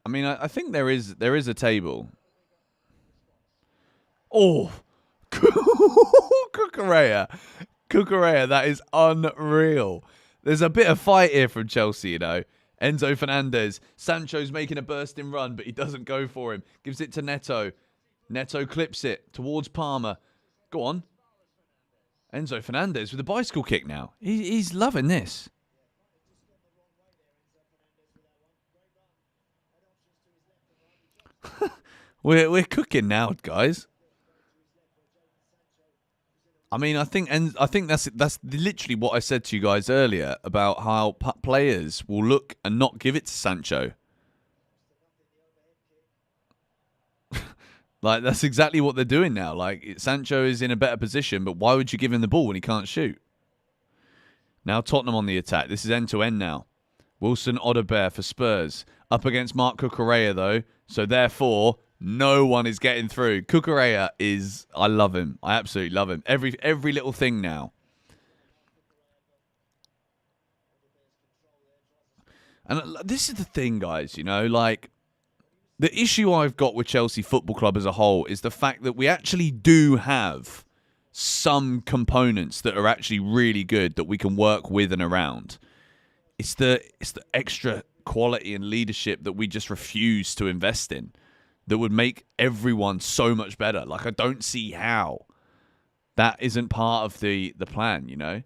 I mean, I think there is a table. Oh, Cucurella. Cucurella, that is unreal. There's a bit of fight here from Chelsea, you know. Enzo Fernandez. Sancho's making a bursting run, but he doesn't go for him. Gives it to Neto. Neto clips it towards Palmer. Go on. Enzo Fernandez with a bicycle kick now. He's loving this. We're cooking now, guys. I mean, I think that's literally what I said to you guys earlier about how players will look and not give it to Sancho. Like, that's exactly what they're doing now. Like, Sancho is in a better position, but why would you give him the ball when he can't shoot? Now Tottenham on the attack. This is end-to-end now. Wilson Odobert for Spurs. Up against Marc Cucurella, though. So, therefore, no one is getting through. Cucurella is... I love him. I absolutely love him. Every little thing now. And this is the thing, guys, you know, like... The issue I've got with Chelsea Football Club as a whole is the fact that we actually do have some components that are actually really good that we can work with and around. It's the extra quality and leadership that we just refuse to invest in that would make everyone so much better. Like, I don't see how that isn't part of the plan, you know?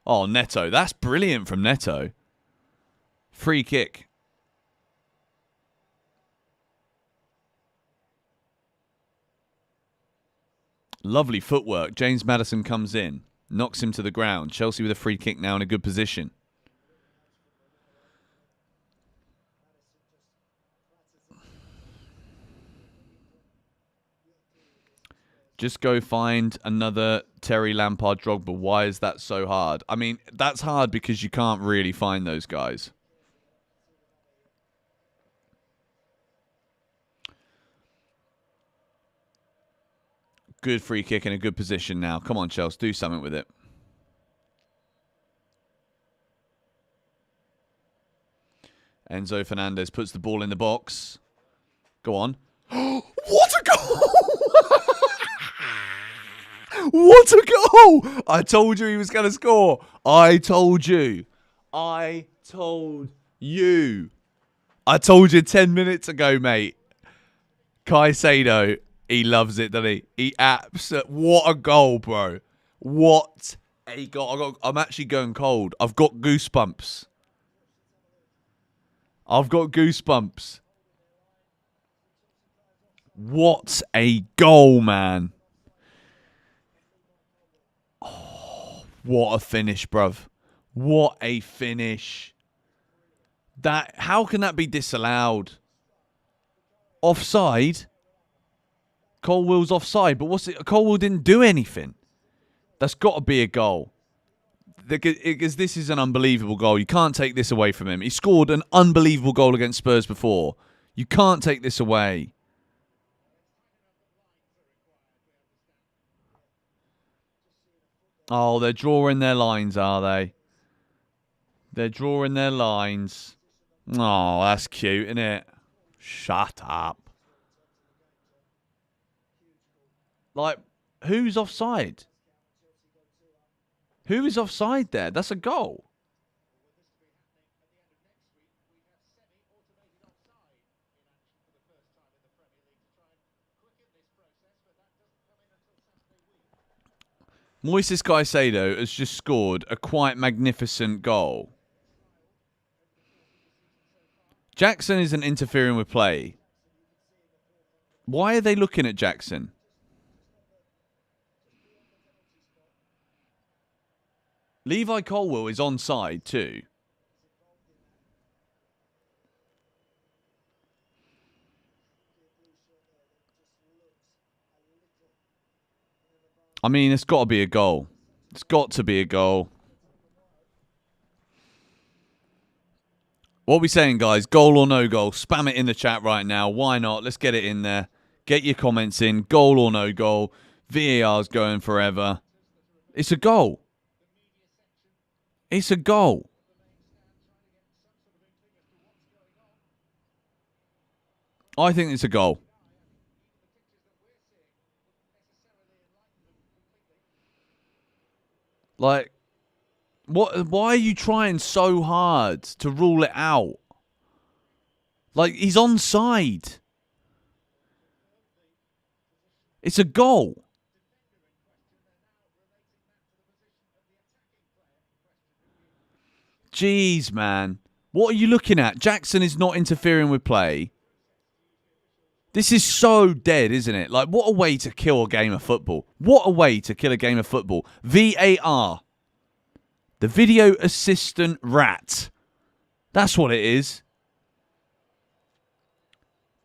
Oh, Neto. That's brilliant from Neto. Free kick. Lovely footwork. James Maddison comes in. Knocks him to the ground. Chelsea with a free kick now in a good position. Just go find another Terry Lampard Drogba. Why is that so hard? I mean, that's hard because you can't really find those guys. Good free kick in a good position now. Come on, Chelsea. Do something with it. Enzo Fernandez puts the ball in the box. Go on. What a goal! What a goal! I told you he was going to score. I told you. I told you 10 minutes ago, mate. Caicedo. He loves it, doesn't he? What a goal, bro. What a goal. I'm actually going cold. I've got goosebumps. What a goal, man. Oh, what a finish, bruv. What a finish. How can that be disallowed? Offside? Colwell's offside, but Colwell didn't do anything. That's got to be a goal. Because this is an unbelievable goal. You can't take this away from him. He scored an unbelievable goal against Spurs before. You can't take this away. Oh, they're drawing their lines, are they? They're drawing their lines. Oh, that's cute, isn't it? Shut up. Like, who's offside? Who is offside there? That's a goal. Moises Caicedo has just scored a quite magnificent goal. Jackson isn't interfering with play. Why are they looking at Jackson? Levi Colwill is onside too. I mean, it's got to be a goal. It's got to be a goal. What are we saying, guys? Goal or no goal? Spam it in the chat right now. Why not? Let's get it in there. Get your comments in. Goal or no goal? VAR's going forever. It's a goal. It's a goal. I think it's a goal. Like, what? Why are you trying so hard to rule it out? Like, he's onside. It's a goal. Jeez, man. What are you looking at? Jackson is not interfering with play. This is so dead, isn't it? Like, what a way to kill a game of football. What a way to kill a game of football. VAR. The video assistant rat. That's what it is.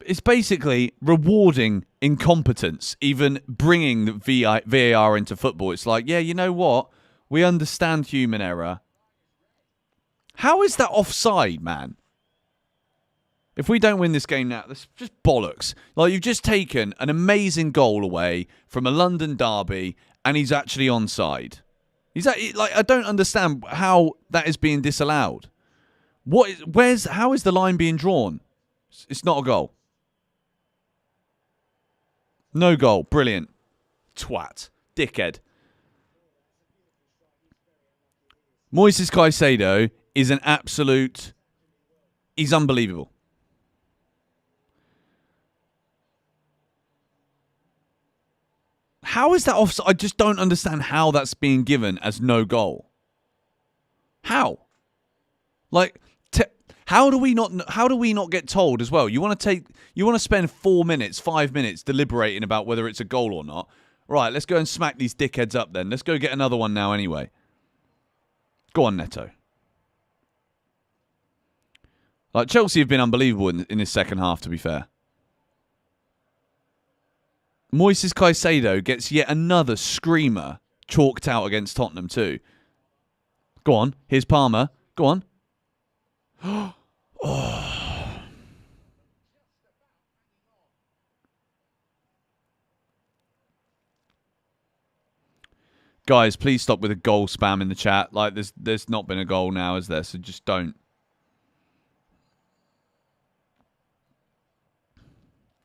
It's basically rewarding incompetence, even bringing the VAR into football. It's like, yeah, you know what? We understand human error. How is that offside, man? If we don't win this game now, that's just bollocks. Like, you've just taken an amazing goal away from a London derby, and he's actually onside. I don't understand how that is being disallowed. How is the line being drawn? It's not a goal. No goal. Brilliant. Twat. Dickhead. Moises Caicedo is an absolute... He's unbelievable. How is that offside? I just don't understand how that's being given as no goal. How? Like, how do we not get told as well? You want to spend 4 minutes, 5 minutes deliberating about whether it's a goal or not. Right, let's go and smack these dickheads up then. Let's go get another one now anyway. Go on, Neto. Like, Chelsea have been unbelievable in this second half, to be fair. Moises Caicedo gets yet another screamer chalked out against Tottenham too. Go on. Here's Palmer. Go on. Oh. Guys, please stop with a goal spam in the chat. Like, there's not been a goal now, is there? So just don't.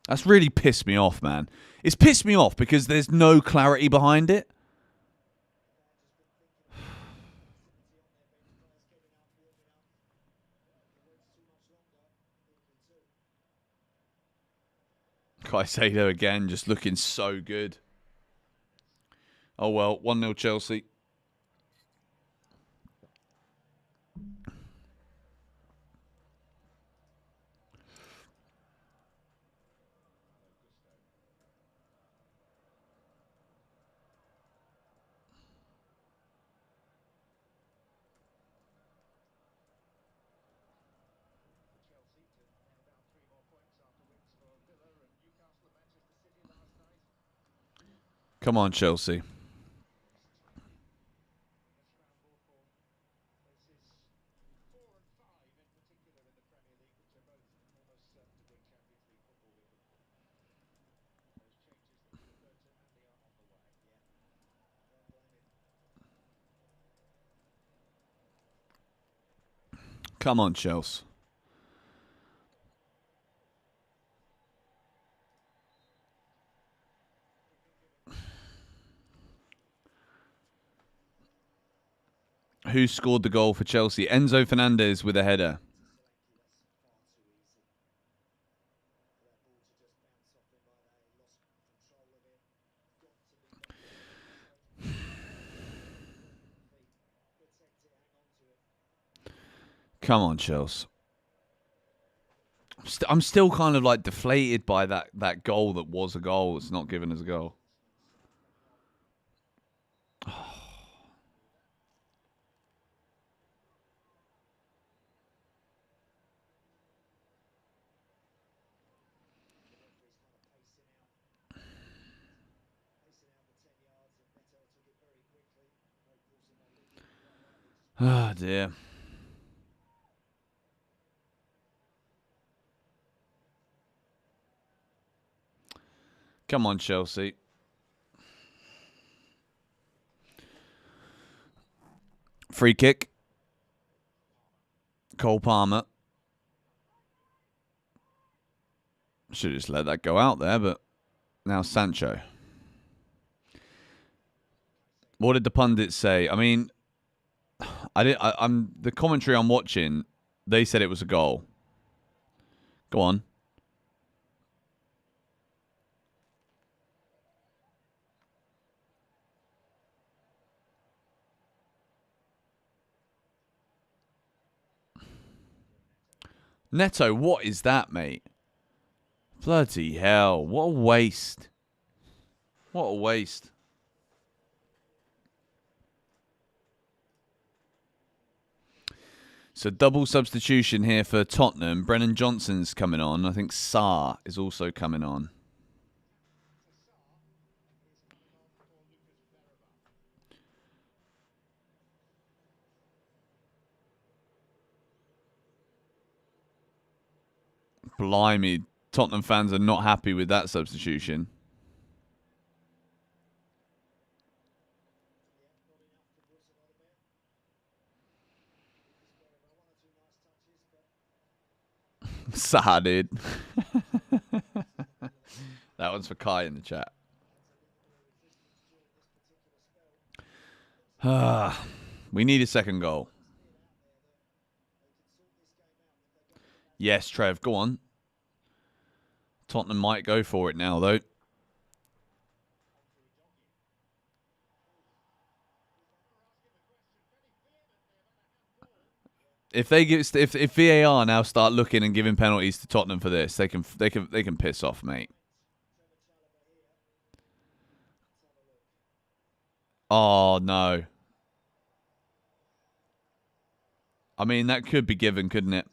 That's really pissed me off, man. It's pissed me off because there's no clarity behind it. Caicedo again, just looking so good. Oh well, 1-0 Chelsea. Come on, Chelsea. Come on, Chelsea. Who scored the goal for Chelsea? Enzo Fernandez with a header. Come on, Chelsea. I'm still kind of like deflated by that goal that was a goal. It's not given as a goal. Oh, dear. Come on, Chelsea. Free kick. Cole Palmer. Should have just let that go out there, but now Sancho. What did the pundits say? I mean, I'm the commentary I'm watching. They said it was a goal. Go on. Neto, what is that, mate? Bloody hell. What a waste. What a waste. So double substitution here for Tottenham. Brennan Johnson's coming on. I think Sarr is also coming on. Blimey. Tottenham fans are not happy with that substitution. Sad, dude. That one's for Kai in the chat. We need a second goal. Yes, Trev, go on. Tottenham might go for it now, though. If VAR now start looking and giving penalties to Tottenham for this, they can piss off, mate. Oh no. I mean, that could be given, couldn't it?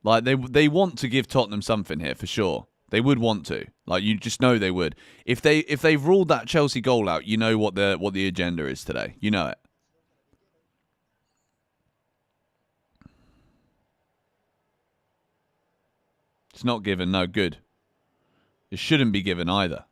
Like they want to give Tottenham something here for sure. They would want to. Like, you just know they would. If they've ruled that Chelsea goal out, you know what the agenda is today. You know it. It's not given. No, good. It shouldn't be given either.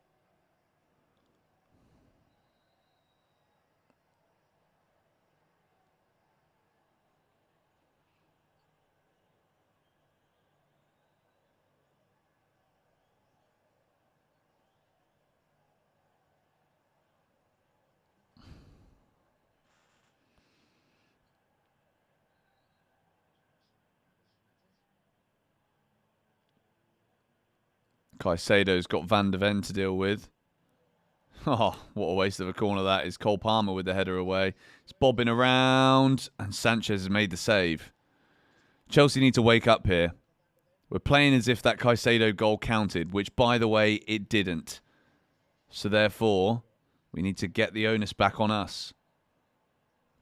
Caicedo's got Van de Ven to deal with. Oh, what a waste of a corner that is. Cole Palmer with the header away. It's bobbing around, and Sanchez has made the save. Chelsea need to wake up here. We're playing as if that Caicedo goal counted, which, by the way, it didn't. So, therefore, we need to get the onus back on us.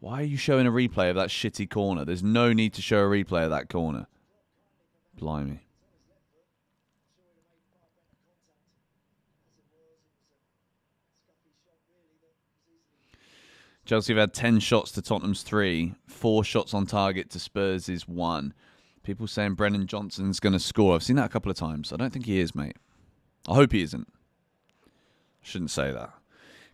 Why are you showing a replay of that shitty corner? There's no need to show a replay of that corner. Blimey. Chelsea have had 10 shots to Tottenham's 3. 4 shots on target to Spurs' 1. People saying Brennan Johnson's going to score. I've seen that a couple of times. I don't think he is, mate. I hope he isn't. Shouldn't say that.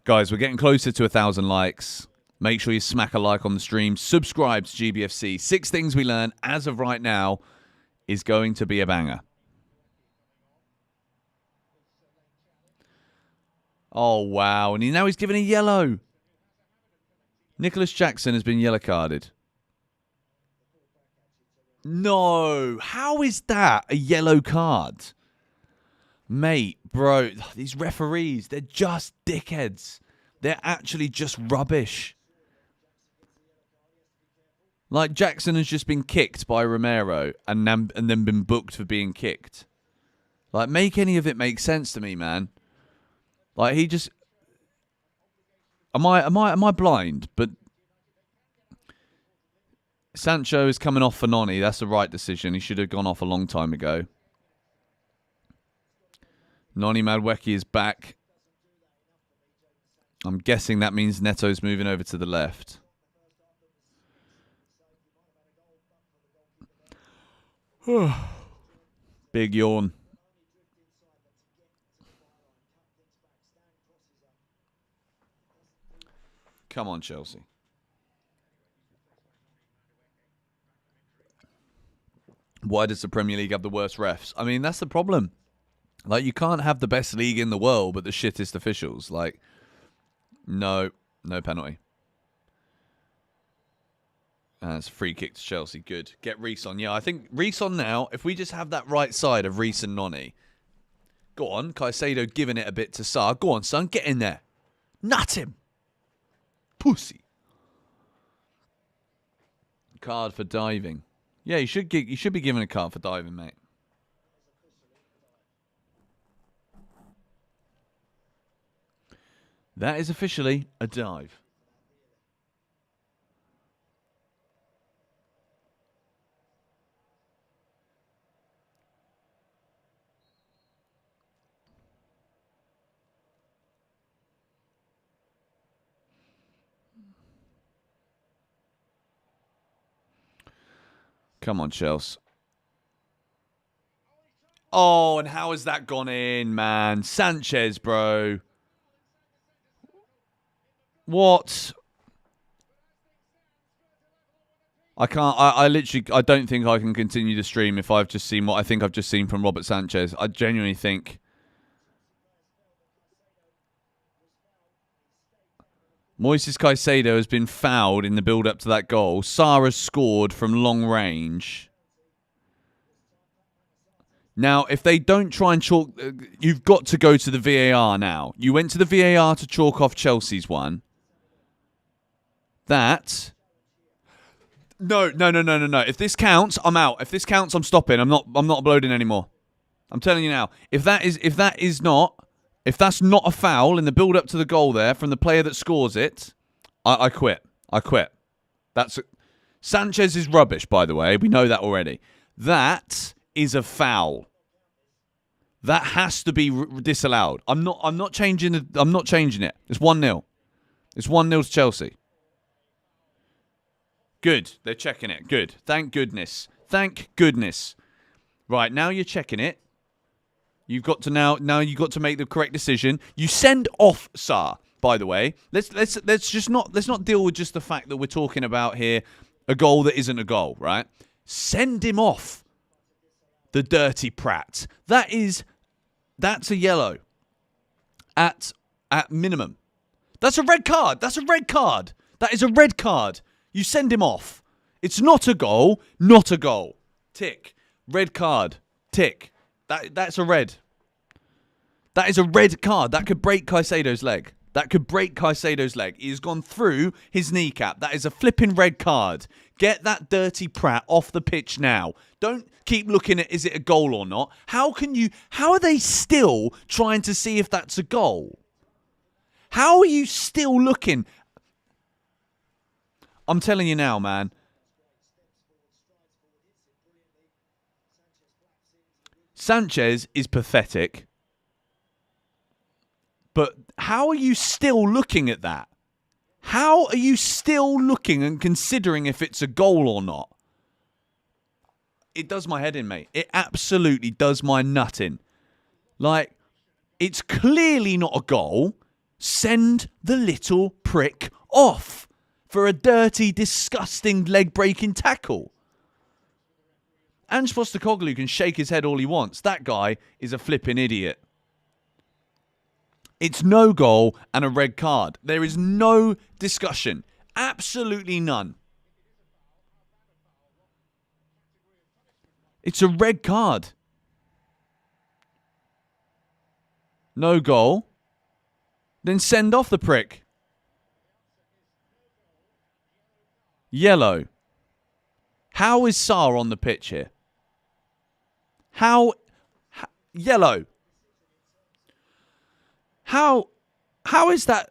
Guys, we're getting closer to 1,000 likes. Make sure you smack a like on the stream. Subscribe to GBFC. 6 things we learn as of right now is going to be a banger. Oh, wow. And now he's given a yellow. Nicholas Jackson has been yellow carded. No. How is that a yellow card? Mate, bro, these referees, they're just dickheads. They're actually just rubbish. Like, Jackson has just been kicked by Romero and then been booked for being kicked. Like, make any of it make sense to me, man. Like, he just... Am I blind? But Sancho is coming off for Noni. That's the right decision. He should have gone off a long time ago. Noni Madueke is back. I'm guessing that means Neto's moving over to the left. Big yawn. Come on, Chelsea. Why does the Premier League have the worst refs? I mean, that's the problem. Like, you can't have the best league in the world but the shittest officials. Like, no penalty. It's a free kick to Chelsea. Good. Get Reece on. Yeah, I think Reece on now. If we just have that right side of Reece and Noni. Go on. Caicedo giving it a bit to Sarr. Go on, son. Get in there. Nut him. Pussy. Card for diving. Yeah, you should be given a card for diving, mate. That is officially a dive. Come on, Chelsea. Oh, and how has that gone in, man? Sanchez, bro. What? I can't. I literally. I don't think I can continue the stream if I've just seen what I think I've just seen from Robert Sanchez. I genuinely think. Moises Caicedo has been fouled in the build-up to that goal. Sarr has scored from long range. Now, if they don't try and chalk... You've got to go to the VAR now. You went to the VAR to chalk off Chelsea's one. That... No. If this counts, I'm out. If this counts, I'm stopping. I'm not uploading anymore. I'm telling you now. If that's not a foul in the build-up to the goal there from the player that scores it, I quit. I quit. Sanchez is rubbish, by the way. We know that already. That is a foul. That has to be disallowed. I'm not changing it. It's 1-0. It's 1-0 to Chelsea. Good. They're checking it. Good. Thank goodness. Thank goodness. Right, now you're checking it. You've got to now you've got to make the correct decision. You send off Sarr, by the way. Let's not deal with just the fact that we're talking about here a goal that isn't a goal, right? Send him off. The dirty prat. That's a yellow. At minimum. That's a red card. That is a red card. You send him off. It's not a goal. Not a goal. Tick. Red card. Tick. That's a red. That is a red card. That could break Caicedo's leg. He's gone through his kneecap. That is a flipping red card. Get that dirty prat off the pitch now. Don't keep looking at is it a goal or not. How are they still trying to see if that's a goal? How are you still looking? I'm telling you now, man. Sanchez is pathetic. But how are you still looking at that? How are you still looking and considering if it's a goal or not? It does my head in, mate. It absolutely does my nut in. Like, it's clearly not a goal. Send the little prick off. for a dirty, disgusting leg-breaking tackle. Ange Postecoglou can shake his head all he wants. That guy is a flipping idiot. It's no goal and a red card. There is no discussion. Absolutely none. It's a red card. No goal. Then send off the prick. Yellow. How is Sarr on the pitch here? How yellow. How is that?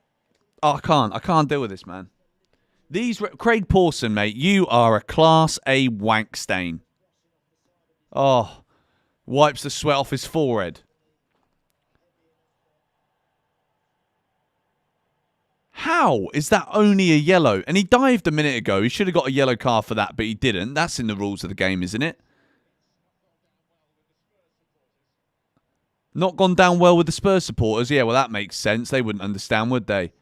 Oh, I can't deal with this, man. Craig Pawson, mate, you are a class A wank stain. Oh, wipes the sweat off his forehead. How is that only a yellow? And he dived a minute ago. He should have got a yellow card for that, but he didn't. That's in the rules of the game, isn't it? Not gone down well with the Spurs supporters. Yeah, well, that makes sense. They wouldn't understand, would they?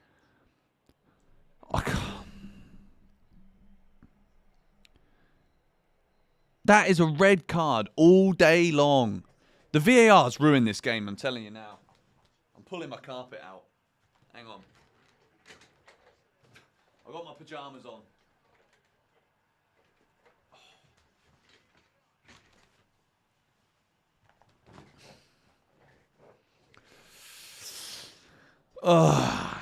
That is a red card all day long. The VAR's ruined this game, I'm telling you now. I'm pulling my carpet out. Hang on. I've got my pyjamas on. I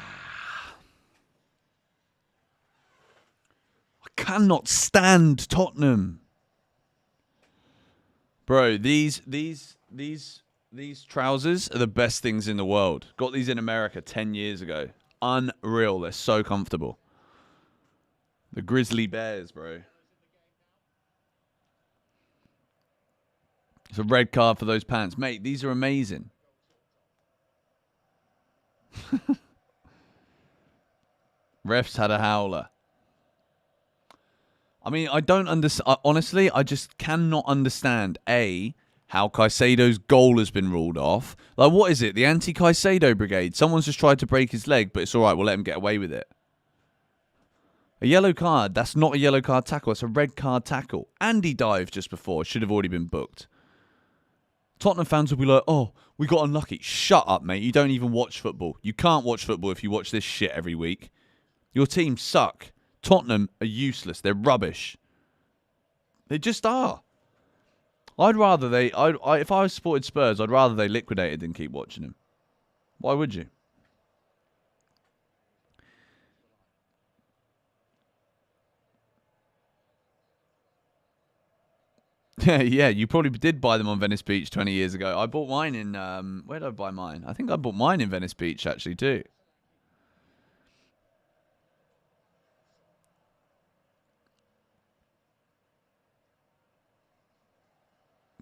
cannot stand Tottenham. Bro, these trousers are the best things in the world. Got these in America 10 years ago. Unreal. They're so comfortable. The Grizzly Bears, bro. It's a red card for those pants. Mate, these are amazing. Refs had a howler. I mean, I don't understand. Honestly, I just cannot understand, A, how Caicedo's goal has been ruled off. Like, what is it? The anti-Caicedo brigade? Someone's just tried to break his leg, but it's all right. We'll let him get away with it. A yellow card. That's not a yellow card tackle. It's a red card tackle. And he dived just before. Should have already been booked. Tottenham fans will be like, oh, we got unlucky. Shut up, mate. You don't even watch football. You can't watch football if you watch this shit every week. Your team suck. Tottenham are useless. They're rubbish. They just are. I'd rather they... if I supported Spurs, I'd rather they liquidated than keep watching them. Why would you? Yeah, you probably did buy them on Venice Beach 20 years ago. I bought mine in... where did I buy mine? I think I bought mine in Venice Beach, actually, too.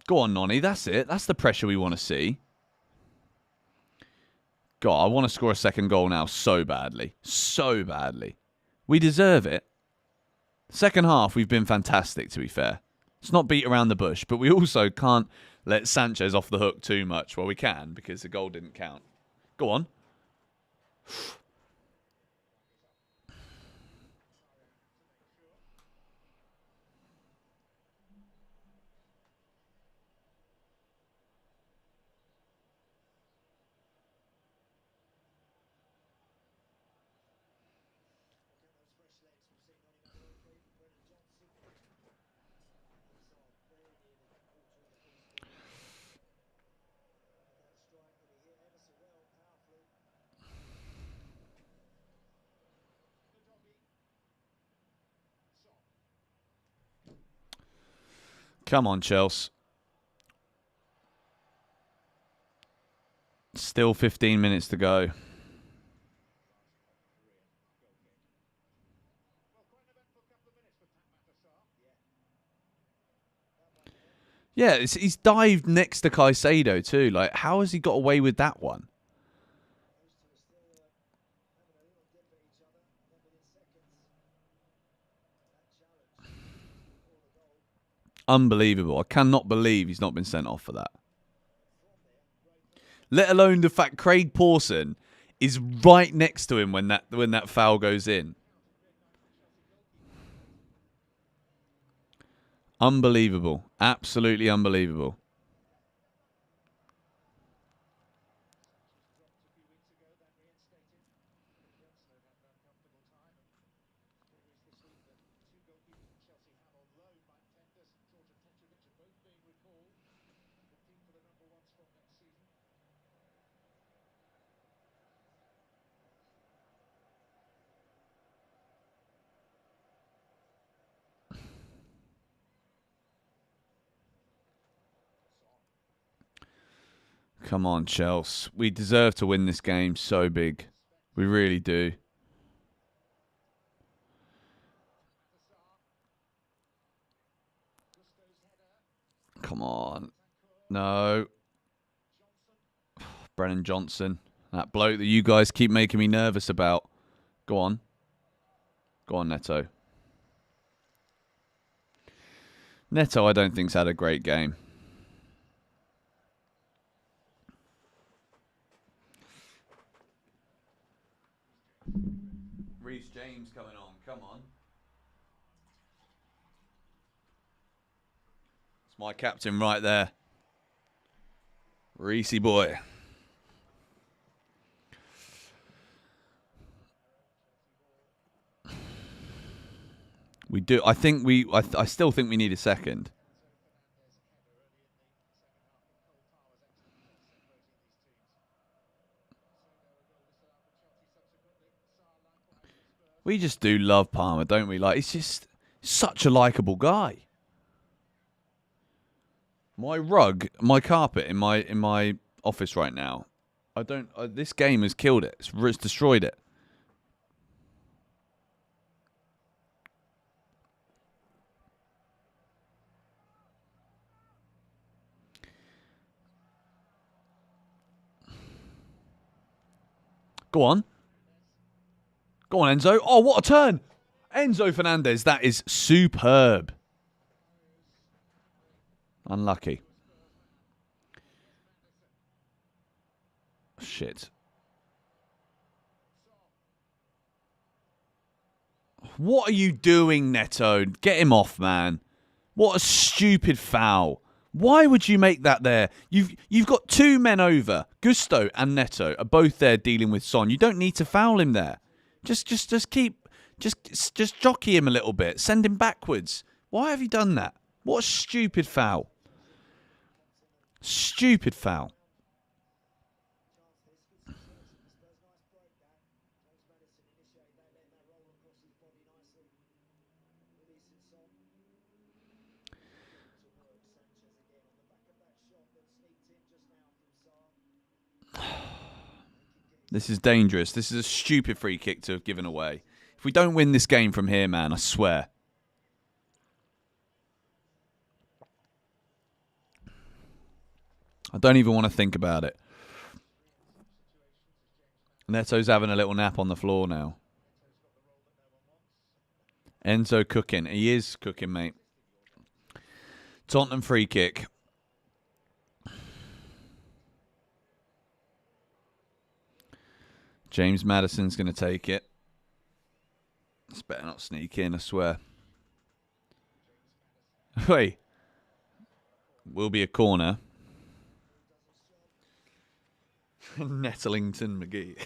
Go on, Nonny. That's it. That's the pressure we want to see. God, I want to score a second goal now so badly. So badly. We deserve it. Second half, we've been fantastic, to be fair. It's not beat around the bush, but we also can't let Sanchez off the hook too much. Well, we can, because the goal didn't count. Go on. Come on, Chelsea. Still 15 minutes to go. Yeah, he's dived next to Caicedo too. Like, how has he got away with that one? Unbelievable. I cannot believe he's not been sent off for that. Let alone the fact Craig Pawson is right next to him when that foul goes in. Unbelievable. Absolutely unbelievable. Come on, Chelsea. We deserve to win this game so big. We really do. Come on. No. Brennan Johnson. That bloke that you guys keep making me nervous about. Go on. Go on, Neto. Neto, I don't think's had a great game. Reece James coming on. Come on. It's my captain right there. Reece boy. We do. I think we. I still think we need a second. We just do love Palmer, don't we? Like, he's just such a likable guy. My rug, my carpet in my office right now. I don't. This game has killed it. It's destroyed it. Go on. Go on, Enzo. Oh, what a turn. Enzo Fernandez, that is superb. Unlucky. Shit. What are you doing, Neto? Get him off, man. What a stupid foul. Why would you make that there? You've got two men over. Gusto and Neto are both there dealing with Son. You don't need to foul him there. Just jockey him a little bit. Send him backwards. Why have you done that? What a stupid foul. Stupid foul. This is dangerous. This is a stupid free kick to have given away. If we don't win this game from here, man, I swear. I don't even want to think about it. Neto's having a little nap on the floor now. Enzo cooking. He is cooking, mate. Tottenham free kick. James Maddison's going to take it. It's better not sneak in, I swear. Wait. Will be a corner. Nettlington McGee.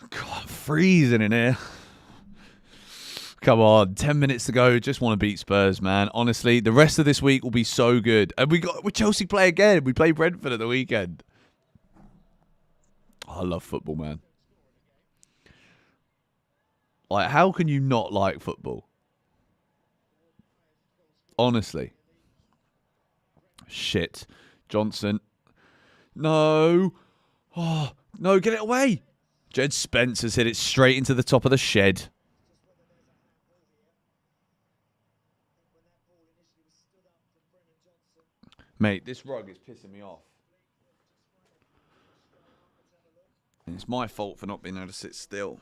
God, I'm freezing in here. Come on, 10 minutes to go. Just want to beat Spurs, man. Honestly, the rest of this week will be so good. And we Chelsea play again. We play Brentford at the weekend. I love football, man. Like, how can you not like football? Honestly. Shit. Johnson. No. Oh, no, get it away. Jed Spencer's hit it straight into the top of the shed. Mate, this rug is pissing me off. And it's my fault for not being able to sit still.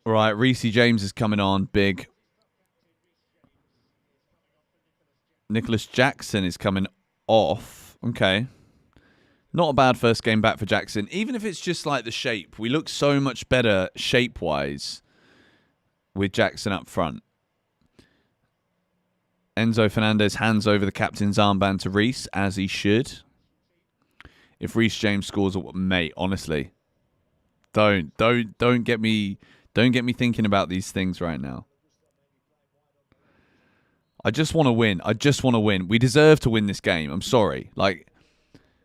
Right, Reece James is coming on big. Nicholas Jackson is coming off. Okay. Not a bad first game back for Jackson. Even if it's just like the shape. We look so much better shape-wise with Jackson up front. Enzo Fernandez hands over the captain's armband to Reece, as he should. If Reece James scores, mate, honestly, don't get me thinking about these things right now. I just want to win. I just want to win. We deserve to win this game. I'm sorry. Like,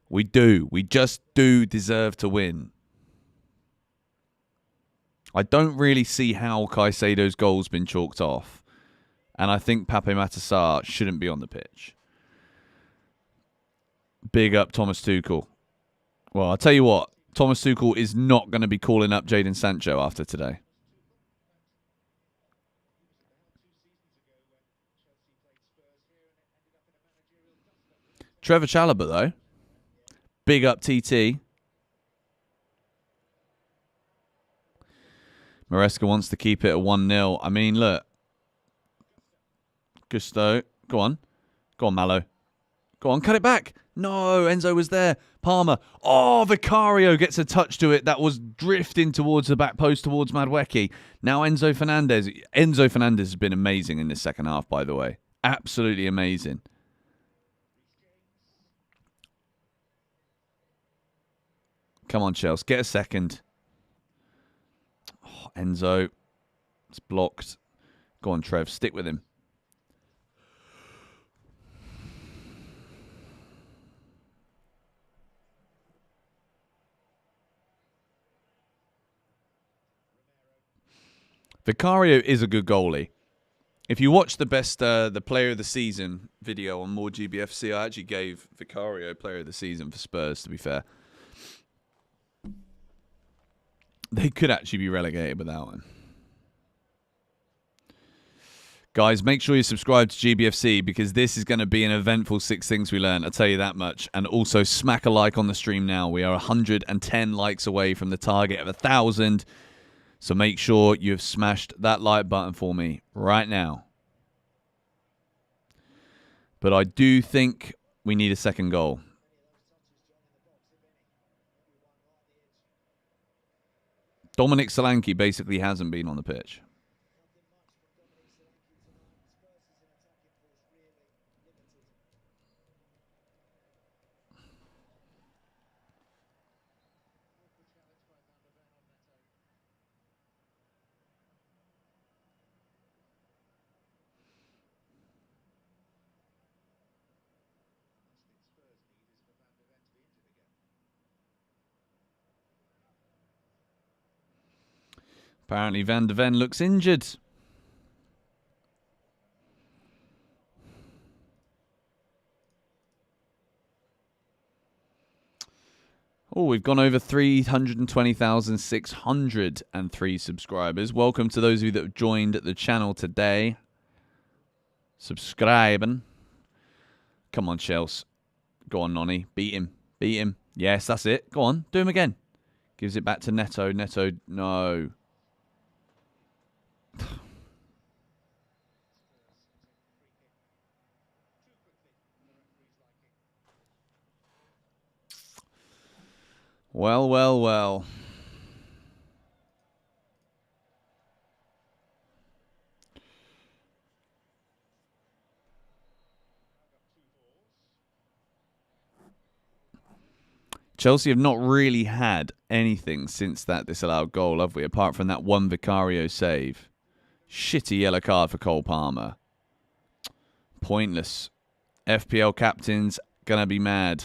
we do. We just do deserve to win. I don't really see how Caicedo's goal's been chalked off. And I think Pape Matar shouldn't be on the pitch. Big up Thomas Tuchel. Well, I'll tell you what. Thomas Tuchel is not going to be calling up Jadon Sancho after today. Trevor Chalobah, though. Big up TT. Maresca wants to keep it at 1-0. I mean, look. Gusto. Go on. Go on, Mallow. Go on, cut it back. No, Enzo was there. Palmer. Oh, Vicario gets a touch to it. That was drifting towards the back post towards Madueke. Now Enzo Fernandez. Enzo Fernandez has been amazing in this second half, by the way. Absolutely amazing. Come on, Chelsea. Get a second. Oh, Enzo. It's blocked. Go on, Trev. Stick with him. Vicario is a good goalie. If you watch the player of the season video on More GBFC, I actually gave Vicario player of the season for Spurs, to be fair. They could actually be relegated without him. Guys, make sure you subscribe to GBFC because this is going to be an eventful 6 Things We Learn. I'll tell you that much. And also smack a like on the stream now. We are 110 likes away from the target of 1,000. So make sure you have smashed that like button for me right now. But I do think we need a second goal. Dominic Solanke basically hasn't been on the pitch. Apparently Van de Ven looks injured. Oh, we've gone over 320,603 subscribers. Welcome to those of you that have joined the channel today. Subscribing. Come on, Chelsea. Go on, Nonny. Beat him. Beat him. Yes, that's it. Go on. Do him again. Gives it back to Neto. Neto, no. Well, well, well. Chelsea have not really had anything since that disallowed goal, have we? Apart from that one Vicario save. Shitty yellow card for Cole Palmer. Pointless. FPL captain's gonna be mad.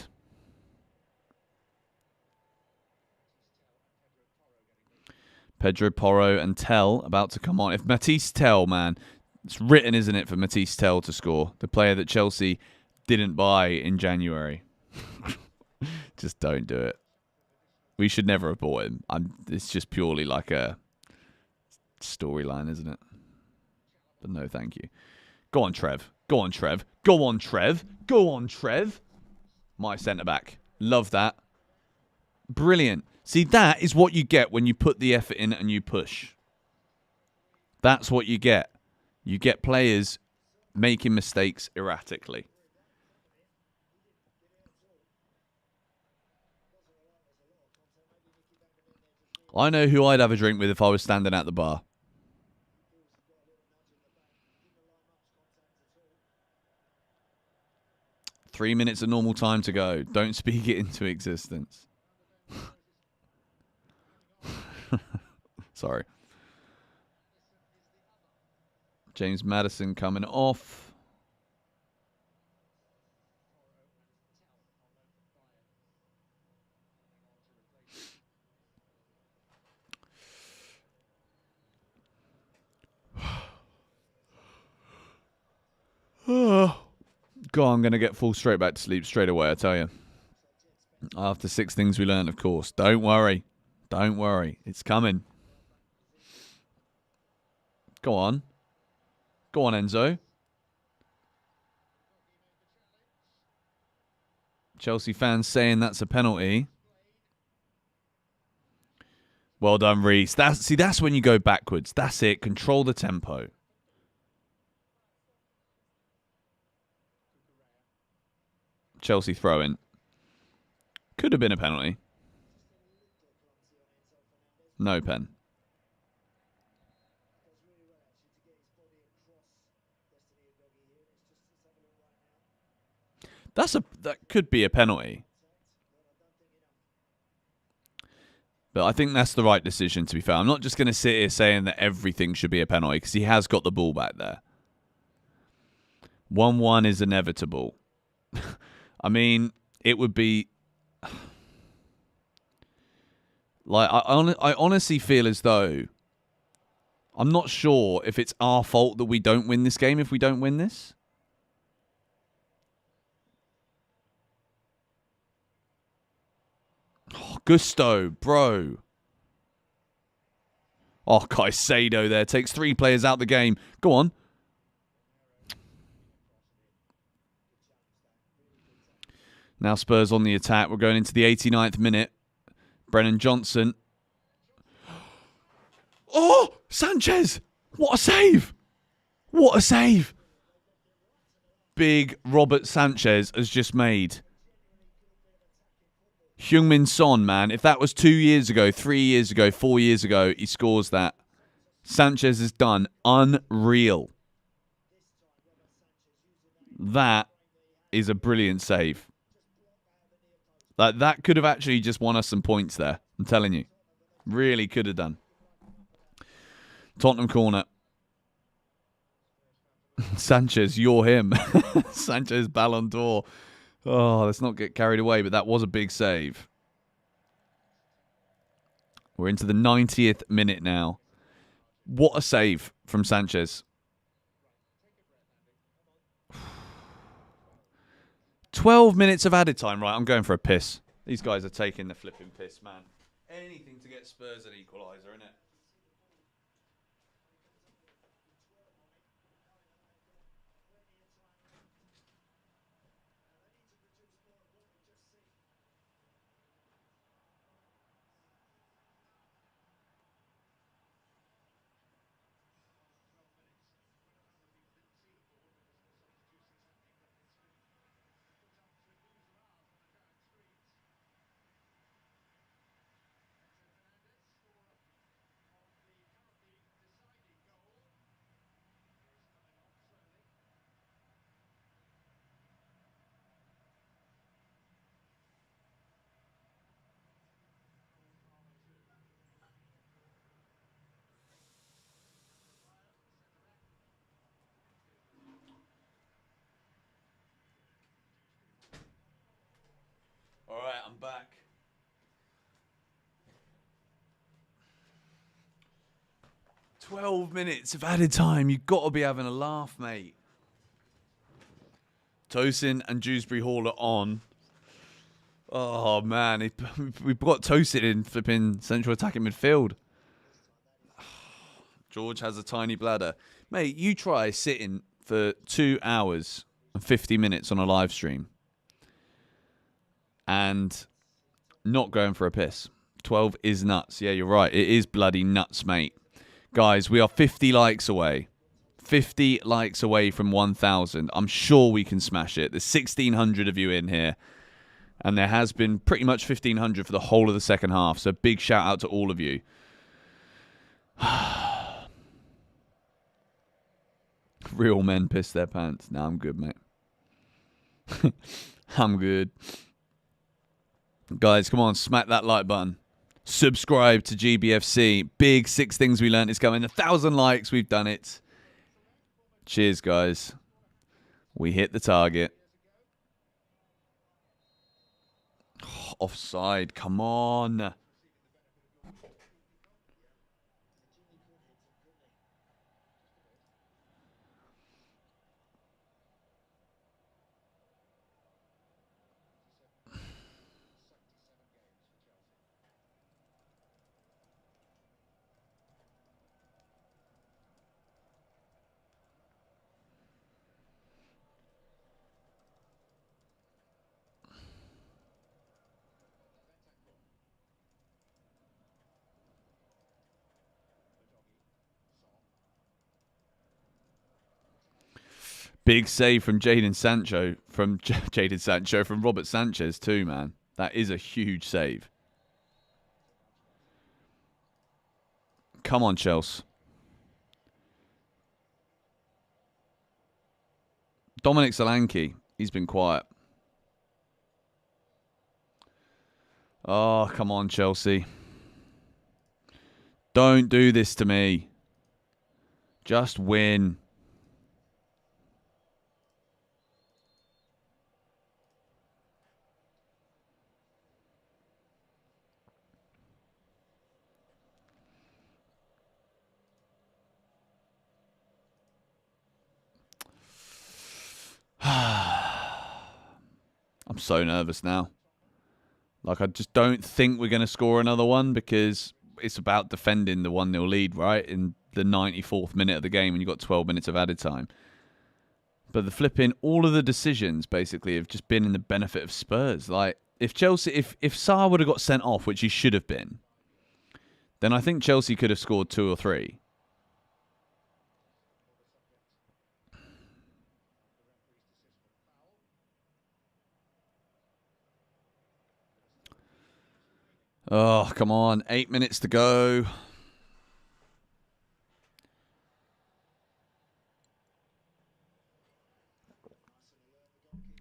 Pedro Porro and Tell about to come on. If Matisse Tell, man, it's written, isn't it, for Matisse Tell to score? The player that Chelsea didn't buy in January. Just don't do it. We should never have bought him. It's just purely like a storyline, isn't it? But no, thank you. Go on, Trev. Go on, Trev. Go on, Trev. Go on, Trev. My centre-back. Love that. Brilliant. See, that is what you get when you put the effort in and you push. That's what you get. You get players making mistakes erratically. I know who I'd have a drink with if I was standing at the bar. Three minutes of normal time to go. Don't speak it into existence. Sorry. James Maddison coming off. God, I'm going to get full straight back to sleep straight away, I tell you. After 6 things we learned, of course. Don't worry. Don't worry. It's coming. Go on. Go on, Enzo. Chelsea fans saying that's a penalty. Well done, Reece. That's when you go backwards. That's it. Control the tempo. Chelsea throw-in. Could have been a penalty. No pen. That could be a penalty. But I think that's the right decision, to be fair. I'm not just going to sit here saying that everything should be a penalty, because he has got the ball back there. 1-1 is inevitable. I mean, it would be... Like, I honestly feel as though... I'm not sure if it's our fault that we don't win this game if we don't win this. Oh, Gusto, bro. Oh, Caicedo there. Takes 3 players out the game. Go on. Now Spurs on the attack. We're going into the 89th minute. Brennan Johnson. Oh, Sanchez. What a save. What a save. Big Robert Sanchez has just made. Heung-min Son, man. If that was 2 years ago, 3 years ago, 4 years ago, he scores that. Sanchez has done unreal. That is a brilliant save. Like, that could have actually just won us some points there. I'm telling you. Really could have done. Tottenham corner. Sanchez, you're him. Sanchez Ballon d'Or. Oh, let's not get carried away, but that was a big save. We're into the 90th minute now. What a save from Sanchez. 12 minutes of added time. Right, I'm going for a piss. These guys are taking the flipping piss, man. Anything to get Spurs an equaliser, innit? All right, I'm back. "12 minutes of added time. You've got to be having a laugh, mate." Tosin and Dewsbury Hall are on. Oh, man. We've got Tosin in flipping central attacking midfield. George has a tiny bladder. Mate, you try sitting for 2 hours and 50 minutes on a live stream and not going for a piss. 12 is nuts. Yeah, you're right. It is bloody nuts, mate. Guys, we are 50 likes away. 50 likes away from 1,000. I'm sure we can smash it. There's 1,600 of you in here. And there has been pretty much 1,500 for the whole of the second half. So big shout out to all of you. Real men piss their pants. Nah, I'm good, mate. I'm good. Guys, come on, smack that like button. Subscribe to GBFC. Big 6 things we learned is coming. 1,000 likes, we've done it. Cheers, guys. We hit the target. Oh, offside, come on. Big save from Jadon Sancho, from Robert Sanchez too, man. That is a huge save. Come on, Chelsea. Dominic Solanke, he's been quiet. Oh, come on, Chelsea. Don't do this to me. Just win. I'm so nervous now. Like, I just don't think we're going to score another one because it's about defending the 1-0 lead, right? In the 94th minute of the game when you've got 12 minutes of added time. But the flipping, all of the decisions basically have just been in the benefit of Spurs. Like, if Chelsea, if Sarr would have got sent off, which he should have been, then I think Chelsea could have scored 2 or 3. Oh, come on. 8 minutes to go.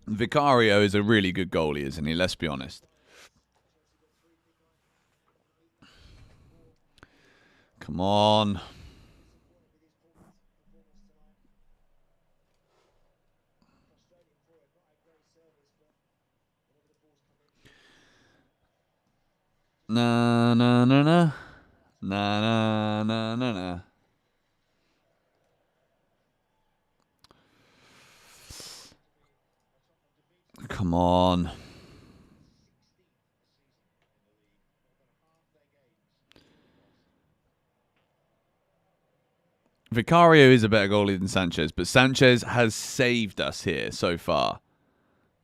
Vicario is a really good goalie, isn't he? Let's be honest. Come on. Na na na na. Na na na na na. Come on. Vicario is a better goalie than Sanchez, but Sanchez has saved us here so far.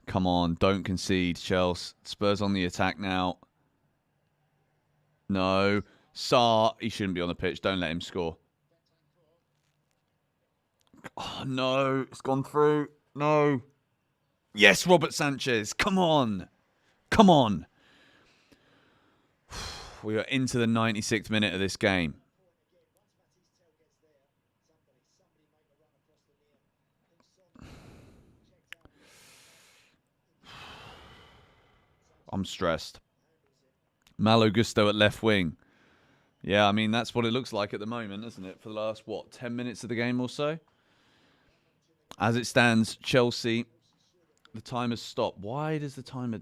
Come on, don't concede, Chelsea. Spurs on the attack now. No. Sarr, he shouldn't be on the pitch. Don't let him score. Oh, no. It's gone through. No. Yes, Robert Sanchez. Come on. Come on. We are into the 96th minute of this game. I'm stressed. Malo Gusto at left wing. Yeah, I mean, that's what it looks like at the moment, isn't it? For the last, 10 minutes of the game or so? As it stands, Chelsea, the time has stopped. Why does the timer...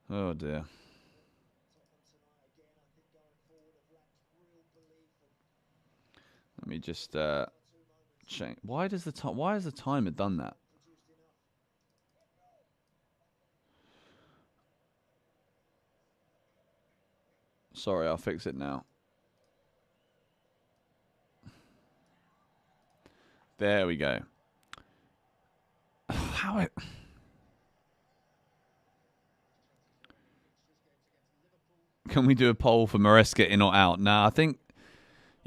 Oh, dear. Let me just change. Why has the timer done that? Sorry, I'll fix it now. There we go. How it... Can we do a poll for Maresca in or out? Nah, I think...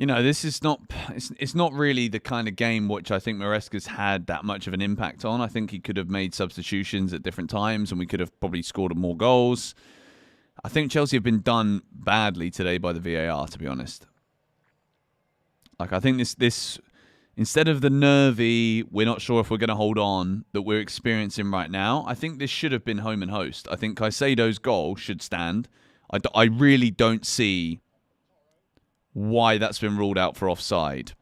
You know, this is not. It's not really the kind of game which I think Maresca's had that much of an impact on. I think he could have made substitutions at different times, and we could have probably scored more goals. I think Chelsea have been done badly today by the VAR, to be honest. Like, I think this instead of the nervy, we're not sure if we're going to hold on that we're experiencing right now, I think this should have been home and host. I think Caicedo's goal should stand. I really don't see why that's been ruled out for offside.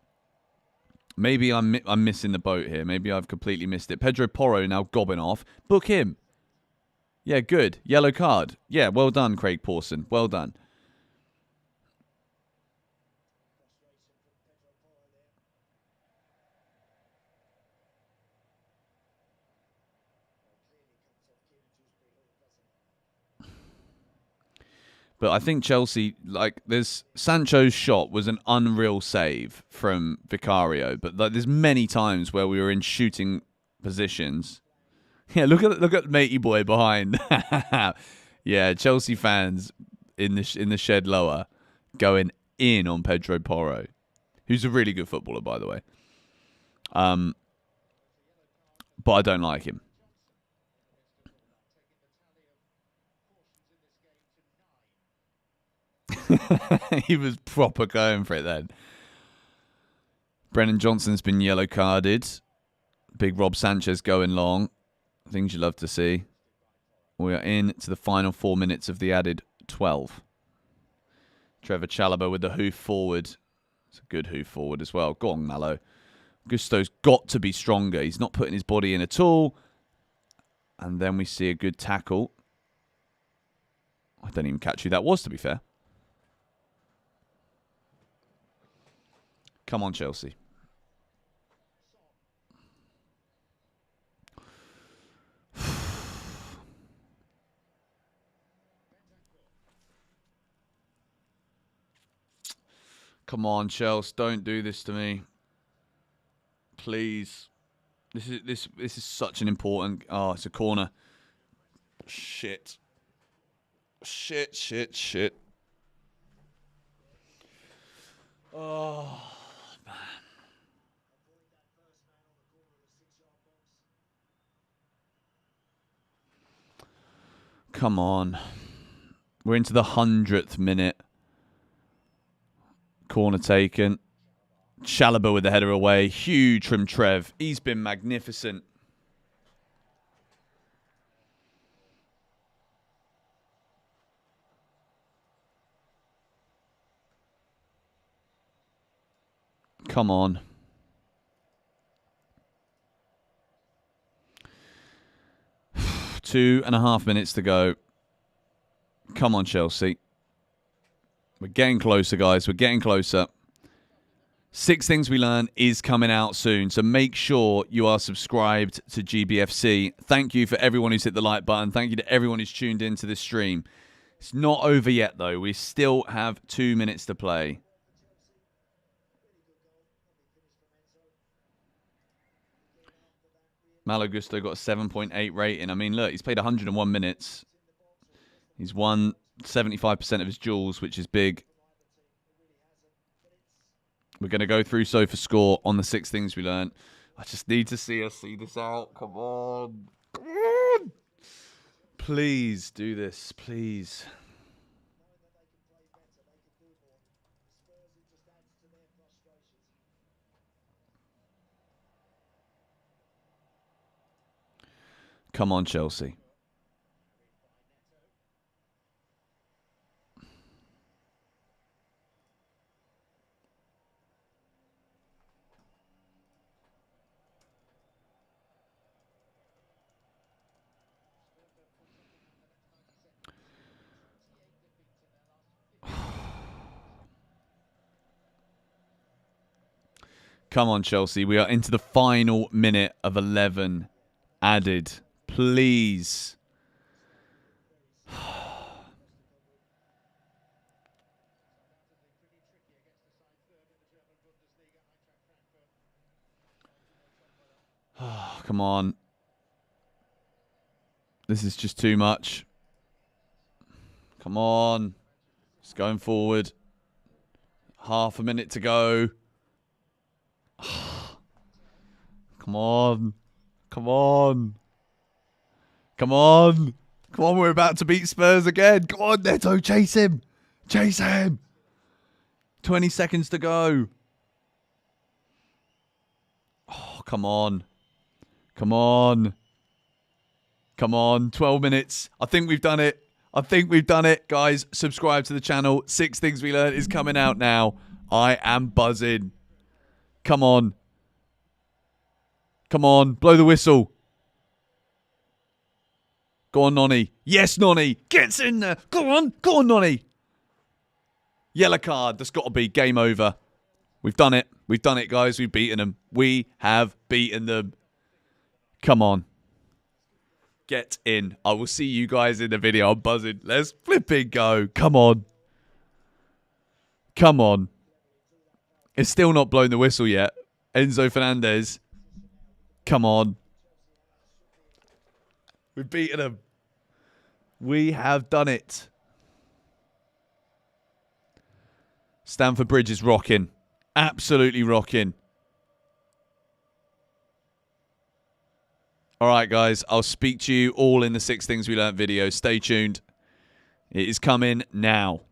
Maybe I'm missing the boat here. Maybe I've completely missed it. Pedro Porro now gobbing off. Book him. Yeah, good. Yellow card. Yeah, well done, Craig Pawson. Well done. But I think Chelsea, like, there's Sancho's shot was an unreal save from Vicario. But like, there's many times where we were in shooting positions. Yeah, look at matey boy behind. Yeah, Chelsea fans in the shed lower going in on Pedro Porro, who's a really good footballer, by the way. But I don't like him. He was proper going for it then. Brennan Johnson's been yellow carded. Big Rob Sanchez going long. Things you love to see. We are in to the final 4 minutes of the added 12. Trevor Chalobah with the hoof forward. It's a good hoof forward as well. Go on, Mallow. Gusto's got to be stronger. He's not putting his body in at all. And then we see a good tackle. I don't even catch who that was, to be fair. Come on, Chelsea. Come on, Chelsea. Don't do this to me. Please. This is such an important... Oh, it's a corner. Shit. Shit. Oh, man. Come on. We're into the 100th minute. Corner taken. Chalobah with the header away. Huge from Trev. He's been magnificent. Come on. Two and a half minutes to go. Come on, Chelsea. We're getting closer, guys. We're getting closer. 6 Things We Learn is coming out soon, so make sure you are subscribed to GBFC. Thank you for everyone who's hit the like button. Thank you to everyone who's tuned into this stream. It's not over yet, though. We still have 2 minutes to play. Malo Gusto got a 7.8 rating. I mean, look, he's played 101 minutes. He's won 75% of his duels, which is big. We're going to go through SofaScore on the 6 Things We Learned. I just need to see us see this out. Come on. Come on. Please do this. Please. Come on, Chelsea. Come on, Chelsea. We are into the final minute of 11 added. Please. Come on. This is just too much. Come on. It's going forward. Half a minute to go. Come on. Come on. Come on. Come on, we're about to beat Spurs again. Come on, Neto, chase him. Chase him. 20 seconds to go. Oh, come on. Come on. Come on. 12 minutes. I think we've done it. I think we've done it. Guys, subscribe to the channel. 6 Things We Learned is coming out now. I am buzzing. Come on. Come on. Blow the whistle. Go on, Nonny. Yes, Nonny. Gets in there. Go on. Go on, Nonny. Yellow card. That's got to be game over. We've done it. We've done it, guys. We've beaten them. We have beaten them. Come on. Get in. I will see you guys in the video. I'm buzzing. Let's flipping go. Come on. Come on. It's still not blown the whistle yet. Enzo Fernandez. Come on. We've beaten them. We have done it. Stamford Bridge is rocking. Absolutely rocking. All right, guys. I'll speak to you all in the 6 Things We Learned video. Stay tuned. It is coming now.